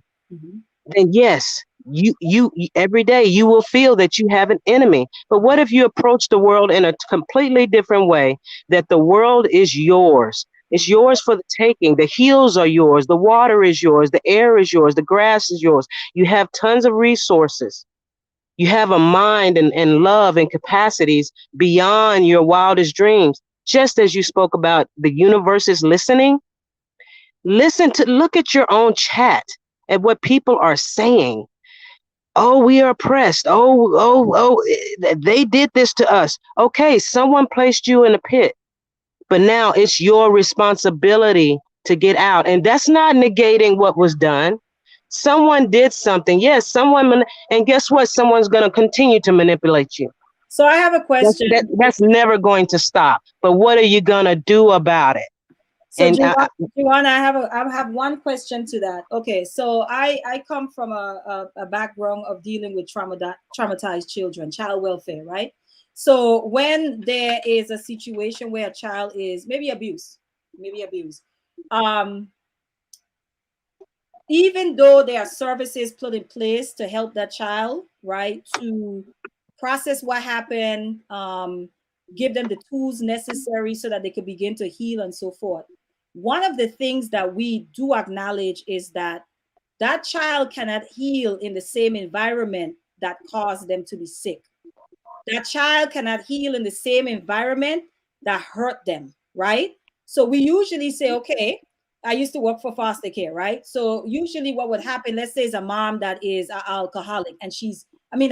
then yes, you every day you will feel that you have an enemy. But what if you approach the world in a completely different way, that the world is yours? It's yours for the taking. The hills are yours. The water is yours. The air is yours. The grass is yours. You have tons of resources. You have a mind and love and capacities beyond your wildest dreams. Just as you spoke about the universe is listening, look at your own chat, at what people are saying. Oh, we are oppressed. They did this to us. Okay, someone placed you in a pit, but now it's your responsibility to get out. And that's not negating what was done. Someone did something. Yes, and guess what? Someone's going to continue to manipulate you. So I have a question. That's never going to stop. But what are you going to do about it? So, Joanna, I have one question to that. Okay, so I come from a background of dealing with traumatized children, child welfare, right? So when there is a situation where a child is maybe abused, even though there are services put in place to help that child, right, to process what happened, give them the tools necessary so that they could begin to heal and so forth. One of the things that we do acknowledge is that that child cannot heal in the same environment that caused them to be sick. That child cannot heal in the same environment that hurt them, right? So we usually say, okay, I used to work for foster care, right? So usually what would happen, let's say it's a mom that is an alcoholic and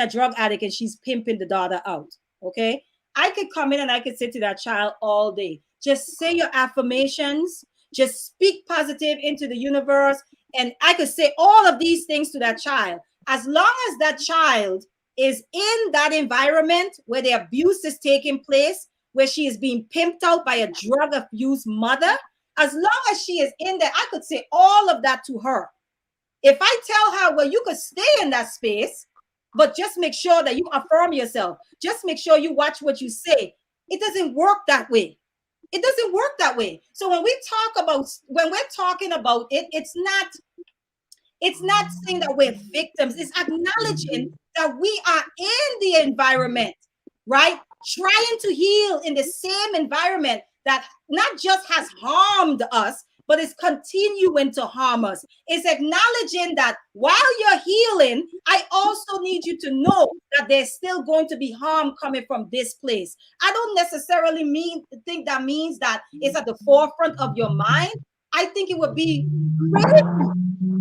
a drug addict, and she's pimping the daughter out, okay? I could come in and I could say to that child all day, just say your affirmations, just speak positive into the universe. And I could say all of these things to that child. As long as that child is in that environment where the abuse is taking place, where she is being pimped out by a drug abuse mother, as long as she is in there, I could say all of that to her. If I tell her, well, you could stay in that space, but just make sure that you affirm yourself. Just make sure you watch what you say. It doesn't work that way. It doesn't work that way. So when we're talking about it, it's not saying that we're victims. It's acknowledging that we are in the environment, right? Trying to heal in the same environment that not just has harmed us, but is continuing to harm us. It's acknowledging that while you're healing, I also need you to know that there's still going to be harm coming from this place. I don't necessarily think that means that it's at the forefront of your mind. I think it would be crazy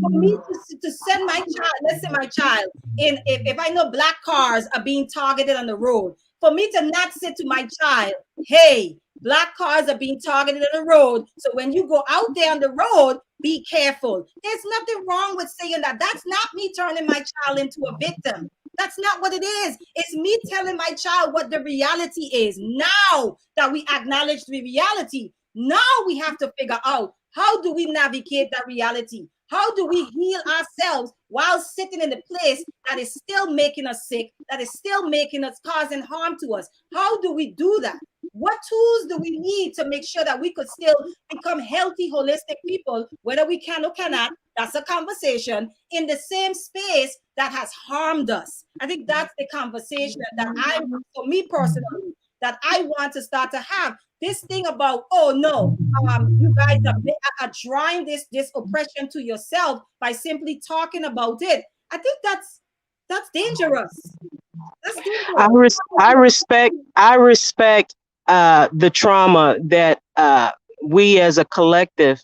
for me to send my child, let's say my child, if I know black cars are being targeted on the road, for me to not say to my child, hey, black cars are being targeted on the road, so when you go out there on the road, be careful. There's nothing wrong with saying that. That's not me turning my child into a victim. That's not what it is. It's me telling my child what the reality is. Now that we acknowledge the reality, now we have to figure out, how do we navigate that reality? How do we heal ourselves while sitting in a place that is still making us sick, that is still making us, causing harm to us? How do we do that? What tools do we need to make sure that we could still become healthy, holistic people, whether we can or cannot? That's a conversation in the same space that has harmed us. I think that's the conversation that for me personally, that I want to start to have. This thing about, oh no, you guys are drawing this oppression to yourself by simply talking about it. I think that's dangerous. That's dangerous. I respect the trauma that we as a collective,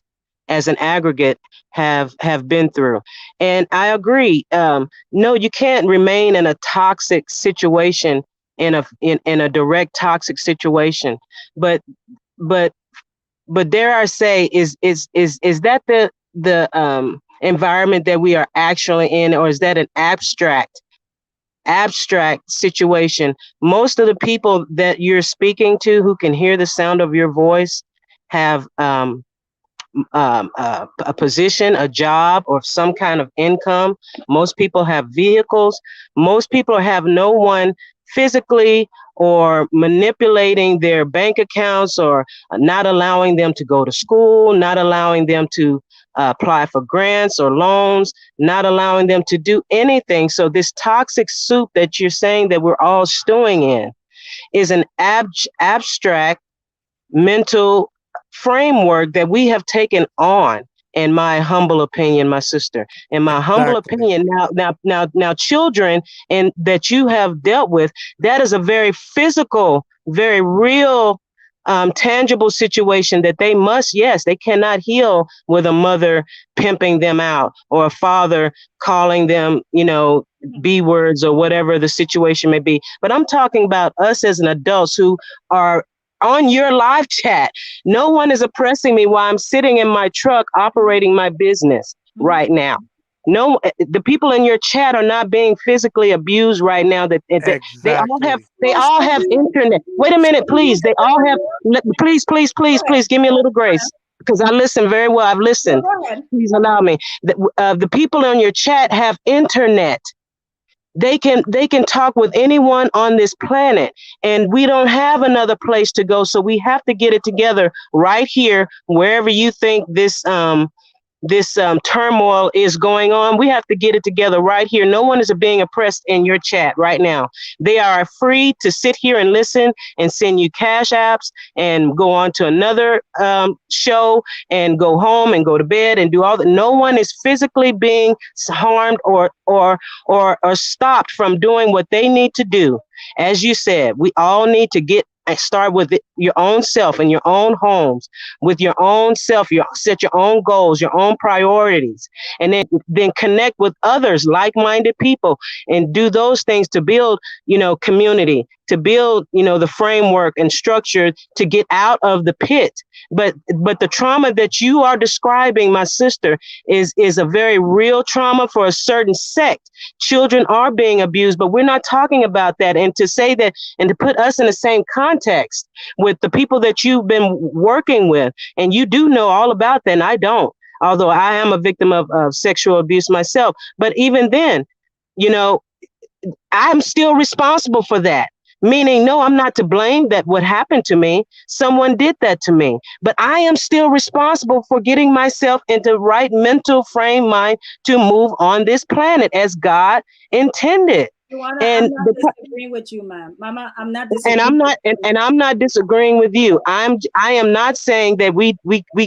as an aggregate, have been through, and I agree. No, you can't remain in a toxic situation, in a direct toxic situation, but dare I say, is that the environment that we are actually in, or is that an abstract situation? Most of the people that you're speaking to who can hear the sound of your voice have a position, a job, or some kind of income. Most people have vehicles. Most people have no one physically or manipulating their bank accounts, or not allowing them to go to school, not allowing them to apply for grants or loans, not allowing them to do anything. So this toxic soup that you're saying that we're all stewing in is an abstract mental framework that we have taken on, in my humble opinion, my sister. In my humble opinion, now children and that you have dealt with, that is a very physical, very real, tangible situation that they must, yes, they cannot heal with a mother pimping them out, or a father calling them, B words, or whatever the situation may be. But I'm talking about us as an adults who are on your live chat. No one is oppressing me while I'm sitting in my truck operating my business right now. No, the people in your chat are not being physically abused right now. That they all have internet. Wait a minute, please. They all have. Please, give me a little grace, because I listen very well. I've listened. Please allow me. The people on your chat have internet. They can talk with anyone on this planet, and we don't have another place to go. So we have to get it together right here, wherever you think this turmoil is going on. We have to get it together right here. No one is being oppressed in your chat right now. They are free to sit here and listen and send you cash apps and go on to another show and go home and go to bed and do all that. No one is physically being harmed or stopped from doing what they need to do. As you said, we all need to start with your own self in your own homes, with your own self. You set your own goals, your own priorities, and then connect with others, like-minded people, and do those things to build, community, to build, the framework and structure to get out of the pit. But the trauma that you are describing, my sister, is a very real trauma for a certain sect. Children are being abused, but we're not talking about that. And to say that, and to put us in the same context with the people that you've been working with, and you do know all about that, and I don't, although I am a victim of sexual abuse myself. But even then, I'm still responsible for that. Meaning, no, I'm not to blame that what happened to me. Someone did that to me. But I am still responsible for getting myself into the right mental frame mind to move on this planet as God intended. Joanna, I'm not disagreeing with you, ma'am. Mama, I'm not disagreeing. And I'm not disagreeing with you. I am not saying that we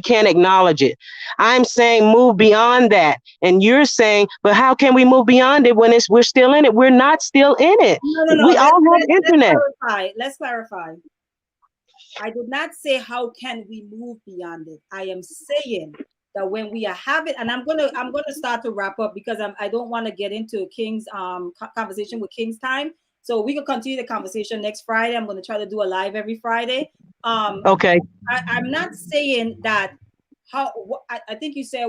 can't acknowledge it. I'm saying move beyond that. And you're saying, but how can we move beyond it when we're still in it? We're not still in it. No. We all have internet. Let's clarify. I did not say how can we move beyond it. I am saying that when we are having, and I'm gonna start to wrap up, because I don't want to get into King's conversation with King's time. So we can continue the conversation next Friday. I'm going to try to do a live every Friday. Okay. I'm not saying that I think you said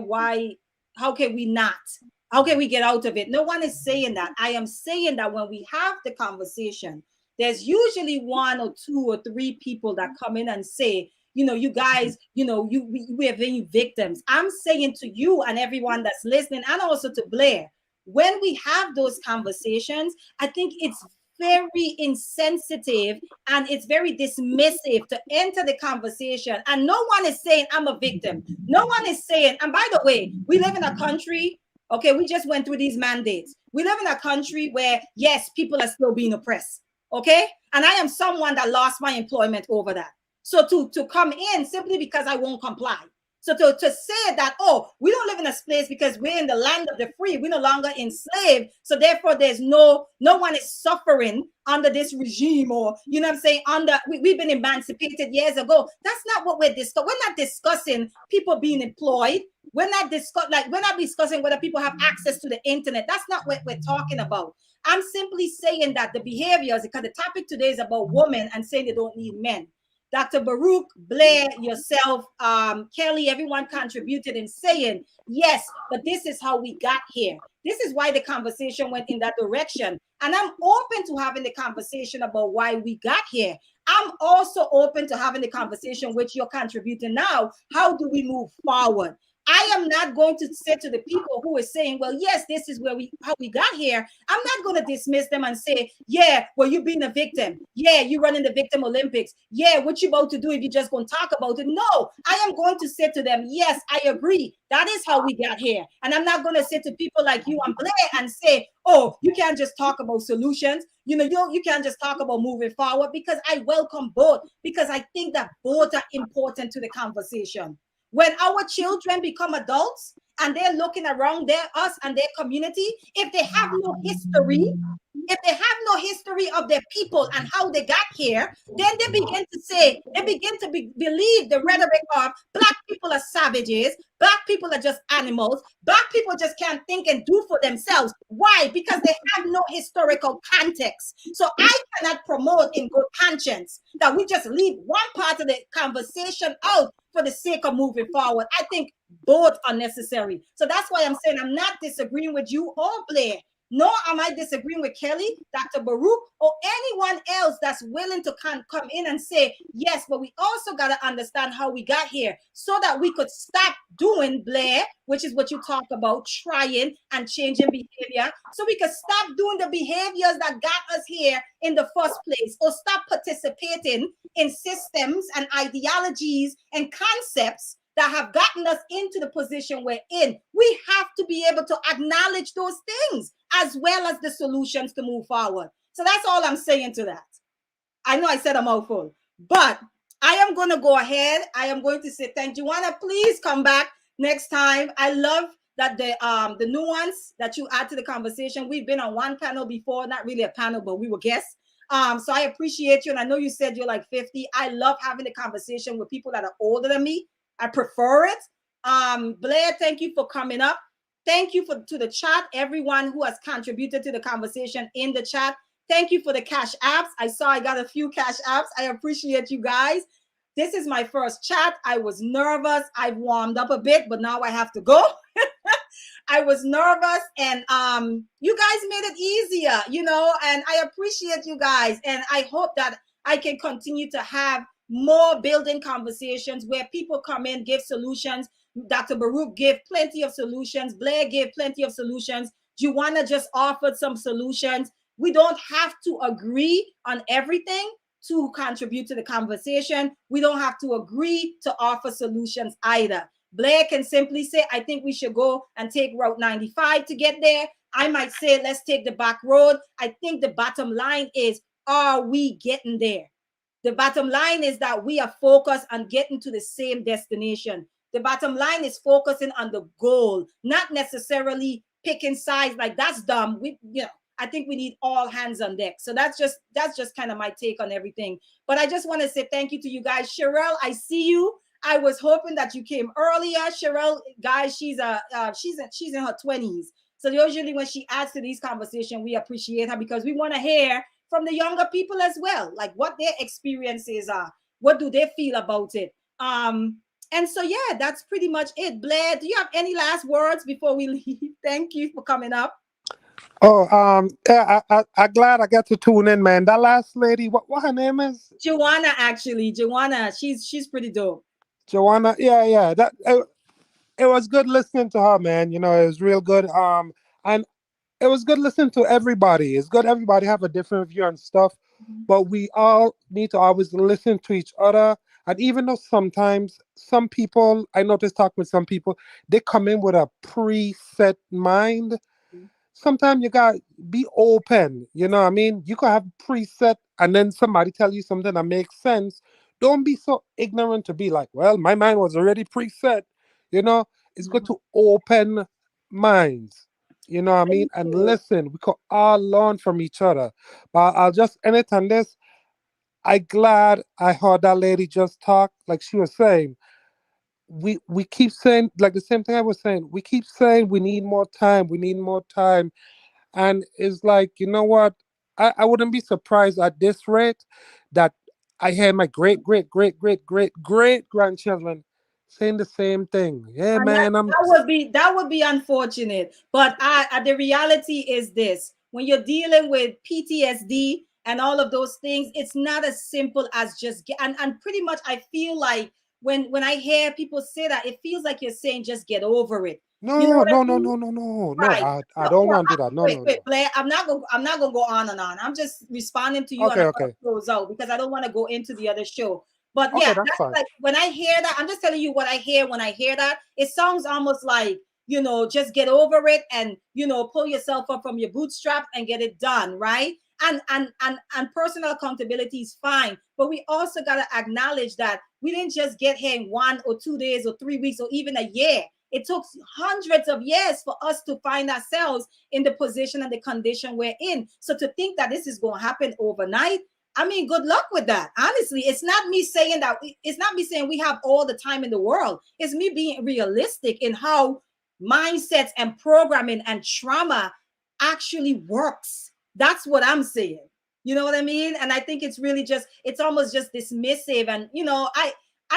how can we get out of it? No one is saying that. I am saying that when we have the conversation, there's usually one or two or three people that come in and say, you guys, we are being victims. I'm saying to you and everyone that's listening, and also to Blair, when we have those conversations, I think it's very insensitive and it's very dismissive to enter the conversation. And no one is saying I'm a victim. No one is saying, and by the way, we live in a country, okay, we just went through these mandates. We live in a country where, yes, people are still being oppressed, okay? And I am someone that lost my employment over that. So to come in simply because I won't comply. So to say that, oh, we don't live in a place because we're in the land of the free, we're no longer enslaved. So therefore, there's no one is suffering under this regime, or, you know what I'm saying, we've been emancipated years ago. That's not what we're discussing. We're not discussing people being employed. We're not discussing whether people have access to the internet. That's not what we're talking about. I'm simply saying that the behaviors, because the topic today is about women and saying they don't need men. Dr. Baruch, Blair, yourself, Kelly, everyone contributed in saying, yes, but this is how we got here. This is why the conversation went in that direction. And I'm open to having the conversation about why we got here. I'm also open to having the conversation which you're contributing now. How do we move forward? I am not going to say to the people who are saying, well, yes, this is how we got here. I'm not going to dismiss them and say, yeah, well, you being a victim. Yeah, you running the Victim Olympics. Yeah, what you about to do if you just going to talk about it? No, I am going to say to them, yes, I agree. That is how we got here. And I'm not going to say to people like you and Blair and say, oh, you can't just talk about solutions. You know, you can't just talk about moving forward, because I welcome both, because I think that both are important to the conversation. When our children become adults and they're looking around us and their community, if they have no history, of their people and how they got here, then they begin to believe the rhetoric of Black people are savages, Black people are just animals, Black people just can't think and do for themselves. Why? Because they have no historical context. So I cannot promote in good conscience that we just leave one part of the conversation out for the sake of moving forward. I think both are necessary. So that's why I'm saying I'm not disagreeing with you or Blair, nor am I disagreeing with Kelly, Dr. Baruch, or anyone else that's willing to come in and say, yes, but we also got to understand how we got here so that we could stop doing, Blair, which is what you talk about, trying and changing behavior, so we could stop doing the behaviors that got us here in the first place, or stop participating in systems and ideologies and concepts that have gotten us into the position we're in. We have to be able to acknowledge those things as well as the solutions to move forward. So that's all I'm saying to that. I know I said a mouthful, but I am going to go ahead. I am going to say thank you. Wanna please come back next time. I love that the nuance that you add to the conversation. We've been on one panel before, not really a panel, but we were guests. So I appreciate you. And I know you said you're like 50. I love having a conversation with people that are older than me. I prefer it. Blair, thank you for coming up. Thank you to the chat, everyone who has contributed to the conversation in the chat. Thank you for the cash apps. I saw I got a few cash apps. I appreciate you guys. This is my first chat. I was nervous. I've warmed up a bit, but now I have to go. I was nervous, and you guys made it easier, and I appreciate you guys. And I hope that I can continue to have more building conversations where people come in, give solutions. Dr. Baruch gave plenty of solutions. Blair gave plenty of solutions. Juwana just offered some solutions. We don't have to agree on everything to contribute to the conversation. We don't have to agree to offer solutions either. Blair can simply say, I think we should go and take Route 95 to get there. I might say, let's take the back road. I think the bottom line is, are we getting there? The bottom line is that we are focused on getting to the same destination. The bottom line is focusing on the goal, not necessarily picking sides. Like, that's dumb. I think we need all hands on deck. So that's just kind of my take on everything. But I just want to say thank you to you guys. Sherelle, I see you. I was hoping that you came earlier. Sherelle, guys, she's in her 20s. So usually when she adds to these conversations, we appreciate her because we want to hear from the younger people as well, like what their experiences are. What do they feel about it? And so, yeah, that's pretty much it. Blair, do you have any last words before we leave? Thank you for coming up. Oh, yeah, I'm glad I got to tune in, man. That last lady, what her name is? Juwana, actually. Juwana, she's pretty dope. Juwana, yeah. It was good listening to her, man. It was real good. And it was good listening to everybody. It's good everybody have a different view on stuff, but we all need to always listen to each other. And even though sometimes some people, I notice talking with some people, they come in with a preset mind. Sometimes you got be open. You know what I mean? You could have preset and then somebody tell you something that makes sense. Don't be so ignorant to be like, well, my mind was already preset. You know, it's good to open minds. You know what I mean? And listen, we could all learn from each other. But I'll just end it on this. I glad I heard that lady just talk. Like she was saying, we keep saying like the same thing I was saying. We keep saying we need more time. We need more time. And it's like, you know what? I wouldn't be surprised at this rate that I hear my great grandchildren saying the same thing. Yeah, And man. that would be unfortunate. But the reality is this: when you're dealing with PTSD and all of those things, it's not as simple as just and pretty much I feel like when I hear people say that, it feels like you're saying just get over it. No, You know what no, I no, mean? no, no, no, no. Right. I don't No, want to do that. No, wait, no, wait, no. Blair. I'm not gonna go on and on. I'm just responding to you and Okay, I'm okay. gonna close out because I don't want to go into the other show. But Okay, yeah, that's that's fine. like when I hear that, I'm just telling you what I hear when I hear that. It sounds almost like, you know, just get over it and, you know, pull yourself up from your bootstrap and get it done, right? And personal accountability is fine, but we also got to acknowledge that we didn't just get here in 1 or 2 days or 3 weeks or even a year. It took hundreds of years for us to find ourselves in the position and the condition we're in. So to think that this is going to happen overnight, I mean, good luck with that. Honestly, it's not me saying that. It's not me saying we have all the time in the world. It's me being realistic in how mindsets and programming and trauma actually works. That's what I'm saying. You know what I mean? And I think it's really just, it's almost just dismissive. And, you know, I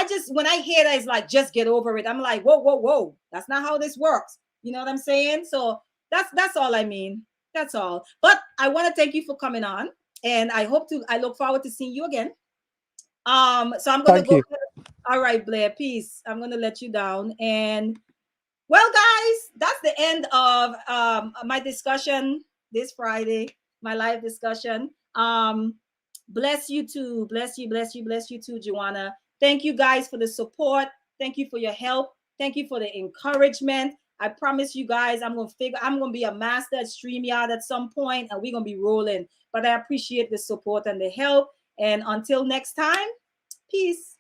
just, when I hear that, it's like, just get over it. I'm like, whoa. That's not how this works. You know what I'm saying? So that's all I mean. That's all. But I want to thank you for coming on. And I look forward to seeing you again. So I'm going to Thank go. you. All right, Blair, peace. I'm going to let you down. And well, guys, that's the end of my discussion this Friday, my live discussion. Bless you too. Bless you too, Joanna. Thank you guys for the support. Thank you for your help. Thank you for the encouragement. I promise you guys, I'm gonna be a master at StreamYard at some point, and we're gonna be rolling. But I appreciate the support and the help. And until next time, peace.